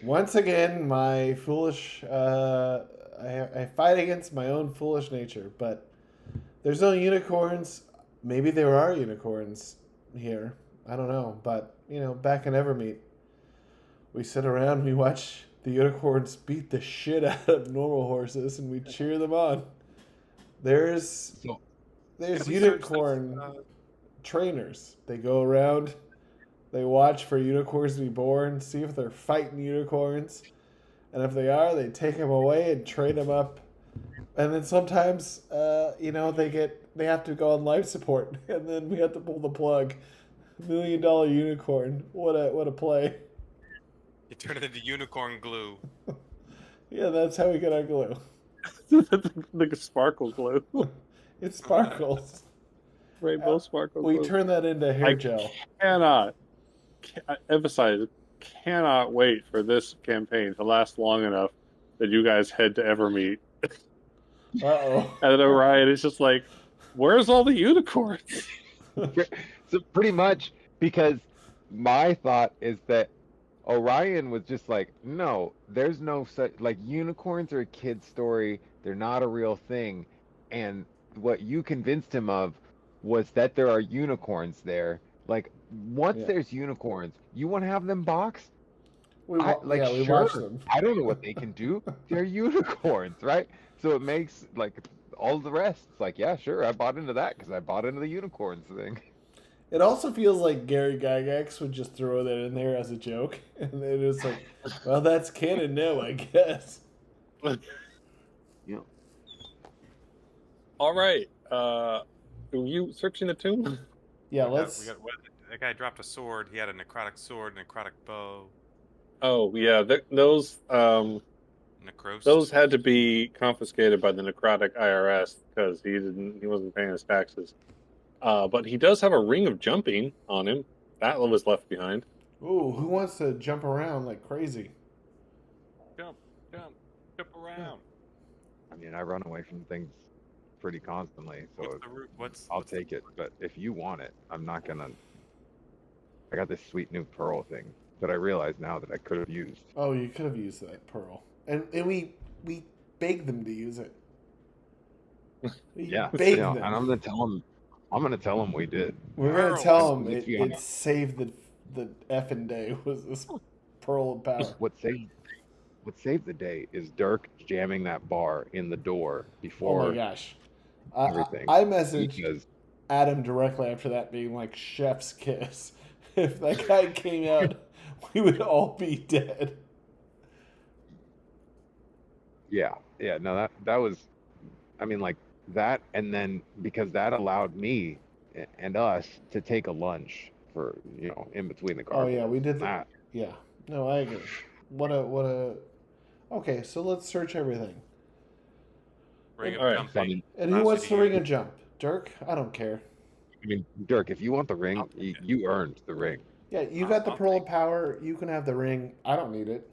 Once again, my foolish. I fight against my own foolish nature, but there's no unicorns. Maybe there are unicorns here. I don't know, but back in Evermeet, we sit around, we watch the unicorns beat the shit out of normal horses, and we cheer them on. There's unicorn trainers. They go around, they watch for unicorns to be born, see if they're fighting unicorns, and if they are, they take them away and train them up. And then sometimes, they have to go on life support, and then we have to pull the plug. $1 million unicorn. What a play. You turn it into unicorn glue. Yeah, that's how we get our glue. The sparkle glue. It sparkles. Rainbow sparkle We glue. turn that into hair gel. I emphasize, cannot wait for this campaign to last long enough that you guys head to Evermeet. Uh-oh. And then Orion is just like, where's all the unicorns? So pretty much, because my thought is that Orion was just like, no, there's no such, like, unicorns are a kid's story. They're not a real thing. And what you convinced him of was that there are unicorns there. Like, once there's unicorns, you want to have them boxed? We sure. watch them. I don't know what they can do. They're unicorns, right? So it makes, like, all the rest. It's like, yeah, sure, I bought into that because I bought into the unicorns thing. It also feels like Gary Gygax would just throw that in there as a joke. And then it's like, well, that's canon now, I guess. Yeah. All right. Are you searching the tomb? Yeah, That guy dropped a sword. He had a necrotic sword, necrotic bow. Oh, yeah. Those Necrosis. those had to be confiscated by the necrotic IRS because he wasn't paying his taxes. But he does have a ring of jumping on him. That one was left behind. Ooh, who wants to jump around like crazy? Jump around. I mean, I run away from things pretty constantly, so What's I'll take it. But if you want it, I'm not gonna. I got this sweet new pearl thing that I realize now that I could have used. Oh, you could have used that pearl, and we begged them to use it. We Yeah, begged yeah, them. and I'm gonna tell them. I'm gonna tell them we did. We're gonna Pearl. tell them If you it want- saved the effing day was this pearl of power. What saved the day is Dirk jamming that bar in the door Oh before my gosh! everything. I messaged Because Adam directly after that, being like chef's kiss. If that guy came out, we would all be dead. yeah, no, that was, I mean, like that, and then because that allowed me and us to take a lunch for in between the Oh garden. yeah, we did that. Yeah, no, I agree. What a. Okay, so let's search everything. Ring of All right. jumping. And who wants the ring of jump? Dirk? I don't care. I mean, Dirk, if you want the ring, I'll take it. you earned the ring. Yeah, you got the I'll pearl take of power. You can have the ring. I don't need it.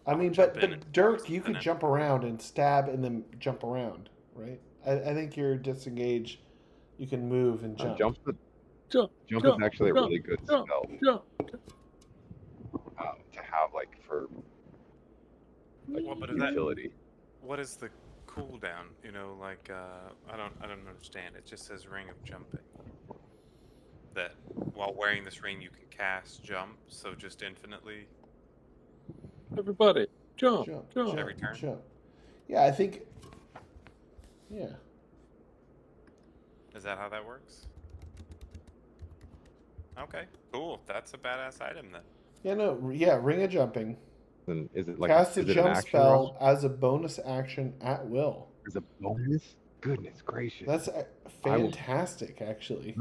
I mean, jump but in and Dirk, you and could then- jump around and stab and then jump around, right? I think you're disengaged. You can move and jump. Jump Jump, is actually a jump, really good jump, spell jump. to have, like, for like, Well, but is that- utility. What is the cooldown? Like I don't understand. It just says ring of jumping. That while wearing this ring, you can cast jump, so just infinitely. Everybody, jump, Jump, jump. jump, Every turn? jump. Yeah, I think. Yeah. Is that how that works? Okay, cool. That's a badass item then. Yeah, no, yeah, ring of jumping. And is it like Cast a is it an jump action spell roll? as a bonus action at will. As a bonus? Goodness gracious! That's I will- fantastic, actually.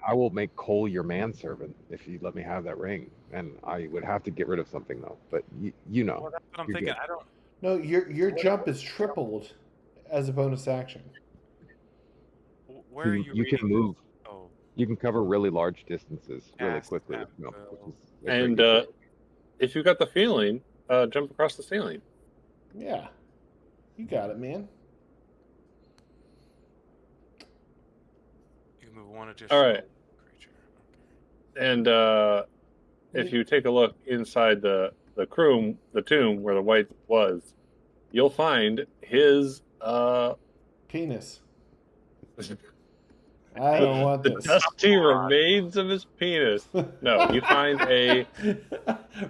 I will make Cole your manservant if you let me have that ring. And I would have to get rid of something though. But you know, Well, that's what I'm you're thinking. good. I don't. No, your jump is tripled as a bonus action. Where are you? You can reading move. this? Oh, You can cover really large distances really Cast quickly. at which will. is a great And utility. if you got the feeling, jump across the ceiling. Yeah. You got it, man. you can move one additional right. creature. And if you take a look inside the tomb where the white was, you'll find his Penis. I don't want the this. dusty remains of his penis. No, you find a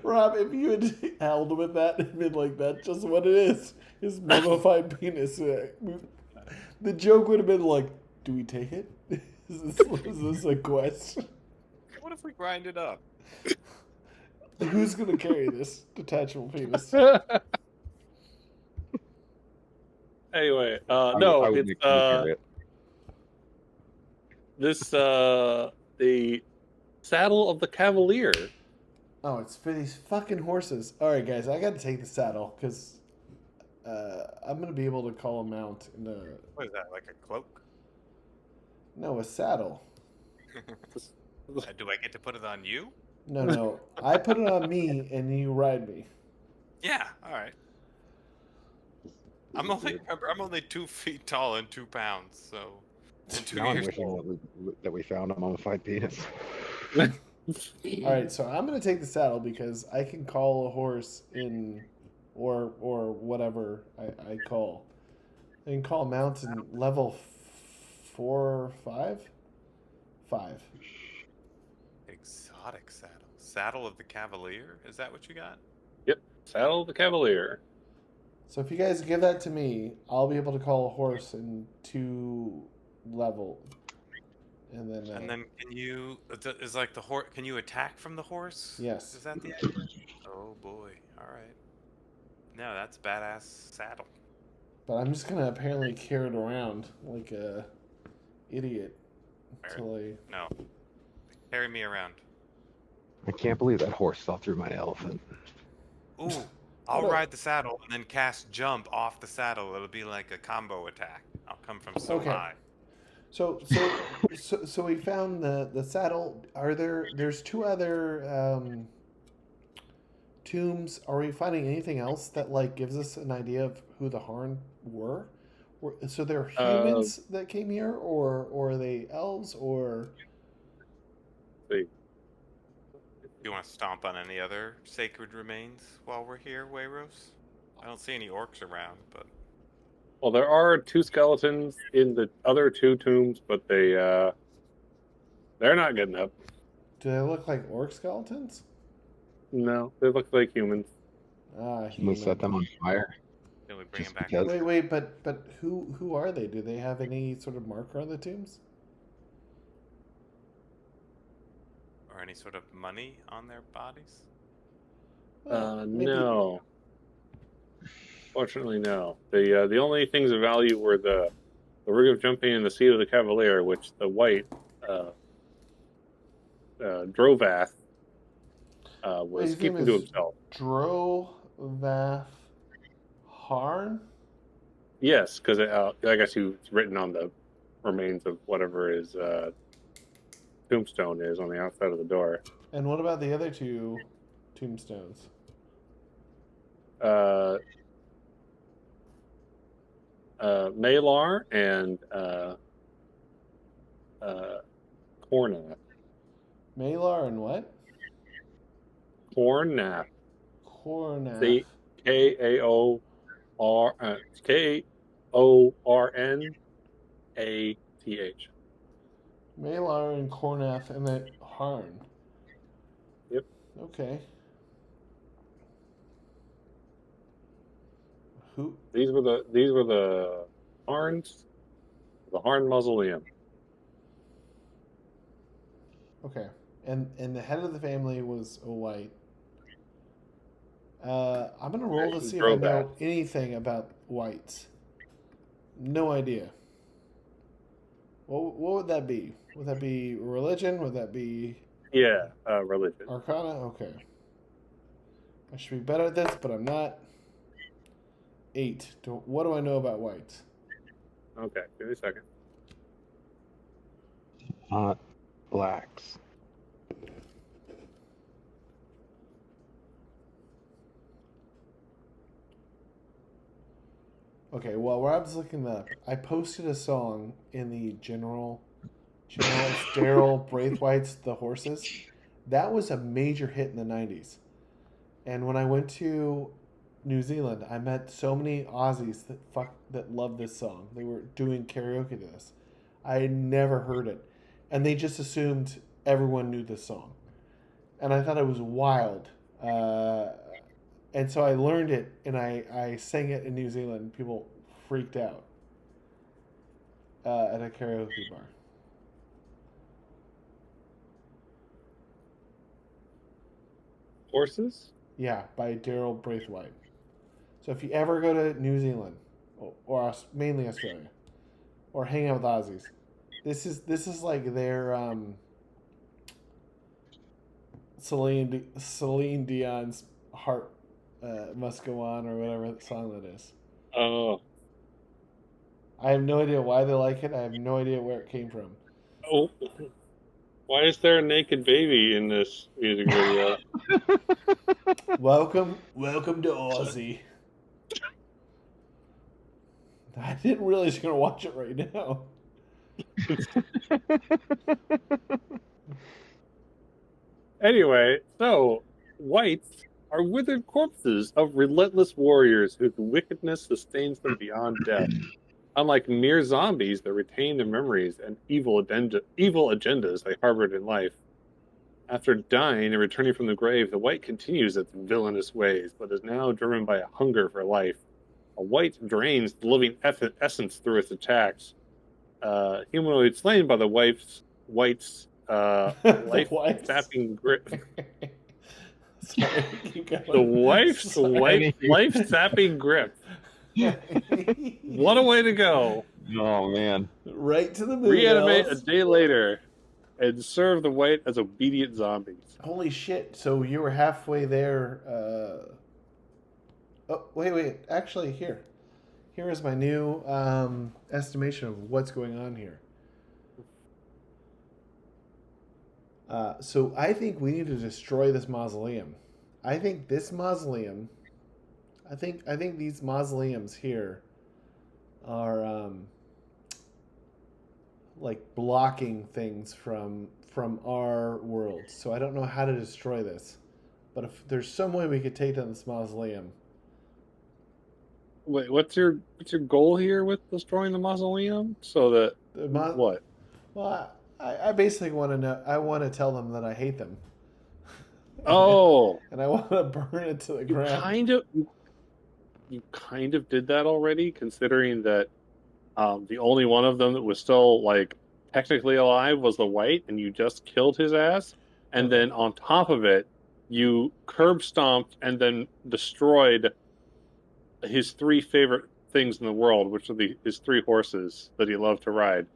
Rob, if you had held with that and been like, that's just what it is. His mummified penis. The joke would have been like, do we take it? Is this a quest? What if we grind it up? Who's going to carry this detachable penis? Anyway, I no, would it's make Cole carry it. this the saddle of the Cavalier. Oh, it's for these fucking horses. All right, guys, I got to take the saddle because I'm going to be able to call a mount in the... What is that? Like a cloak? No, a saddle. Do I get to put it on you? No. I put it on me and you ride me. Yeah. All right. I'm only 2 feet tall and 2 pounds, so. And 2 Now I'm years wishing old. that we found a mummified penis. All right, so I'm going to take the saddle because I can call a horse in or whatever I call. I can call mounts in level 4 or 5? 5. Exotic saddle. Saddle of the Cavalier? Is that what you got? Yep, saddle of the Cavalier. So if you guys give that to me, I'll be able to call a horse in 2 level. And then Can you? Is like the horse? Can you attack from the horse? Yes. Is that the idea? Oh boy! All right. No, that's badass saddle. But I'm just going to apparently carry it around like a idiot until I... No. Carry me around. I can't believe that horse fell through my elephant. Ooh, I'll What a- ride the saddle and then cast jump off the saddle. It'll be like a combo attack. I'll come from so Okay. high. So we found the saddle. There's 2 other tombs. Are we finding anything else that like gives us an idea of who the Haarn were? So they're Uh, humans that came here, or are they elves, or? see. Do you want to stomp on any other sacred remains while we're here, Oeiros? I don't see any orcs around, but Well, there are 2 skeletons in the other 2 tombs, but they're not getting up. Do they look like orc skeletons? No, they look like humans. Ah, Can we set human. them on fire? can we bring Just him back? because. Wait, but who are they? Do they have any sort of marker on the tombs? Or any sort of money on their bodies? Well, maybe. No. Fortunately, no. The only things of value were the rig of jumping and the seat of the cavalier, which the white Drovath Wait, was his name keeping to is himself. Drovath Haarn? Yes, because I guess it's written on the remains of whatever his tombstone is on the outside of the door. And what about the other 2 tombstones? Malar and Cornath. Malar and what? Cornath. Cornath. Kornath. Malar and Cornath and then Haarn. Yep. Okay. Who? These were the Haarns, the Haarn Mausoleum. Okay. And the head of the family was a white. I'm gonna roll to see if I know anything about whites. No idea. What would that be? Would that be religion? Would that be Religion. Arcana? Okay. I should be better at this, but I'm not. 8. What do I know about whites? Okay, give me a second. Not blacks. Okay, well, while I was looking up, I posted a song in the general channel. It's Daryl Braithwaite's The Horses. That was a major hit in the 90s. And when I went to New Zealand, I met so many Aussies that loved this song. They were doing karaoke to this. I had never heard it. And they just assumed everyone knew this song. And I thought it was wild. And so I learned it, and I sang it in New Zealand. People freaked out at a karaoke bar. Horses? Yeah, by Daryl Braithwaite. So if you ever go to New Zealand, or mainly Australia, or hang out with Aussies, this is like their Celine Dion's Heart Must Go On, or whatever song that is. Oh. I have no idea why they like it. I have no idea where it came from. Oh. Why is there a naked baby in this music video? Welcome to Aussie. I didn't realize you're gonna watch it right now. Anyway, so whites are withered corpses of relentless warriors whose wickedness sustains them beyond death. Unlike mere zombies that retain their memories and evil agendas they harbored in life. After dying and returning from the grave, the white continues its villainous ways, but is now driven by a hunger for life. A white drains the living essence through its attacks. Humanoid slain by the white's life-sapping grip. Sorry, keep going. The wife's life-sapping grip. What a way to go. Oh, man. Right to the moon. Reanimate a day later and serve the white as obedient zombies. Holy shit. So you were halfway there. Oh, wait. Actually, here is my new estimation of what's going on here. So I think we need to destroy this mausoleum. I think this mausoleum... I think these mausoleums here are like blocking things from our world. So I don't know how to destroy this. But if there's some way we could take down this mausoleum. Wait, what's your goal here with destroying the mausoleum? So that what? Well, I basically want to know. I want to tell them that I hate them. Oh, and I want to burn it to the ground. You kind of did that already, considering that the only one of them that was still like technically alive was the white, and you just killed his ass. And Okay. then on top of it, you curb stomped and then destroyed his three favorite things in the world, which are his three horses that he loved to ride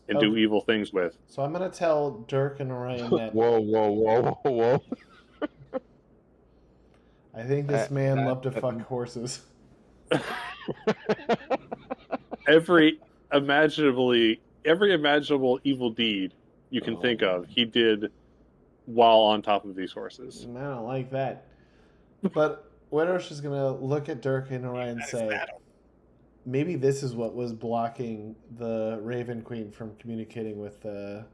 and do evil things with. So I'm gonna tell Dirk and Orion that. Whoa. I think this man loved to fuck horses. every imaginable evil deed you can think of, he did while on top of these horses. I don't like that. But Oeiros is gonna look at Dirk and Orion and say, maybe this is what was blocking the Raven Queen from communicating with the.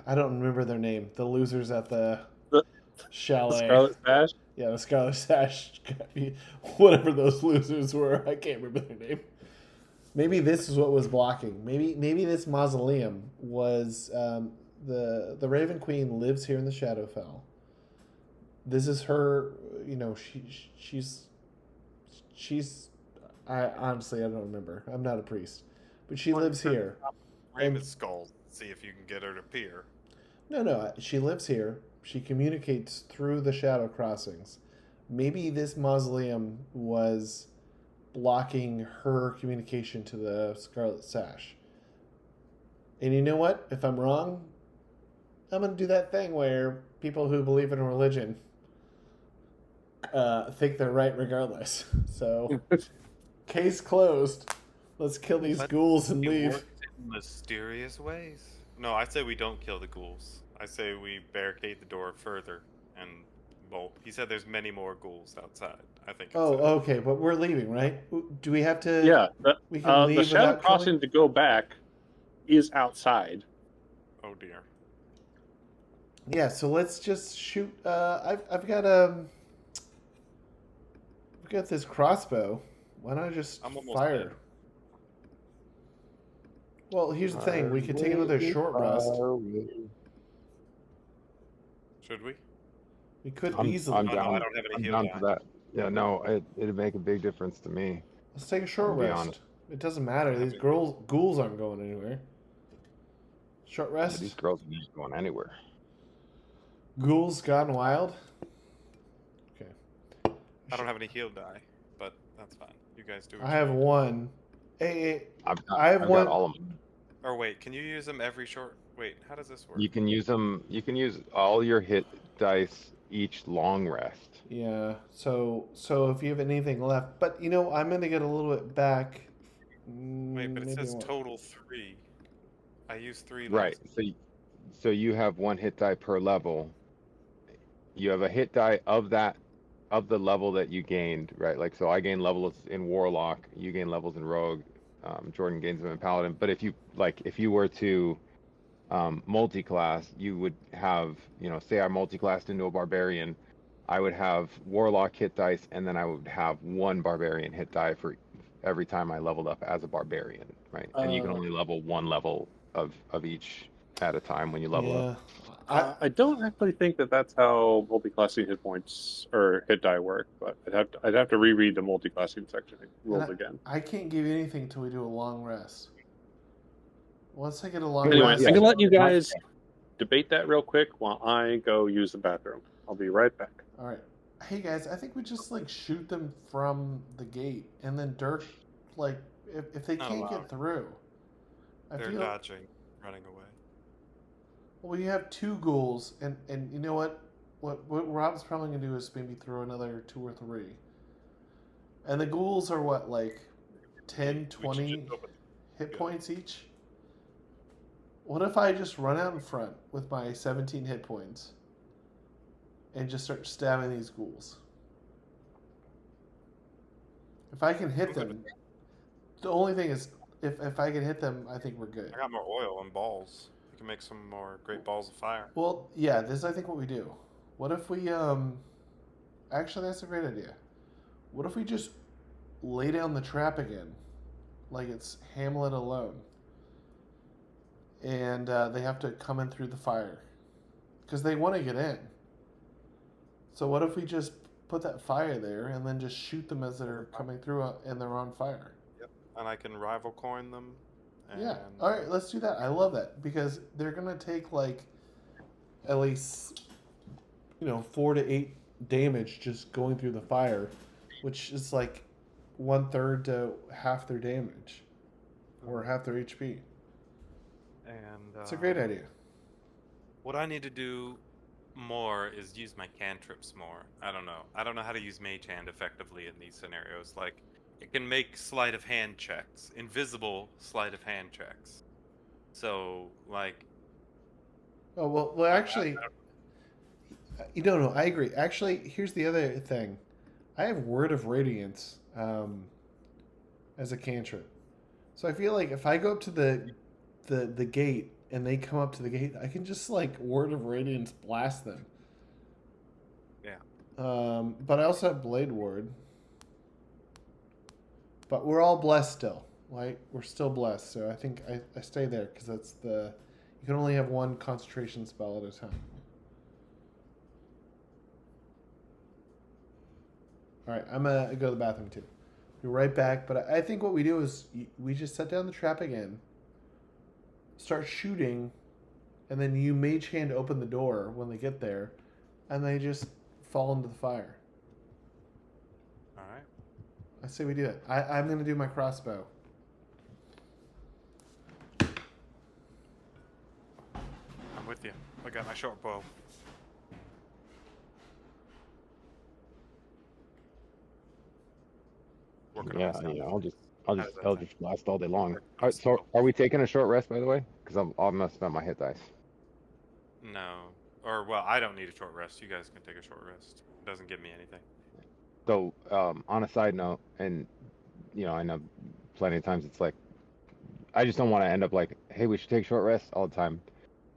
I don't remember their name. The losers at the chalet. The Scarlet Sash? Yeah, the Scarlet Sash. Whatever those losers were. I can't remember their name. Maybe this is what was blocking. Maybe this mausoleum was the Raven Queen lives here in the Shadowfell. This is her. You know, she's. I honestly I don't remember. I'm not a priest, but she lives here. Raven's skull. See if you can get her to appear. No. She lives here. She communicates through the shadow crossings. Maybe this mausoleum was blocking her communication to the Scarlet Sash. And you know what? If I'm wrong, I'm going to do that thing where people who believe in a religion think they're right regardless. So, case closed. Let's kill these ghouls and leave. Works in mysterious ways. No, I say we don't kill the ghouls. I say we barricade the door further and bolt. He said there's many more ghouls outside. I think. Okay, but we're leaving, right? Do we have to? Yeah, we can leave the shadow without crossing killing? to go back is outside. Oh dear. Yeah, so let's just shoot. I've got this crossbow. Why don't I just fire? Dead. Well, here's the thing. We could take another short rest. Should we? We could I'm easily. down. I don't have any I'm heal down die. for that. Yeah, no, it'd make a big difference to me. Let's take a short I'll be rest. honest. It doesn't matter. These ghouls aren't going anywhere. Short Yeah, rest. these girls are just going anywhere. Ghouls gone wild. Okay. I don't have any heal die, but that's fine. You guys do. I have one. Hey, I've I've got all of them. Or wait, can you use them every short? Wait, how does this work? You can use them. You can use all your hit dice each long rest. yeah. So if you have anything left, but you know, I'm gonna get a little bit back. Wait, but it Maybe says I won't. total 3. I used 3. Right. So you have one hit die per level. You have a hit die of the level that you gained, right? Like, so I gain levels in Warlock, you gain levels in Rogue, Jordan gains them in Paladin. But if you were to multi-class, you would have, say I multi-classed into a Barbarian, I would have Warlock hit dice, and then I would have one Barbarian hit die for every time I leveled up as a Barbarian, right? And you can only level one level of each at a time when you level up. I don't actually think that's how multi-classing hit points or hit die work, but I'd have to reread the multi-classing section rules again. I can't give you anything until we do a long rest. Once I get a long Anyway, rest, I can let you guys debate that real quick while I go use the bathroom. I'll be right back. All right. Hey guys, I think we just shoot them from the gate, and then Dirk, if they can't get through, They're dodging, running away. Well, you have 2 ghouls, and you know what? What Rob's probably gonna do is maybe throw another 2 or 3. And the ghouls are what, 10, 20 hit points each? What if I just run out in front with my 17 hit points and just start stabbing these ghouls? If I can hit them, the only thing is, if I can hit them, I think we're good. I got more oil and balls. We can make some more great balls of fire. Well, yeah, this is, I think, what we do. What if we, actually, that's a great idea. What if we just lay down the trap again, like it's Hamlet alone, and they have to come in through the fire, because they want to get in. So what if we just put that fire there and then just shoot them as they're coming through and they're on fire? Yep. And I can rival coin them. And... Yeah. All right, let's do that. I love that because they're gonna take like at least 4 to 8 damage just going through the fire, which is like 1/3 to half their damage or half their HP. And it's a great idea. What I need to do more is use my cantrips more. I don't know how to use Mage Hand effectively in these scenarios. Like, it can make sleight of hand checks, invisible sleight of hand checks. So, like... Oh, well actually... No, I agree. Actually, here's the other thing. I have Word of Radiance as a cantrip. So I feel like if I go up to the gate and they come up to the gate, I can just like Word of Radiance blast them. Yeah. But I also have Blade Ward. But we're all blessed still. Right? We're still blessed. So I think I stay there because that's you can only have one concentration spell at a time. All right, I'm going to go to the bathroom too. Be right back. But I think what we do is we just set down the trap again, start shooting, and then you Mage Hand open the door when they get there, and they just fall into the fire. All right. I say we do that. I'm going to do my crossbow. I'm with you. I got my short bow. Yeah, I'll just Eldritch Blast all day long. All right, so are we taking a short rest, by the way? Because I'm gonna spend my hit dice. No, or well, I don't need a short rest. You guys can take a short rest. It doesn't give me anything. So, on a side note, and I know plenty of times it's like, I just don't want to end up like, hey, we should take short rest all the time.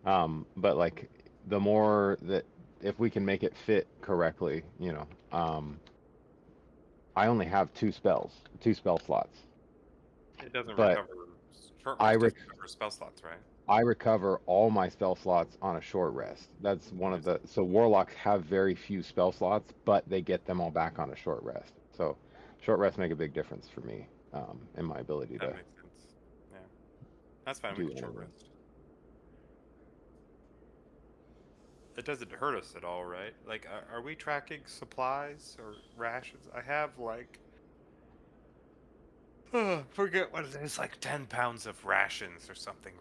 But like, the more that if we can make it fit correctly, I only have 2 spell slots. It doesn't but recover. Short rest doesn't recover spell slots, right? I recover all my spell slots on a short rest. That's one of the... So Warlocks have very few spell slots, but they get them all back on a short rest. So short rests make a big difference for me in my ability that to... makes sense. Yeah. That's fine. We can short rest. It doesn't hurt us at all, right? Like, are we tracking supplies or rations? I have, like... forget what it is, like 10 pounds of rations or something.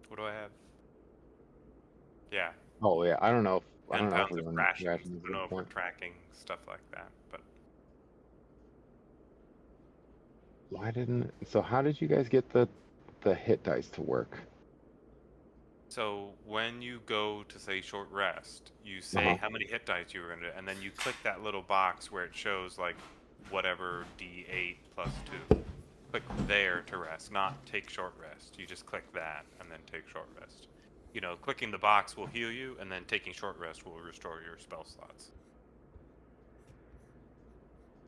What do I have? Yeah. Oh, yeah. I don't know. 10 pounds of rations. I don't know if we're tracking stuff like that, but... Why didn't... So how did you guys get the hit dice to work? So when you go to say short rest, you say how many hit dice you were going to do, and then you click that little box where it shows like whatever D8 plus 2. Click there to rest, not take short rest. You just click that and then take short rest. Clicking the box will heal you, and then taking short rest will restore your spell slots.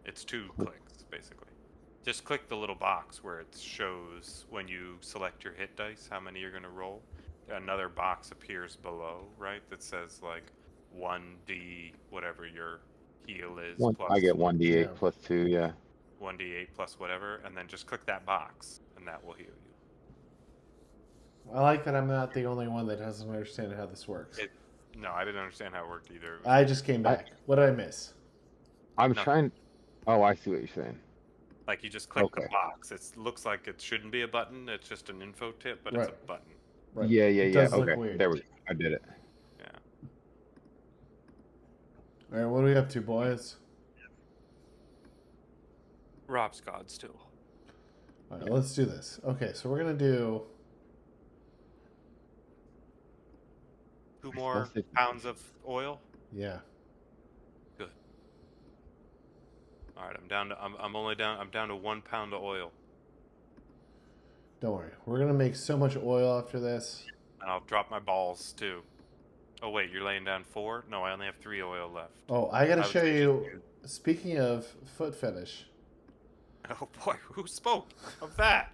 It's 2 clicks, basically. Just click the little box where it shows when you select your hit dice how many you're going to roll. Another box appears below, right? That says like 1d whatever your heal is. I get 1d8 plus 2, yeah. 1d8 plus whatever, and then just click that box, and that will heal you. I like that I'm not the only one that doesn't understand how this works. No, I didn't understand how it worked either. I just came back. What did I miss? I'm trying... Oh, I see what you're saying. Like, you just click the box. It looks like it shouldn't be a button. It's just an info tip, but it's a button. Right. Yeah. Does look okay, weird. there we go. I did it. Yeah. All right, what are we up to, boys? Rob's God still. All right, let's do this. Okay, so we're gonna do 2 more pounds of oil. Yeah. Good. All right, I'm down to 1 pound of oil, Don't worry. We're going to make so much oil after this. and I'll drop my balls too. Oh wait, you're laying down 4? No, I only have 3 oil left. Oh, I got to I would show say you, speaking of foot fetish, Oh boy, who spoke of that?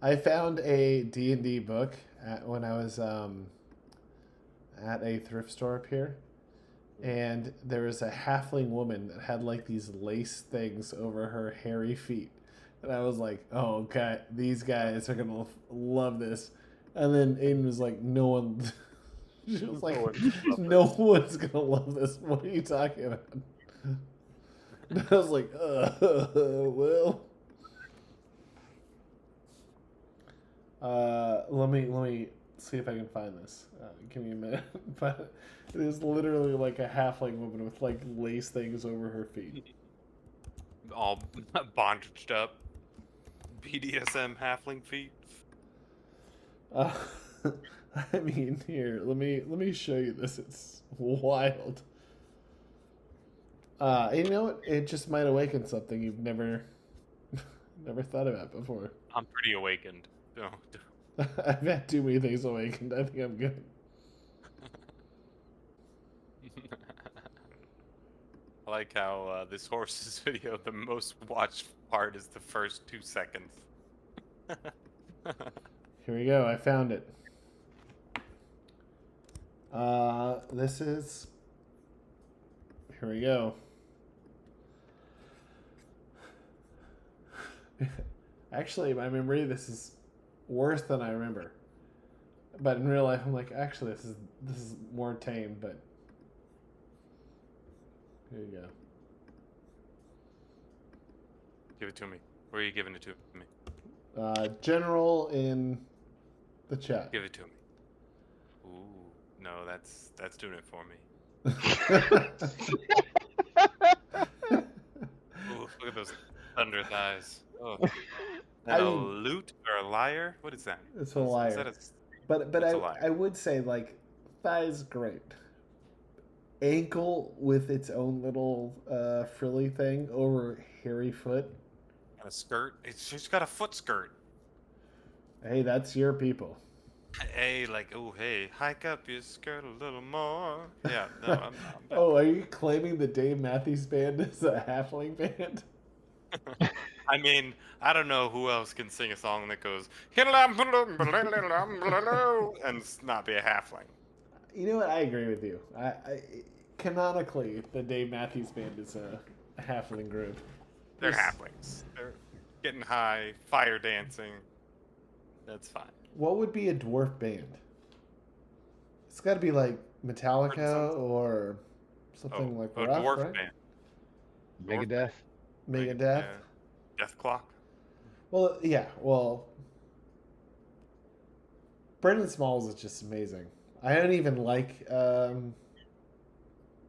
I found a D&D book when I was at a thrift store up here. And there was a halfling woman that had like these lace things over her hairy feet. And I was like, oh, okay, these guys are going to love this. And then Aiden was like, no one... She was like, no one's going to love this. What are you talking about? And I was like, well... let me see if I can find this. Give me a minute. But it is literally like a halfling woman with like lace things over her feet. All bondaged up, BDSM halfling feet. I mean, here, let me show you this. It's wild. You know what? It just might awaken something you've never thought about before. I'm pretty awakened. No. I've had too many things awakened. I think I'm good. I like how this horse's video, the most watched part is the first 2 seconds. Here we go. I found it. This is... Here we go. Actually, my memory, this is worse than I remember. But in real life, I'm like, actually, this is more tame, but... Here you go. Give it to me. Where are you giving it to me? General in the chat. Give it to me. Ooh, no, that's doing it for me. Ooh, look at those thunder thighs. Oh. A lute or a lyre? What is that? It's a lyre. Is that but I would say, like, thigh's great. Ankle with its own little frilly thing over hairy foot. And a skirt? She's got a foot skirt. Hey, that's your people. Hey, like, oh, hey, hike up your skirt a little more. Yeah, no, I'm Oh, are you claiming the Dave Matthews Band is a halfling band? I mean, I don't know who else can sing a song that goes and not be a halfling. You know what? I agree with you. I canonically, the Dave Matthews Band is a halfling group. They're halflings. They're getting high, fire dancing. That's fine. What would be a dwarf band? It's got to be like Metallica or something like a rough, dwarf right? band. Megadeth. Megadeth. Yeah. Death Clock. Well, yeah. Well, Brendan Smalls is just amazing. I don't even like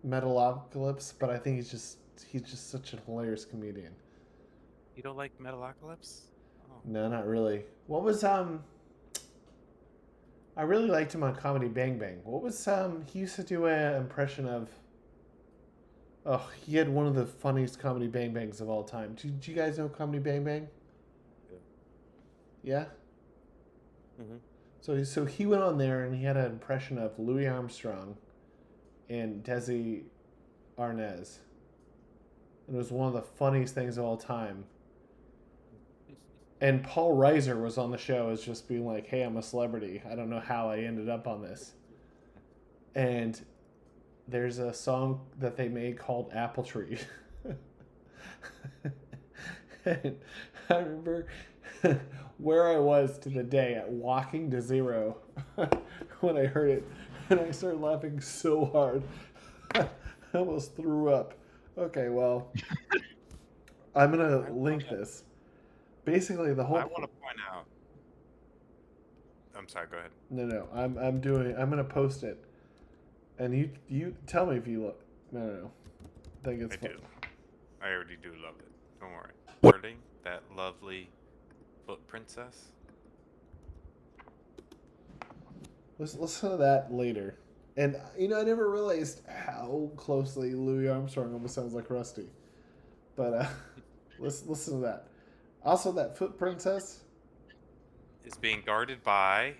Metalocalypse, but I think he's just such a hilarious comedian. You don't like Metalocalypse? Oh. No, not really. What was I really liked him on Comedy Bang Bang. What was he used to do an impression of? Oh, he had one of the funniest Comedy Bang Bangs of all time. Do you guys know Comedy Bang Bang? Yeah. Mm-hmm. So he went on there and he had an impression of Louis Armstrong and Desi Arnaz. And it was one of the funniest things of all time. And Paul Reiser was on the show as just being like, hey, I'm a celebrity. I don't know how I ended up on this. And there's a song that they made called Apple Tree. And I remember where I was to the day at walking to zero when I heard it. And I started laughing so hard. I almost threw up. Okay, well, I'm going to link this. Basically, the whole... I want to point out... I'm sorry, go ahead. No, I'm going to post it. And you tell me if you look. No. I think it's fun. Do. I already do love it. Don't worry. Flirting, that lovely foot princess. Let's listen to that later. And, I never realized how closely Louis Armstrong almost sounds like Rusty. But listen to that. Also, that foot princess is being guarded by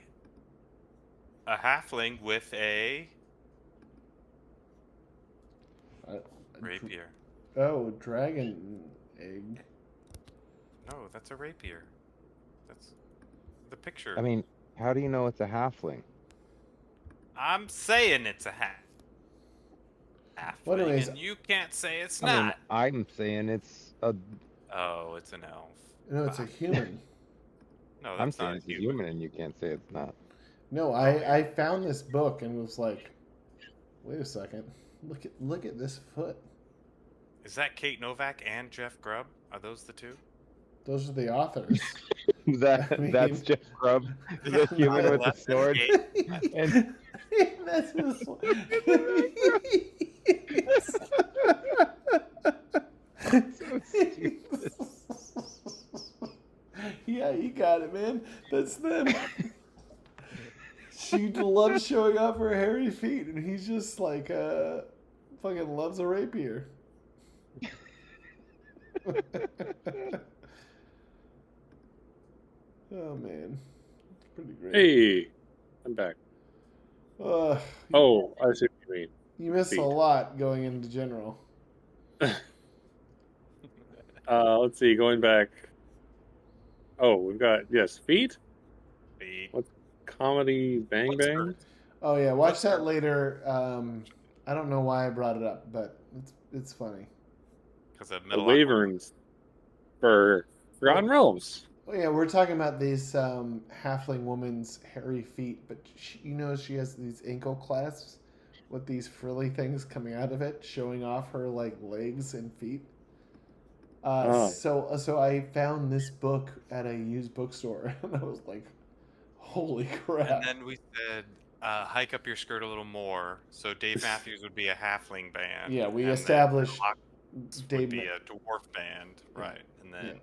a halfling with a rapier. Oh, dragon egg. No, that's a rapier. That's the picture. I mean, how do you know it's a halfling? I'm saying it's a halfling, Well, anyways, and you can't say it's I mean, not. I'm saying it's a. Oh, it's an elf. no, it's a human. No, I'm that's saying not it's a human, and you can't say it's not. No, I found this book and was like, wait a second, look at this foot. Is that Kate Novak and Jeff Grubb? Are those the two? Those are the authors. That's Jeff Grubb, the human with the sword. And that's this one. So stupid. Yeah, you got it, man. That's them. She loves showing off her hairy feet, and he's just like, fucking loves a rapier. Oh man, it's pretty great. Hey, I'm back. Oh, I see what you mean. You missed a lot going into general. Let's see, going back. Oh, we've got feet. Feet. What's comedy? Bang bang. Oh yeah, watch that later. I don't know why I brought it up, but it's funny. Because of The Wyverns for Forgotten Realms. Oh yeah, we're talking about these halfling woman's hairy feet, but she has these ankle clasps with these frilly things coming out of it, showing off her like legs and feet. So I found this book at a used bookstore, and I was like, "Holy crap!" And then we said, hike up your skirt a little more. So Dave Matthews would be a halfling band. Yeah, we and established Dave would be a dwarf band, right? And then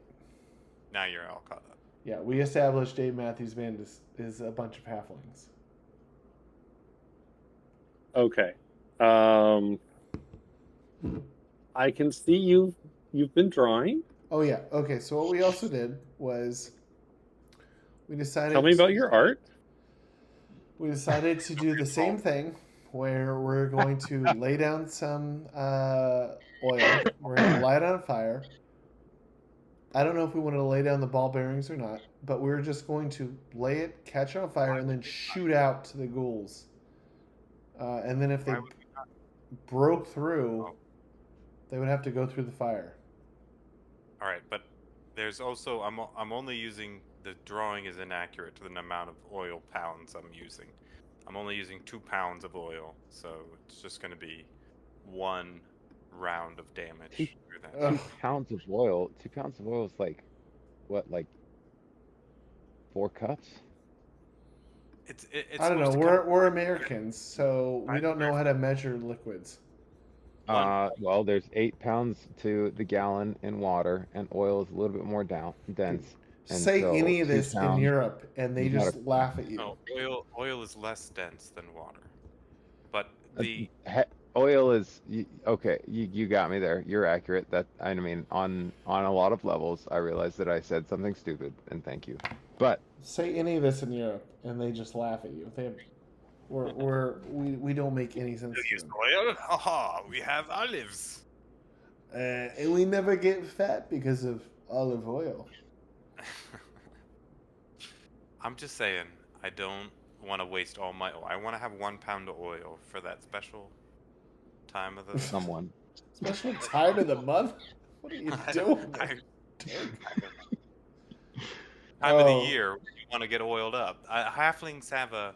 now you're all caught up. Yeah, we established Dave Matthews Band is a bunch of halflings. Okay. I can see you've been drawing. Oh yeah. Okay. So what we also did was we decided. Tell me about your art. We decided to do the same thing, where we're going to lay down some oil. We're going to light on fire. I don't know if we wanted to lay down the ball bearings or not, but we're just going to lay it, catch on fire, and then shoot out to the ghouls. And then if they broke through, they would have to go through the fire. All right, but there's also I'm only using the drawing is inaccurate to the amount of oil pounds I'm using. I'm only using 2 pounds of oil, so it's just going to be 1 round of damage. 2 pounds of oil. 2 pounds of oil is like what, like 4 cups? It's I don't know. We're Americans, so we don't know how to measure liquids. Well, there's 8 pounds to the gallon in water, and oil is a little bit more dense. And say so any of 2 this pounds, in Europe, and they just laugh at you. No, oil is less dense than water, but oil is okay. You got me there. You're accurate. That I mean, on a lot of levels, I realized that I said something stupid, and thank you. But say any of this in Europe, and they just laugh at you. We don't make any sense. use oil? Haha, we have olives. And we never get fat because of olive oil. I'm just saying, I don't want to waste all my oil. I want to have 1 pound of oil for that special time of the someone. Special time of the month? What are you doing? Time of the year when you want to get oiled up. Halflings have a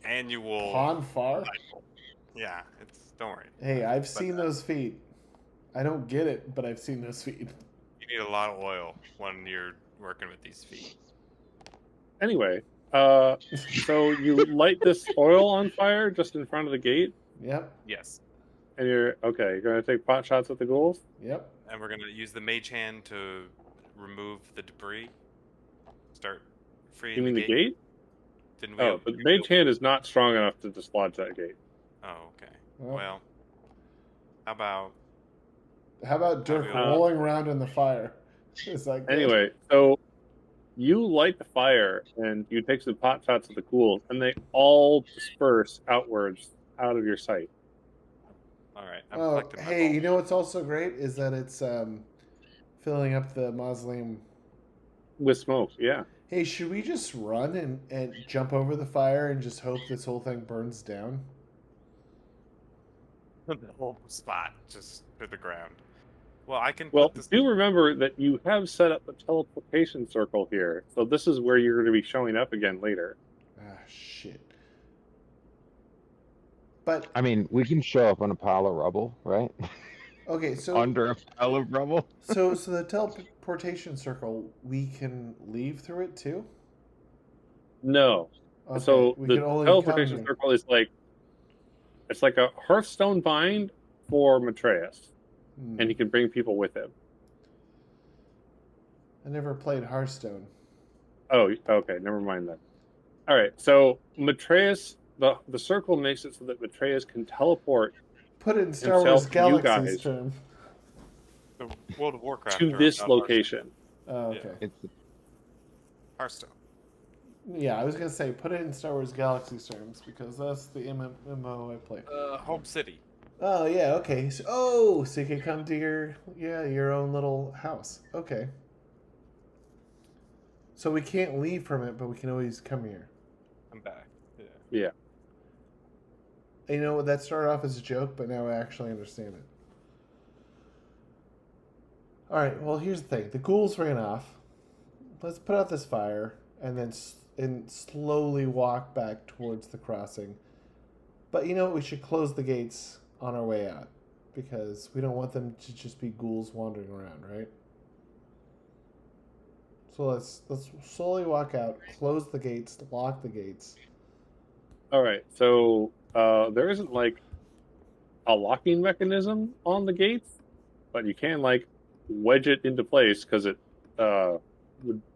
annual Bonfire? Yeah, don't worry. Hey, I've seen those feet. I don't get it, but I've seen those feet. You need a lot of oil when you're working with these feet. Anyway, so you light this oil on fire just in front of the gate? Yep. Yes. And you're going to take pot shots at the ghouls? Yep. And we're going to use the mage hand to remove the debris. Start freeing the gate? Didn't we? But the mage hand is not strong enough to dislodge that gate. Oh, okay. Well, how about How about Dirk rolling around in the fire? Is that good? Anyway, so you light the fire and you take some pot shots of the ghouls, and they all disperse outwards out of your sight. All right. I'm Oh, collecting my hey, ball. you know what's also great is that it's filling up the mausoleum With smoke, yeah. Hey, should we just run and jump over the fire and just hope this whole thing burns down? The whole spot just to the ground. Well, I can Well, put this. do remember that you have set up a teleportation circle here, so this is where you're going to be showing up again later. Ah, shit. But I mean, we can show up on a pile of rubble, right? okay, so Under a pile of rubble. so the teleportation circle, we can leave through it too. No. Okay, So we the can only teleportation come circle is like, it's like a Hearthstone bind for Matreus, and he can bring people with him. I never played Hearthstone. Oh, okay, never mind then. All right, so Matreus, the circle makes it so that Matreus can teleport Put it in Star Wars Galaxy's term. The World of Warcraft to term, this not location. Oh, okay. It's Hearthstone. Yeah, I was gonna say put it in Star Wars Galaxy's terms because that's the MMO I play. Home City. Oh yeah, okay. So you can come to your own little house. Okay. So we can't leave from it, but we can always come here. I'm back. Yeah. Yeah. You know, that started off as a joke, but now I actually understand it. All right. Well, here's the thing: the ghouls ran off. Let's put out this fire and then slowly walk back towards the crossing. But you know what? We should close the gates on our way out because we don't want them to just be ghouls wandering around, right? So let's slowly walk out, close the gates, lock the gates. All right, so there isn't like a locking mechanism on the gates, but you can like wedge it into place because it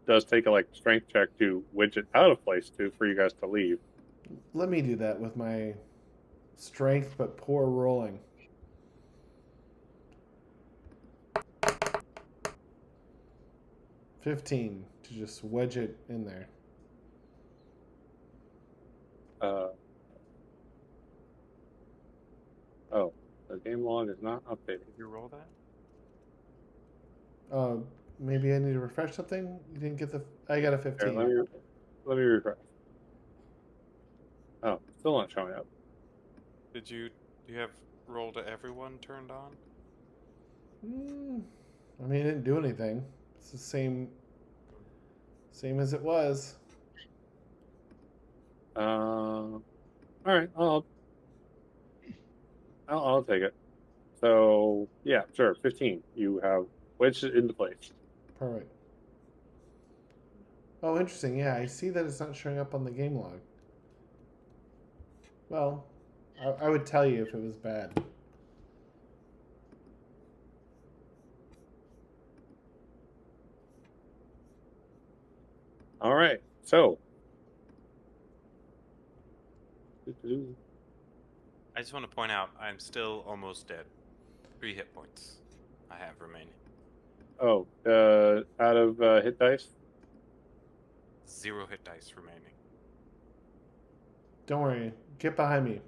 does take a like strength check to wedge it out of place for you guys to leave. Let me do that with my strength but poor rolling. $15 to just wedge it in there. Oh, the game log is not updated. Did you roll that? Maybe I need to refresh something. You didn't get I got a 15. Here, let me refresh. Oh, still not showing up. Do you have roll to everyone turned on? I mean, it didn't do anything. It's the same as it was. All right, I'll take it. So yeah, sure, 15. You have wedged it into place. Perfect. Oh, interesting. Yeah, I see that it's not showing up on the game log. Well, I would tell you if it was bad. All right, so I just want to point out I'm still almost dead. 3 hit points I have remaining. oh, out of hit dice. 0 hit dice remaining. Don't worry. Get behind me.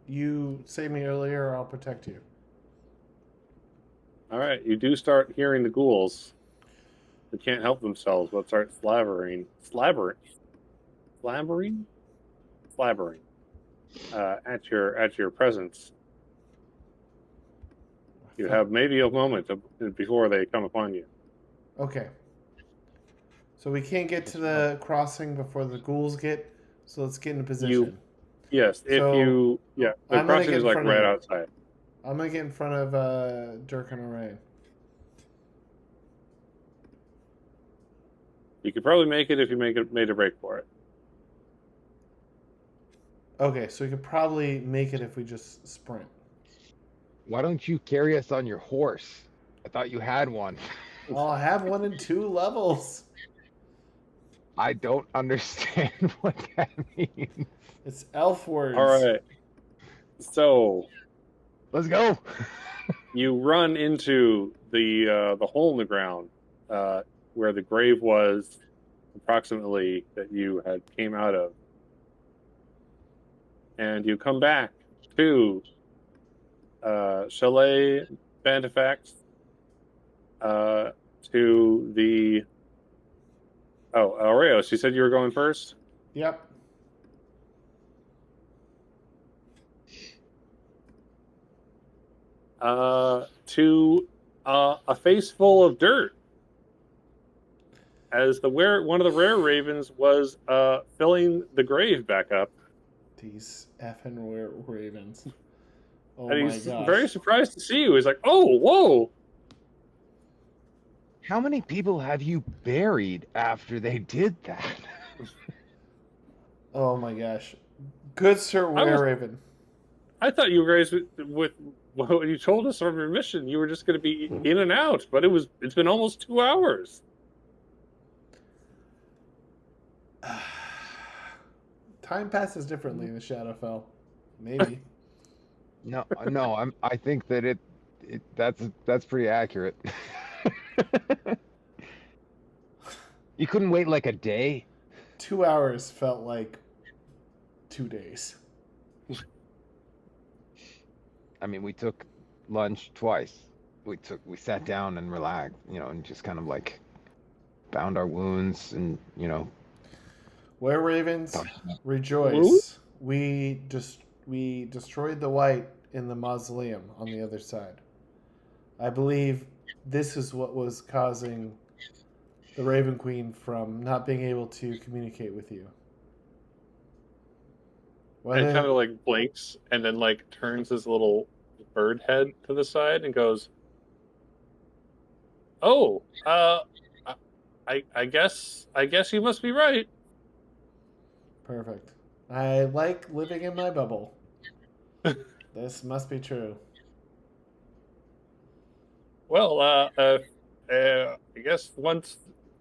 You saved me earlier, or I'll protect you. All right, you do start hearing the ghouls. They can't help themselves, but start slabbering at your presence. You have maybe a moment before they come upon you. Okay. So we can't get to the crossing before the ghouls get. So let's get in position. Yes, the crossing is like right outside. I'm gonna get in front of Dirk and Orion. You could probably make it if you made a break for it. Okay, so we could probably make it if we just sprint. Why don't you carry us on your horse? I thought you had one. I'll have one in 2 levels. I don't understand what that means. It's elf words. All right. So Let's go. you run into the hole in the ground where the grave was, approximately, that you had came out of, and you come back to Chalet Bantifax, to the Oeiros. You said you were going first. Yep. To a face full of dirt, as one of the rare ravens was filling the grave back up. These effing ravens. Oh And my he's gosh. very surprised to see you. He's like, "Oh, whoa!" How many people have you buried after they did that? Oh my gosh. Good Sir Were-Raven. I thought you guys, with what you told us on your mission, you were just going to be in and out, but it's been almost 2 hours. Time passes differently in the Shadowfell. Maybe. No, I think that that's pretty accurate. You couldn't wait like a day? 2 hours felt like 2 days. I mean, we took lunch twice. We sat down and relaxed, and just kind of like bound our wounds and, Were-Ravens, rejoice. We destroyed the white in the mausoleum on the other side. I believe this is what was causing the Raven Queen from not being able to communicate with you. And kind of like blinks and then like turns his little bird head to the side and goes, "Oh, I guess you must be right." Perfect. I like living in my bubble. This must be true. Well, I guess once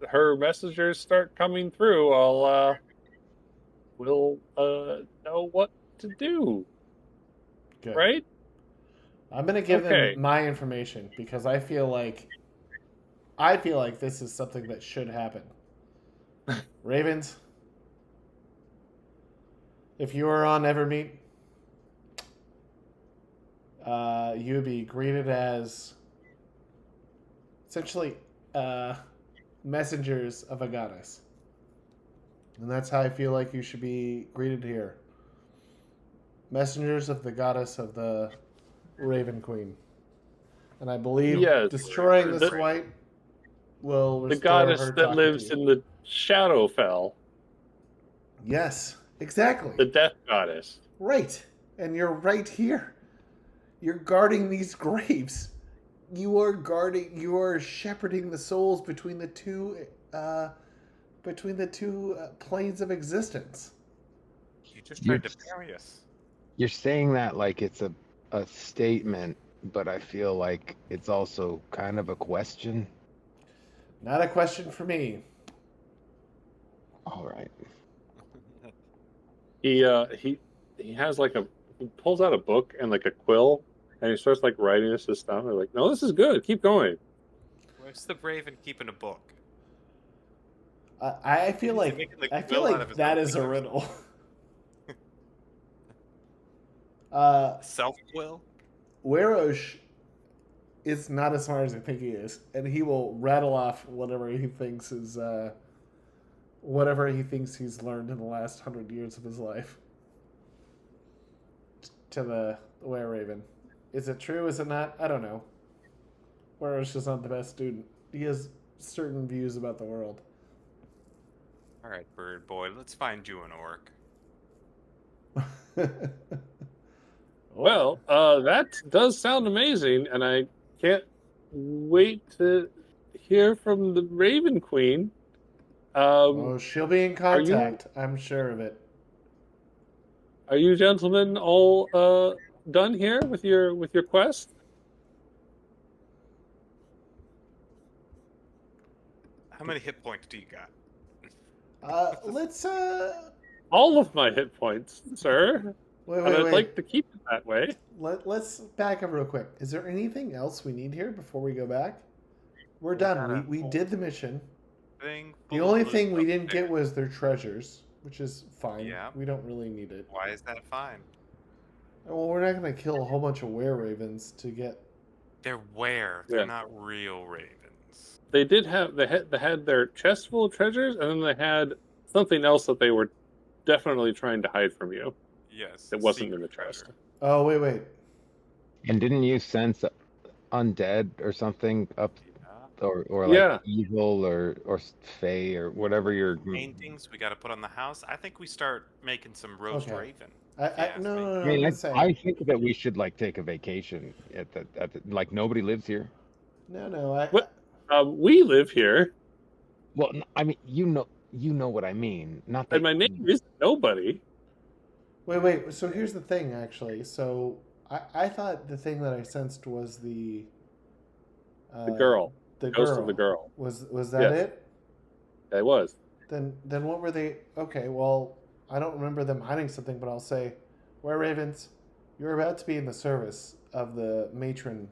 her messengers start coming through, we'll know what to do. Good. Right? I'm gonna give them my information because I feel like this is something that should happen. Ravens, if you were on Evermeet, you would be greeted as essentially messengers of a goddess. And that's how I feel like you should be greeted here. Messengers of the goddess of the Raven Queen. And I believe destroying this white will restore the goddess her that lives in the Shadowfell. Yes, exactly. The death goddess. Right. And you're right here. You're guarding these graves. You are shepherding the souls between the two planes of existence. You just tried to bury us. You're saying that like it's a statement, but I feel like it's also kind of a question. Not a question for me. All right. He has like he pulls out a book and like a quill, and he starts like writing this stuff. They're like, "No, this is good. Keep going." Where's the Raven keeping a book? I feel like that is a riddle. Self-quill? Oeiros is not as smart as I think he is, and he will rattle off whatever he thinks he's learned in the last 100 years of his life to the Were-Raven. Is it true? Is it not? I don't know. Oeiros is not the best student. He has certain views about the world. All right, bird boy, let's find you an orc. Well, that does sound amazing, and I can't wait to hear from the Raven Queen. She'll be in contact. I'm sure of it. Are you gentlemen all done here with your quest? How many hit points do you got? Let's All of my hit points, sir. but I'd like to keep it that way. Let's back up real quick. Is there anything else we need here before we go back? We're done. We did the mission. The only thing we didn't get was their treasures, which is fine. Yeah. We don't really need it. Why is that fine? Well, we're not going to kill a whole bunch of were-ravens to get... They're were. They're not real ravens. They did have... They had their chest full of treasures, and then they had something else that they were definitely trying to hide from you. Yes. It wasn't in the chest. Oh, wait. And didn't you sense undead or something up, or like evil or fey or whatever your paintings we got to put on the house? I think we start making some roast raven. No. I think that we should like take a vacation at the like nobody lives here. No. We live here. Well, I mean, you know what I mean. Not that. And my name is nobody. Wait. So here's the thing, actually. So I thought the thing that I sensed was the girl. The ghost girl. Of the girl. Was that it? It was. Then what were they? Okay, well, I don't remember them hiding something, but I'll say, were ravens, you're about to be in the service of the matron.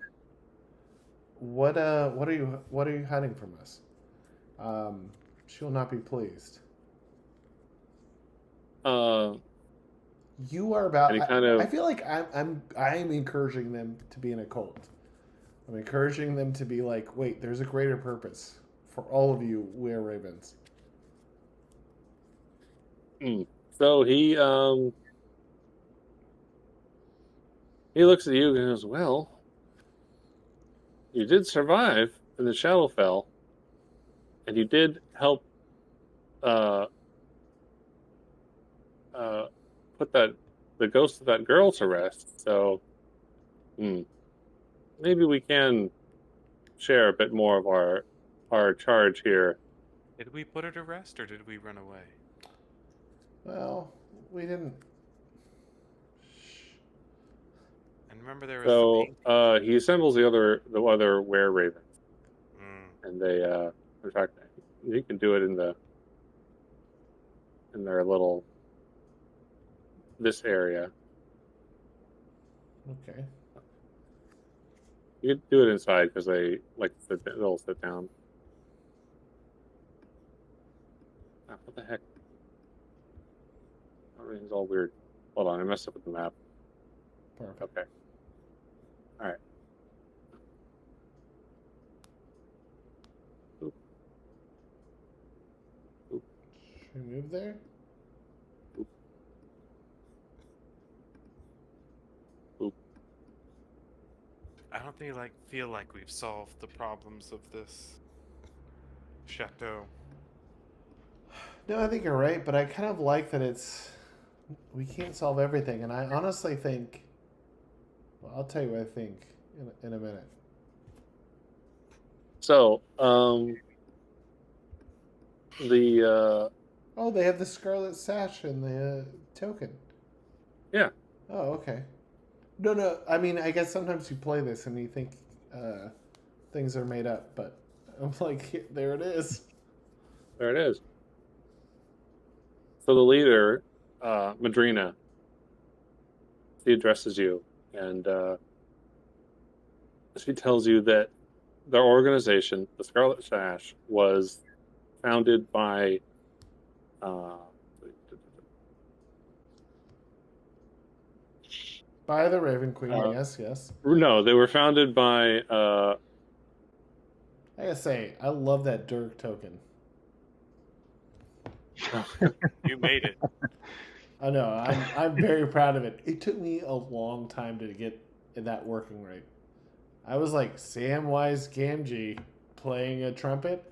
What are you hiding from us? She will not be pleased. You are about. I feel like I'm encouraging them to be in a cult. I'm encouraging them to be like, wait, there's a greater purpose for all of you were-ravens. So he looks at you and goes, well, you did survive in the Shadowfell, and you did help put the ghost of that girl to rest, so maybe we can share a bit more of our charge here. Did we put her to rest, or did we run away? Well, we didn't. And remember there was so he assembles the other were-ravens, and they in fact you can do it in their little this area. Okay. You could do it inside because they like they'll sit down. What the heck? Everything's all weird. Hold on, I messed up with the map. Perfect. Okay. All right. Oop. Should we move there? Oop. Oop. I don't feel like we've solved the problems of this chateau. No, I think you're right, but I kind of like that we can't solve everything, and I honestly think. Well, I'll tell you what I think in a minute. So, the they have the scarlet sash and the token. Yeah. Oh, okay. No. I mean, I guess sometimes you play this and you think things are made up, but I'm like, there it is. There it is. So the leader, Madrina, she addresses you, and she tells you that their organization, the Scarlet Sash, was founded by by the Raven Queen. Yes. No, they were founded by. I gotta say, I love that Dirk token. You made it. I know. I'm very proud of it. It took me a long time to get that working right. I was like Samwise Gamgee playing a trumpet,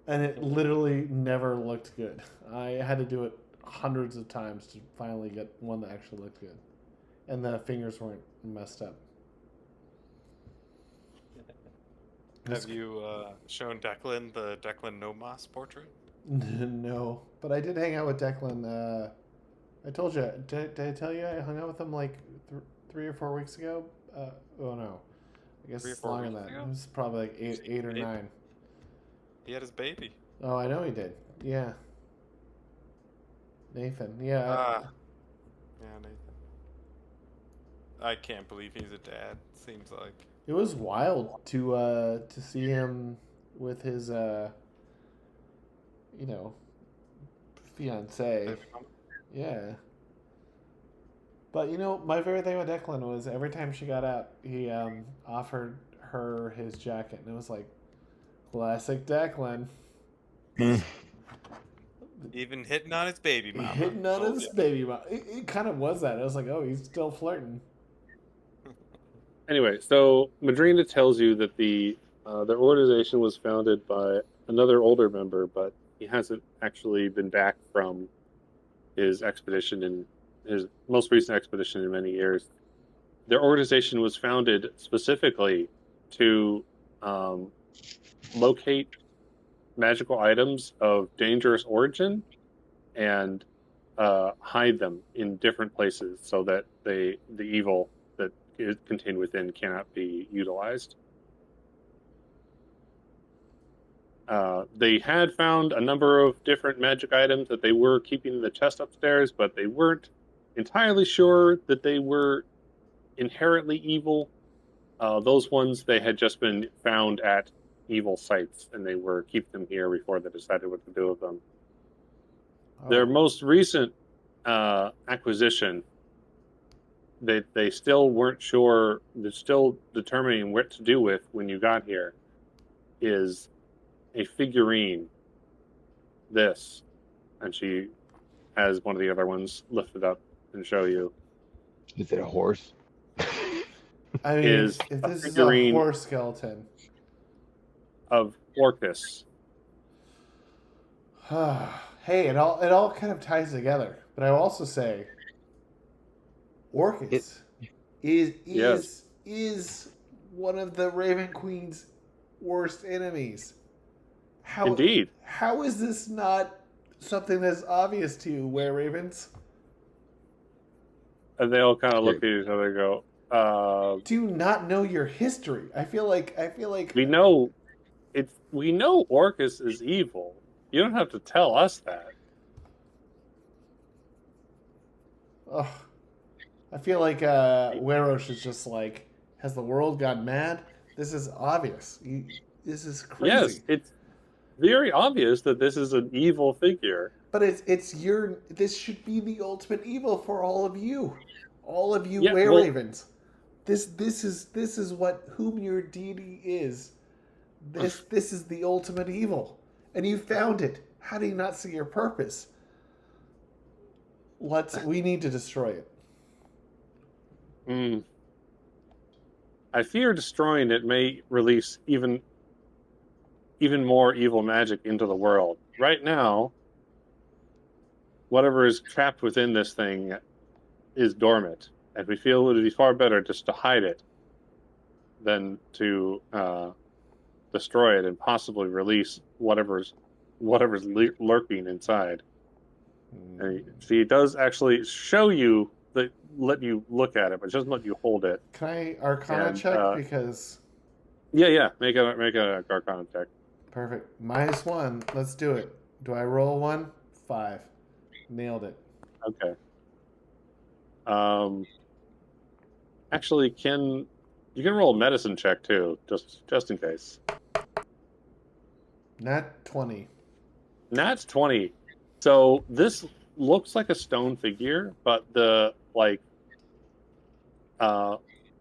and it literally never looked good. I had to do it hundreds of times to finally get one that actually looked good, and the fingers weren't messed up. Have you shown Declan the Declan Nomos portrait? No, but I did hang out with Declan. I told you. Did I tell you I hung out with him like 3 or 4 weeks ago? Oh no, I guess it's longer than that. It was probably like eight or 9. He had his baby. Oh, I know he did. Yeah. Nathan. Yeah. Yeah, Nathan. I can't believe he's a dad. Seems like. It was wild to see him with his fiance. Yeah. But my favorite thing about Declan was every time she got out, he offered her his jacket, and it was like classic Declan. Even hitting on his baby mama. Hitting on his baby mama. It kind of was that. I was like, oh, he's still flirting. Anyway, so Madrina tells you that their organization was founded by another older member, but he hasn't actually been back from his expedition in his most recent expedition in many years. Their organization was founded specifically to locate magical items of dangerous origin and hide them in different places so that the evil that is contained within cannot be utilized. They had found a number of different magic items that they were keeping in the chest upstairs, but they weren't entirely sure that they were inherently evil. Those ones, they had just been found at evil sites, and they were keeping them here before they decided what to do with them. Oh. Their most recent acquisition, they still weren't sure, they're still determining what to do with when you got here, is a figurine. This. And she has one of the other ones lifted up and show you. Is it a horse? I mean, Is if a this is a figurine horse skeleton. of Orcus. Hey, it all kind of ties together. But I will also say, Orcus is one of the Raven Queen's worst enemies. Indeed. How is this not something that's obvious to you, Were Ravens? And they all kind of look at each other and go, do you not know your history? I feel like we know Orcus is evil. You don't have to tell us that. Ugh. I feel like Oeiros is just like, has the world gone mad? This is obvious. This is crazy. Yes, it's very obvious that this is an evil figure. But this should be the ultimate evil for all of you. All of you Ravens. This is whom your deity is. This is the ultimate evil. And you found it. How do you not see your purpose? We need to destroy it. I fear destroying it may release even more evil magic into the world. Right now, whatever is trapped within this thing is dormant, and we feel it would be far better just to hide it than to destroy it and possibly release whatever's lurking inside. And see, it does actually show you let you look at it, but it doesn't let you hold it. Can I Arcana check because? Yeah. Make a Arcana check. Perfect. -1. Let's do it. Do I roll 1? 5. Nailed it. Okay. Actually, you can roll a medicine check too, just in case. Nat 20. Nat 20. So this looks like a stone figure, but the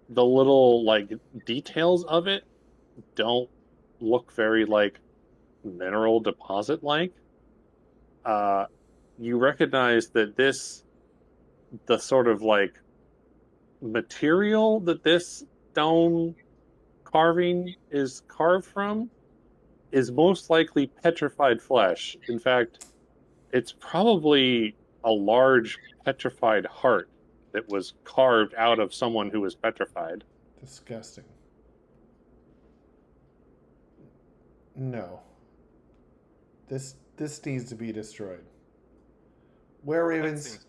little details of it don't look very mineral deposit like. You recognize that the sort of material that this stone carving is carved from is most likely petrified flesh. In fact, it's probably a large petrified heart that was carved out of someone who was petrified. Disgusting. No. This needs to be destroyed. Were Ravens,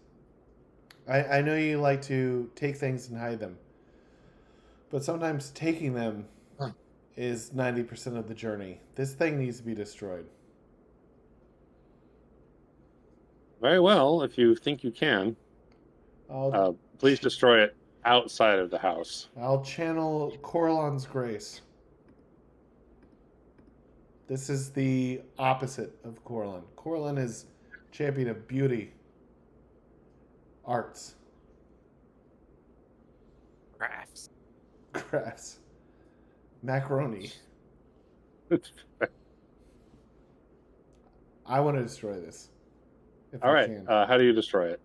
I know you like to take things and hide them, but sometimes taking them is 90% of the journey. This thing needs to be destroyed. Very well, if you think you can. Please destroy it. outside of the house. I'll channel Coralon's grace. This is the opposite of Coralon. Coralon is champion of beauty, arts, Crafts. crafts, macaroni. I want to destroy this. If All I right. can. How do you destroy it?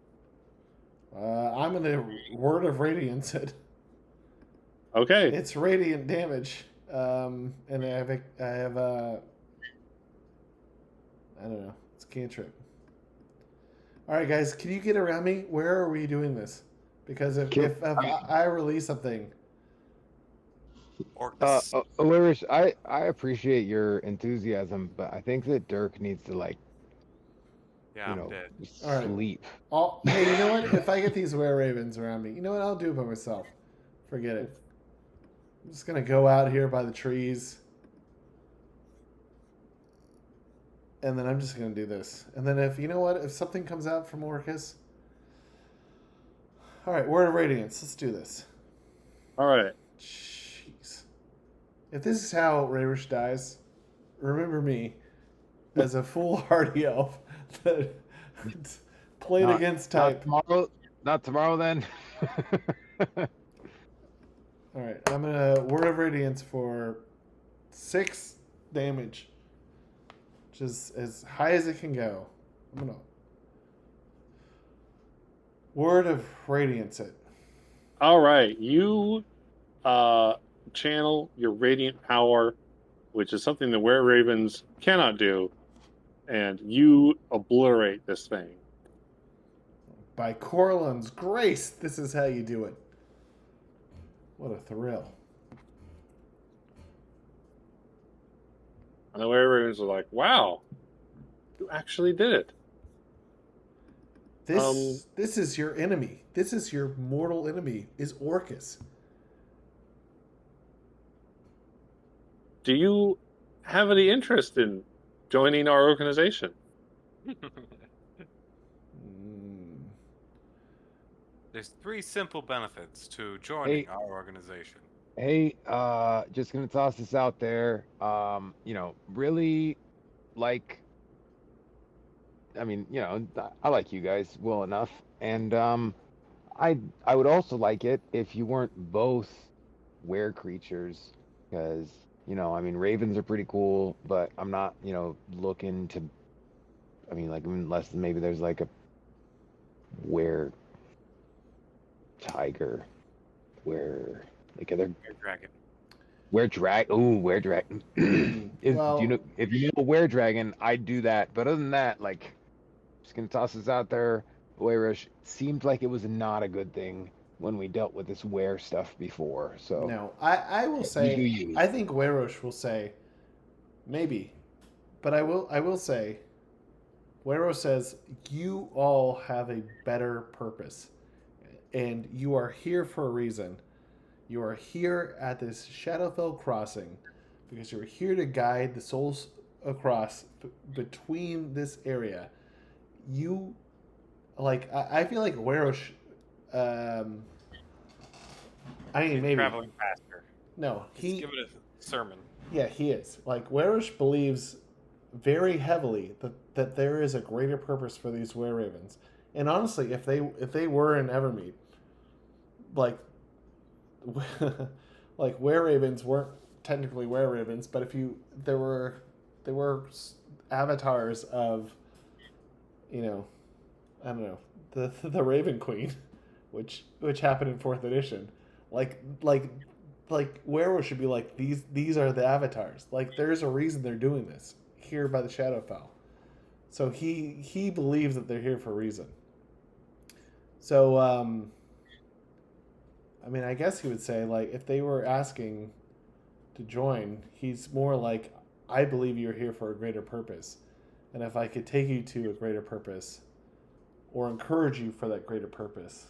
I'm gonna Word of Radiance it. Okay. It's radiant damage, and I have I don't know. It's a cantrip. All right, guys, can you get around me? Where are we doing this? Because if I release something, Orcs. Oeiros, I appreciate your enthusiasm, but I think that Dirk needs to Yeah, I'm dead. All right. sleep. hey, you know what? If I get these were ravens around me, you know what? I'll do it by myself. Forget it. I'm just gonna go out here by the trees, and then I'm just gonna do this. And then if you know what, if something comes out from Orcus, all right, Word of Radiance. Let's do this. All right. Jeez. If this is how Rayrish dies, remember me as a foolhardy elf that played against type. Not tomorrow then. All right, I'm gonna Word of Radiance for 6 damage, which is as high as it can go. I'm gonna Word of Radiance it. All right. You channel your radiant power, which is something the were ravens cannot do, and you obliterate this thing. By Coralon's grace, this is how you do it. What a thrill. And the were ravens are like, "Wow, you actually did it." This is your enemy. This is your mortal enemy, is Orcus. Do you have any interest in joining our organization? There's 3 simple benefits to joining our organization. Hey, just gonna toss this out there. Really like. I mean, I like you guys well enough, and I would also like it if you weren't both were creatures, because I mean, ravens are pretty cool, but I'm not looking to. I mean, like unless maybe there's like a were tiger, were like other Dragon. were drag. Ooh, were dragon. Well, if you know a were dragon, I'd do that. But other than that, like. Just gonna toss this out there. Oeiros seemed like it was not a good thing when we dealt with this were stuff before. So no, I will say I think Oeiros will say maybe, but I will say Oeiros says you all have a better purpose, and you are here for a reason. You are here at this Shadowfell crossing because you're here to guide the souls across between this area. You, like, I feel like Oeiros, I mean, maybe. Traveling faster. No, Just give it a sermon. Yeah, he is. Like, Oeiros believes very heavily that there is a greater purpose for these were-ravens. And honestly, if they were in Evermeet, like, like were-ravens weren't technically were-ravens, but there were avatars of, I don't know, the Raven Queen, which happened in 4th edition. Like Werewolf should be like, these are the avatars. Like, there's a reason they're doing this here by the Shadowfell. So he believes that they're here for a reason. So I mean, I guess he would say, like, if they were asking to join, he's more like, I believe you're here for a greater purpose. And if I could take you to a greater purpose or encourage you for that greater purpose,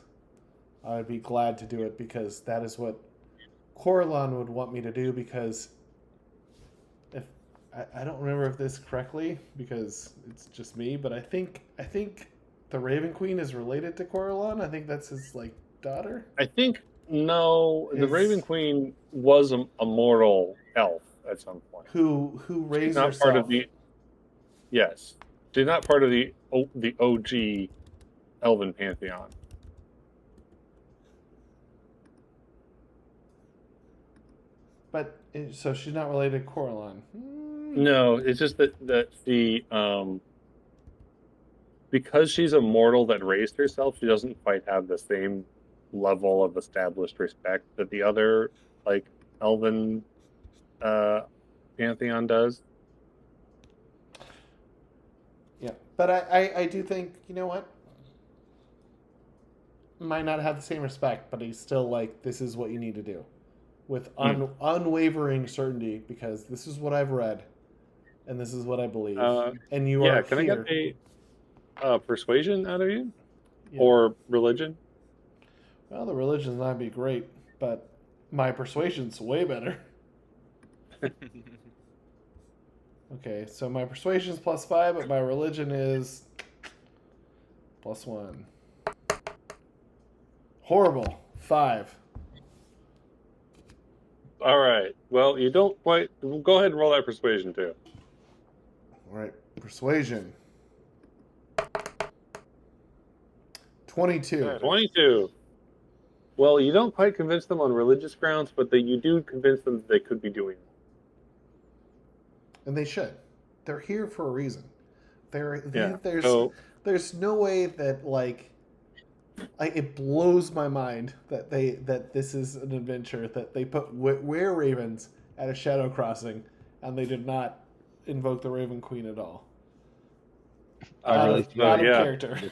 I would be glad to do it, because that is what Coralon would want me to do. Because if I don't remember if this correctly, because it's just me, but I think the Raven Queen is related to Coralon. I think that's his, like, daughter. I think No, the His- Raven Queen was a mortal elf at some point. who She's raised not part of herself. the. Yes, she's not part of the OG Elven pantheon. But so she's not related to Coraline. No, it's just that the because she's a mortal that raised herself, she doesn't quite have the same level of established respect that the other like Elven pantheon does. Yeah, but I do think, you know what? Might not have the same respect, but he's still like, this is what you need to do. With unwavering certainty, because this is what I've read, and this is what I believe. And you are can here. I get a persuasion out of you? Yeah. Or religion? Well, the religion's not be great, but my persuasion's way better. Okay, so my persuasion's +5, but my religion is +1. Horrible. 5. All right. Well, you don't quite. Go ahead and roll that persuasion too. All right, persuasion. 22. 22. Well, you don't quite convince them on religious grounds, but you do convince them that they could be doing it. And they should. They're here for a reason. Yeah. There's no way that like it blows my mind that this is an adventure that they put were ravens at a shadow crossing and they did not invoke the Raven Queen at all. I really feel out of character.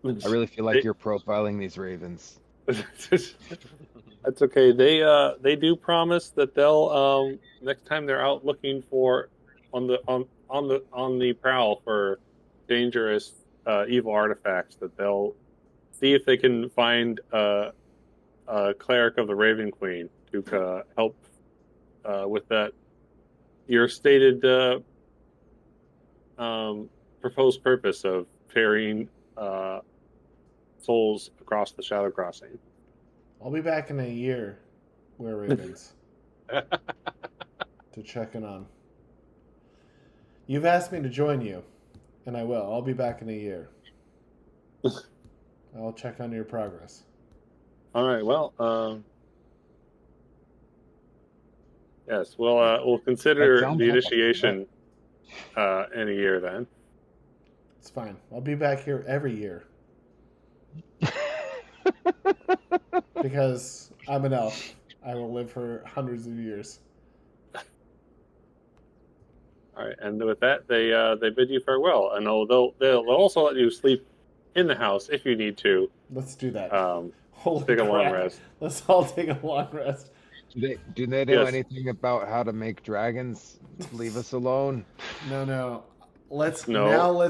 I really feel like you're profiling these ravens. That's okay. They do promise that they'll next time they're out looking for on the prowl for dangerous evil artifacts, that they'll see if they can find a cleric of the Raven Queen to help with that. Your stated proposed purpose of ferrying souls across the Shadow Crossing. I'll be back in a year, Were Ravens, to check in on. You've asked me to join you, and I will. I'll be back in a year. I'll check on your progress. All right. Well, yes. We'll consider the initiation in a year then. It's fine. I'll be back here every year. Because I'm an elf. I will live for hundreds of years. All right, and with that, they bid you farewell, and they'll also let you sleep in the house if you need to. Let's do that. Take a long rest. Let's all take a long rest. Do they know anything about how to make dragons? Leave us alone. No. No. Let's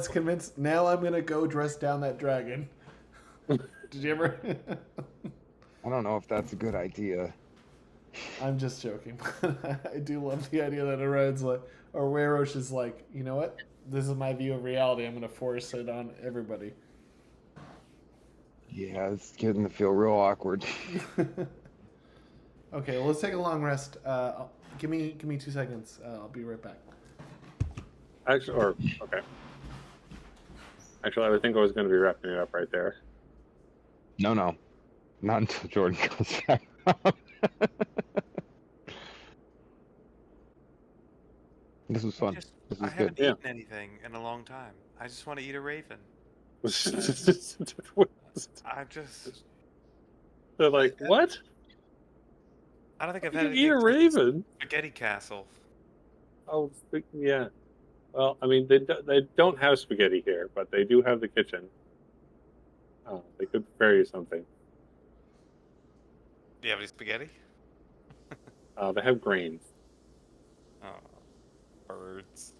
convince. Now I'm gonna go dress down that dragon. Did you ever? I don't know if that's a good idea. I'm just joking. I do love the idea that Orion's like, or Oeiros is like, you know what? This is my view of reality. I'm gonna force it on everybody. Yeah, it's getting to feel real awkward. Okay, well, let's take a long rest. Give me 2 seconds. I'll be right back. Okay. Actually, I think I was going to be wrapping it up right there. No, not until Jordan comes back. This was fun. This was I haven't good. eaten anything in a long time. I just want to eat a raven. They're like, what? I don't think I've You had can eat a raven? Spaghetti castle. Oh, yeah. Well, I mean, they don't have spaghetti here, but they do have the kitchen. Oh, they could prepare you something. Do you have any spaghetti? They have grains. Oh, birds.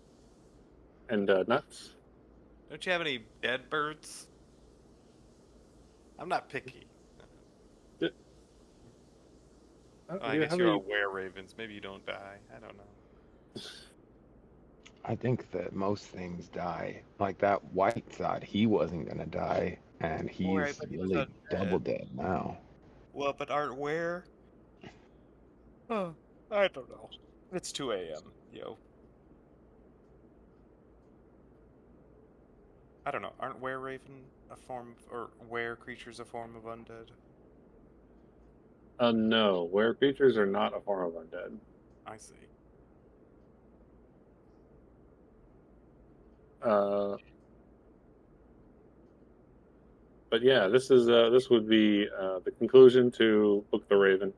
And nuts. Don't you have any dead birds? I'm not picky. I guess you're aware ravens. Maybe you don't die. I don't know. I think that most things die. Like that white thought he wasn't gonna die, and he's really double dead now. Well, but aren't where? Oh, I don't know. It's 2 a.m. Yo. I don't know. Aren't were raven a form or were creatures a form of undead? No, where creatures are not a form of undead. I see. But yeah, this would be the conclusion to Book of the Raven.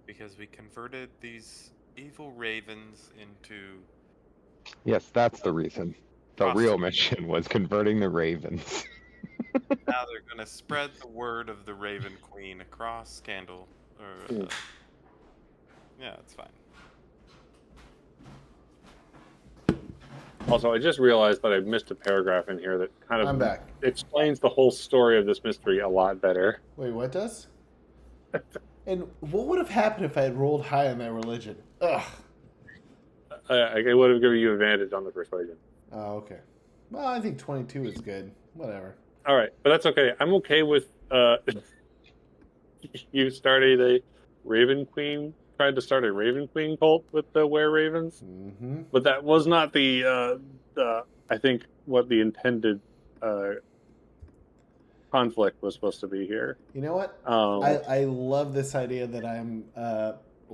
Because we converted these evil ravens into Yes, that's the reason. The real prostitutes. mission was converting the ravens. Now they're gonna spread the word of the Raven Queen across Scandal. Or, yeah, it's fine. Also, I just realized that I missed a paragraph in here that kind I'm of back. explains the whole story of this mystery a lot better. Wait, what does? And what would have happened if I had rolled high on my religion? Ugh. I would have given you advantage on the persuasion. Oh, okay. Well, I think 22 is good. Whatever. All right, but that's okay. I'm okay with you starting a Raven Queen, tried to start a Raven Queen cult with the Were Ravens, Mm-hmm. but that was not the I think what the intended conflict was supposed to be here. You know what? Um, I love this idea that I'm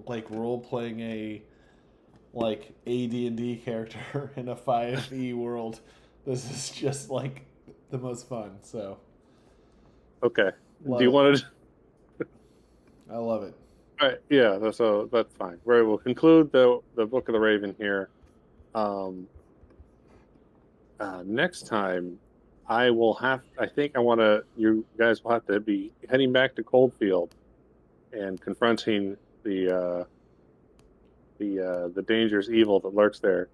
like role playing a like AD&D character in a 5e world. This is just like the most fun. So okay. love Do you it. want to? I love it. All right, yeah. So that's fine. We'll conclude the Book of the Raven here. Next time, I think I want to. You guys will have to be heading back to Coldfield and confronting the dangerous evil that lurks there.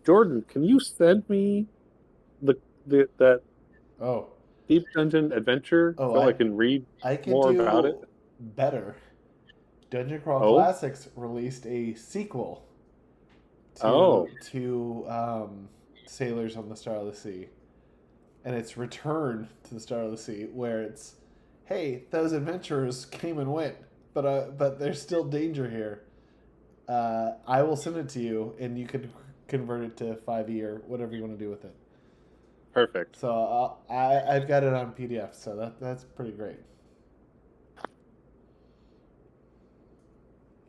Jordan, can you send me that Oh, Deep Dungeon adventure so I can read I can more do about it? better. Dungeon Crawl Oh? Classics released a sequel Oh. to Sailors on the Star of the Sea, and it's Return to the Star of the Sea, where it's, hey, those adventurers came and went, but there's still danger here. I will send it to you, and you can convert it to 5e or whatever you want to do with it. Perfect. So I've got it on PDF, so that's pretty great.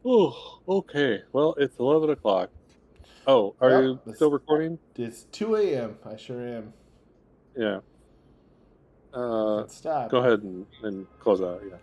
Oh, okay. Well, it's 11 o'clock. Oh, are Yep, you still recording? It's 2 a.m. I sure am. Yeah. Let's stop. Go ahead and close out. Yeah.